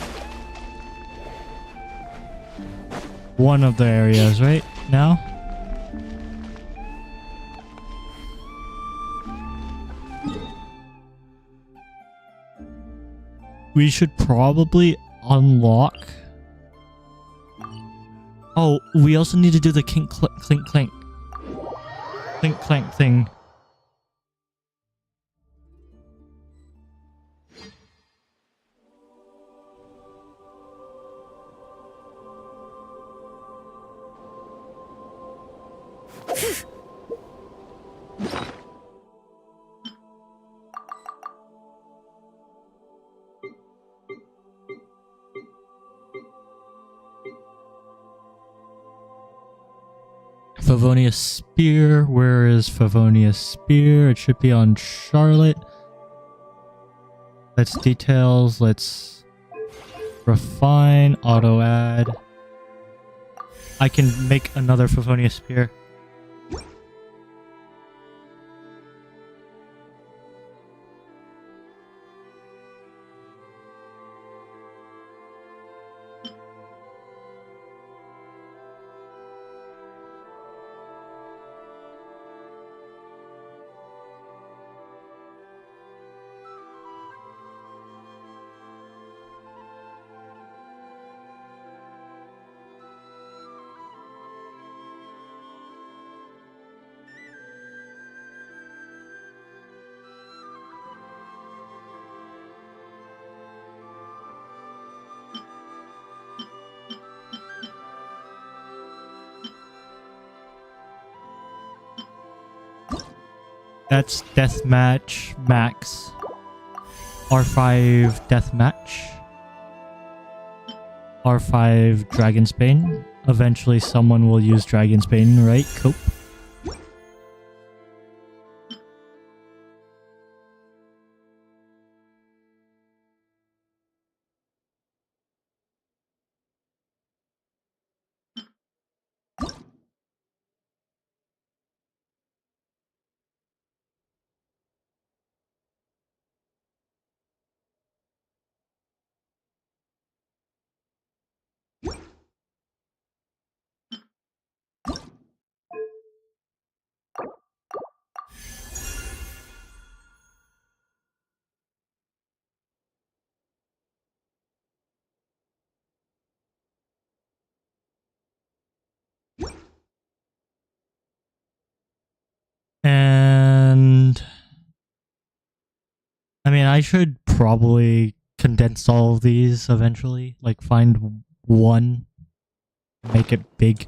one of the areas right now. We should probably unlock Oh, we also need to do the clink clink clink clank thing. Favonius Spear. Where is Favonius Spear? It should be on Charlotte. Let's details. Let's refine. Auto add. I can make another Favonius Spear. That's deathmatch max. R5 deathmatch. R5 Dragonsbane. Eventually someone will use Dragonsbane, right? Cope. And I mean, I should probably condense all of these eventually. Like, find one, make it big.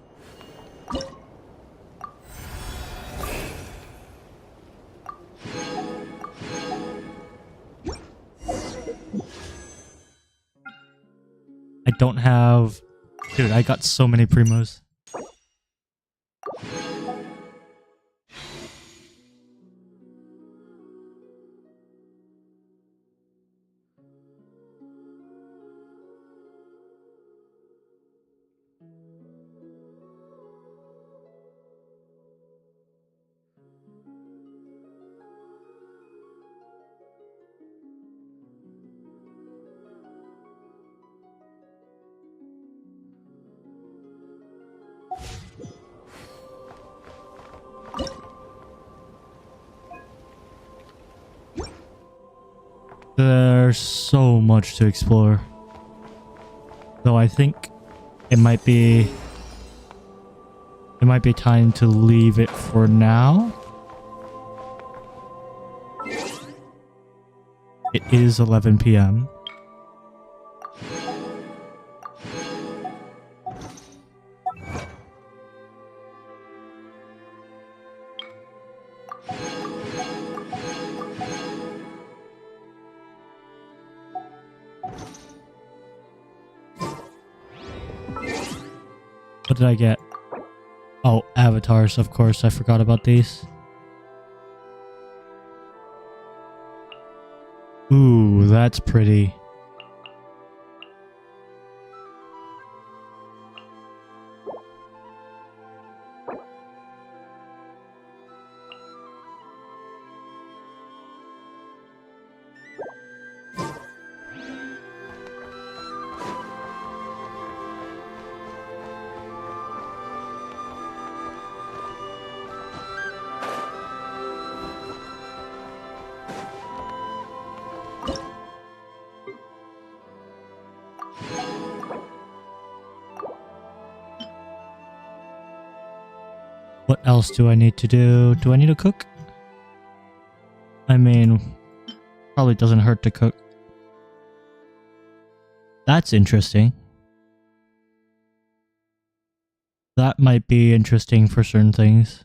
I don't have... Dude, I got so many primos. There's so much to explore. Though I think it might be time to leave it for now. It is 11 p.m. What did I get? Oh, avatars, of course. I forgot about these. Ooh, that's pretty. What else do I need to do? Do I need to cook? I mean, probably doesn't hurt to cook. That's interesting. That might be interesting for certain things.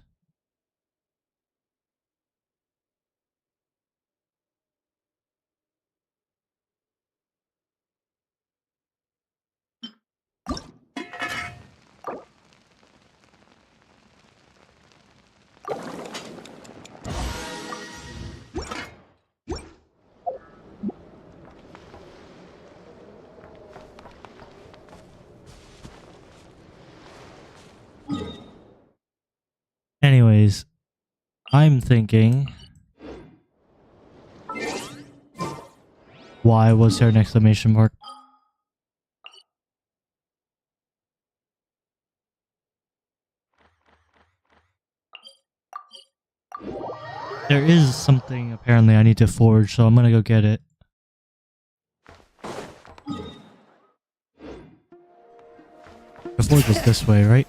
Anyways, I'm thinking... Why was there an exclamation mark? There is something apparently I need to forge, so I'm gonna go get it. The forge is this way, right?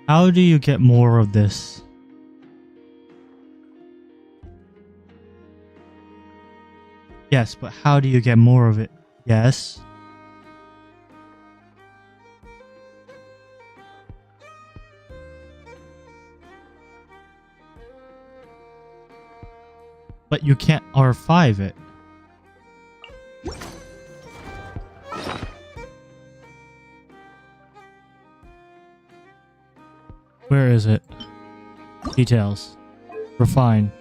How do you get more of this? Yes, but how do you get more of it? Yes. But you can't R5 it. Where is it? Details. Refine.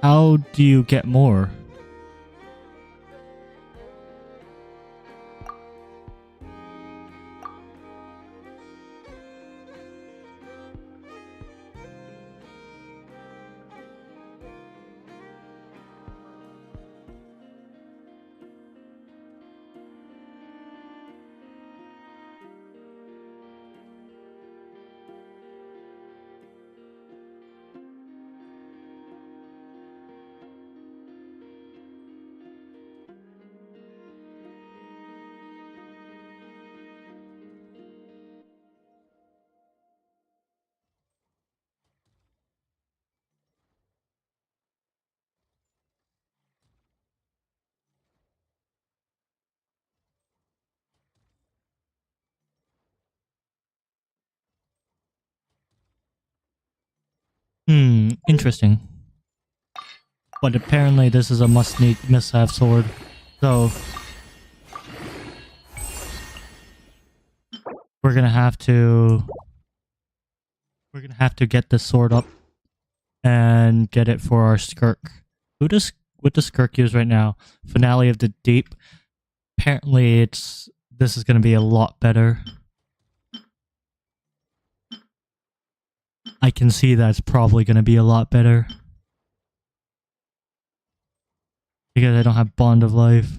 How do you get more? Interesting. But apparently this is a must-have sword. So we're gonna have to get this sword up and get it for our Skirk. What does Skirk use right now? Finale of the Deep. Apparently this is gonna be a lot better. I can see that's probably gonna be a lot better. Because I don't have Bond of Life.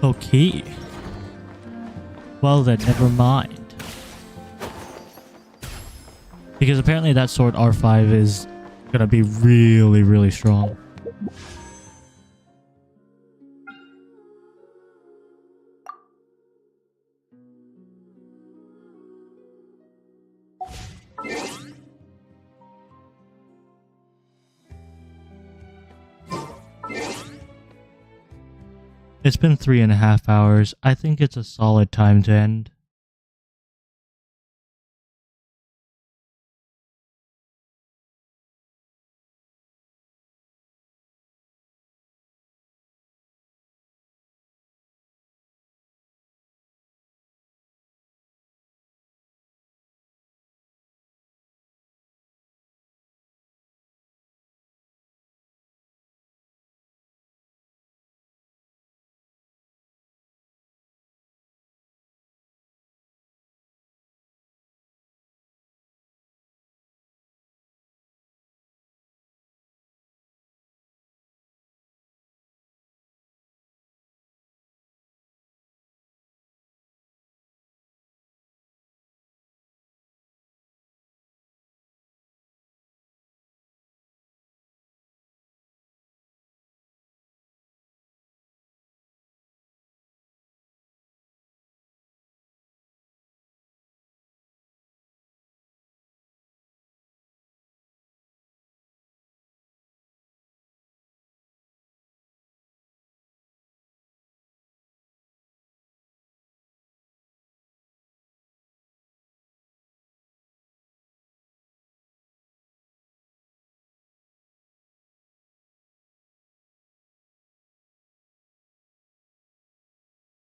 Okay. Well then, never mind. Because apparently that sword R5 is gonna be really, really strong. It's been 3.5 hours. I think it's a solid time to end.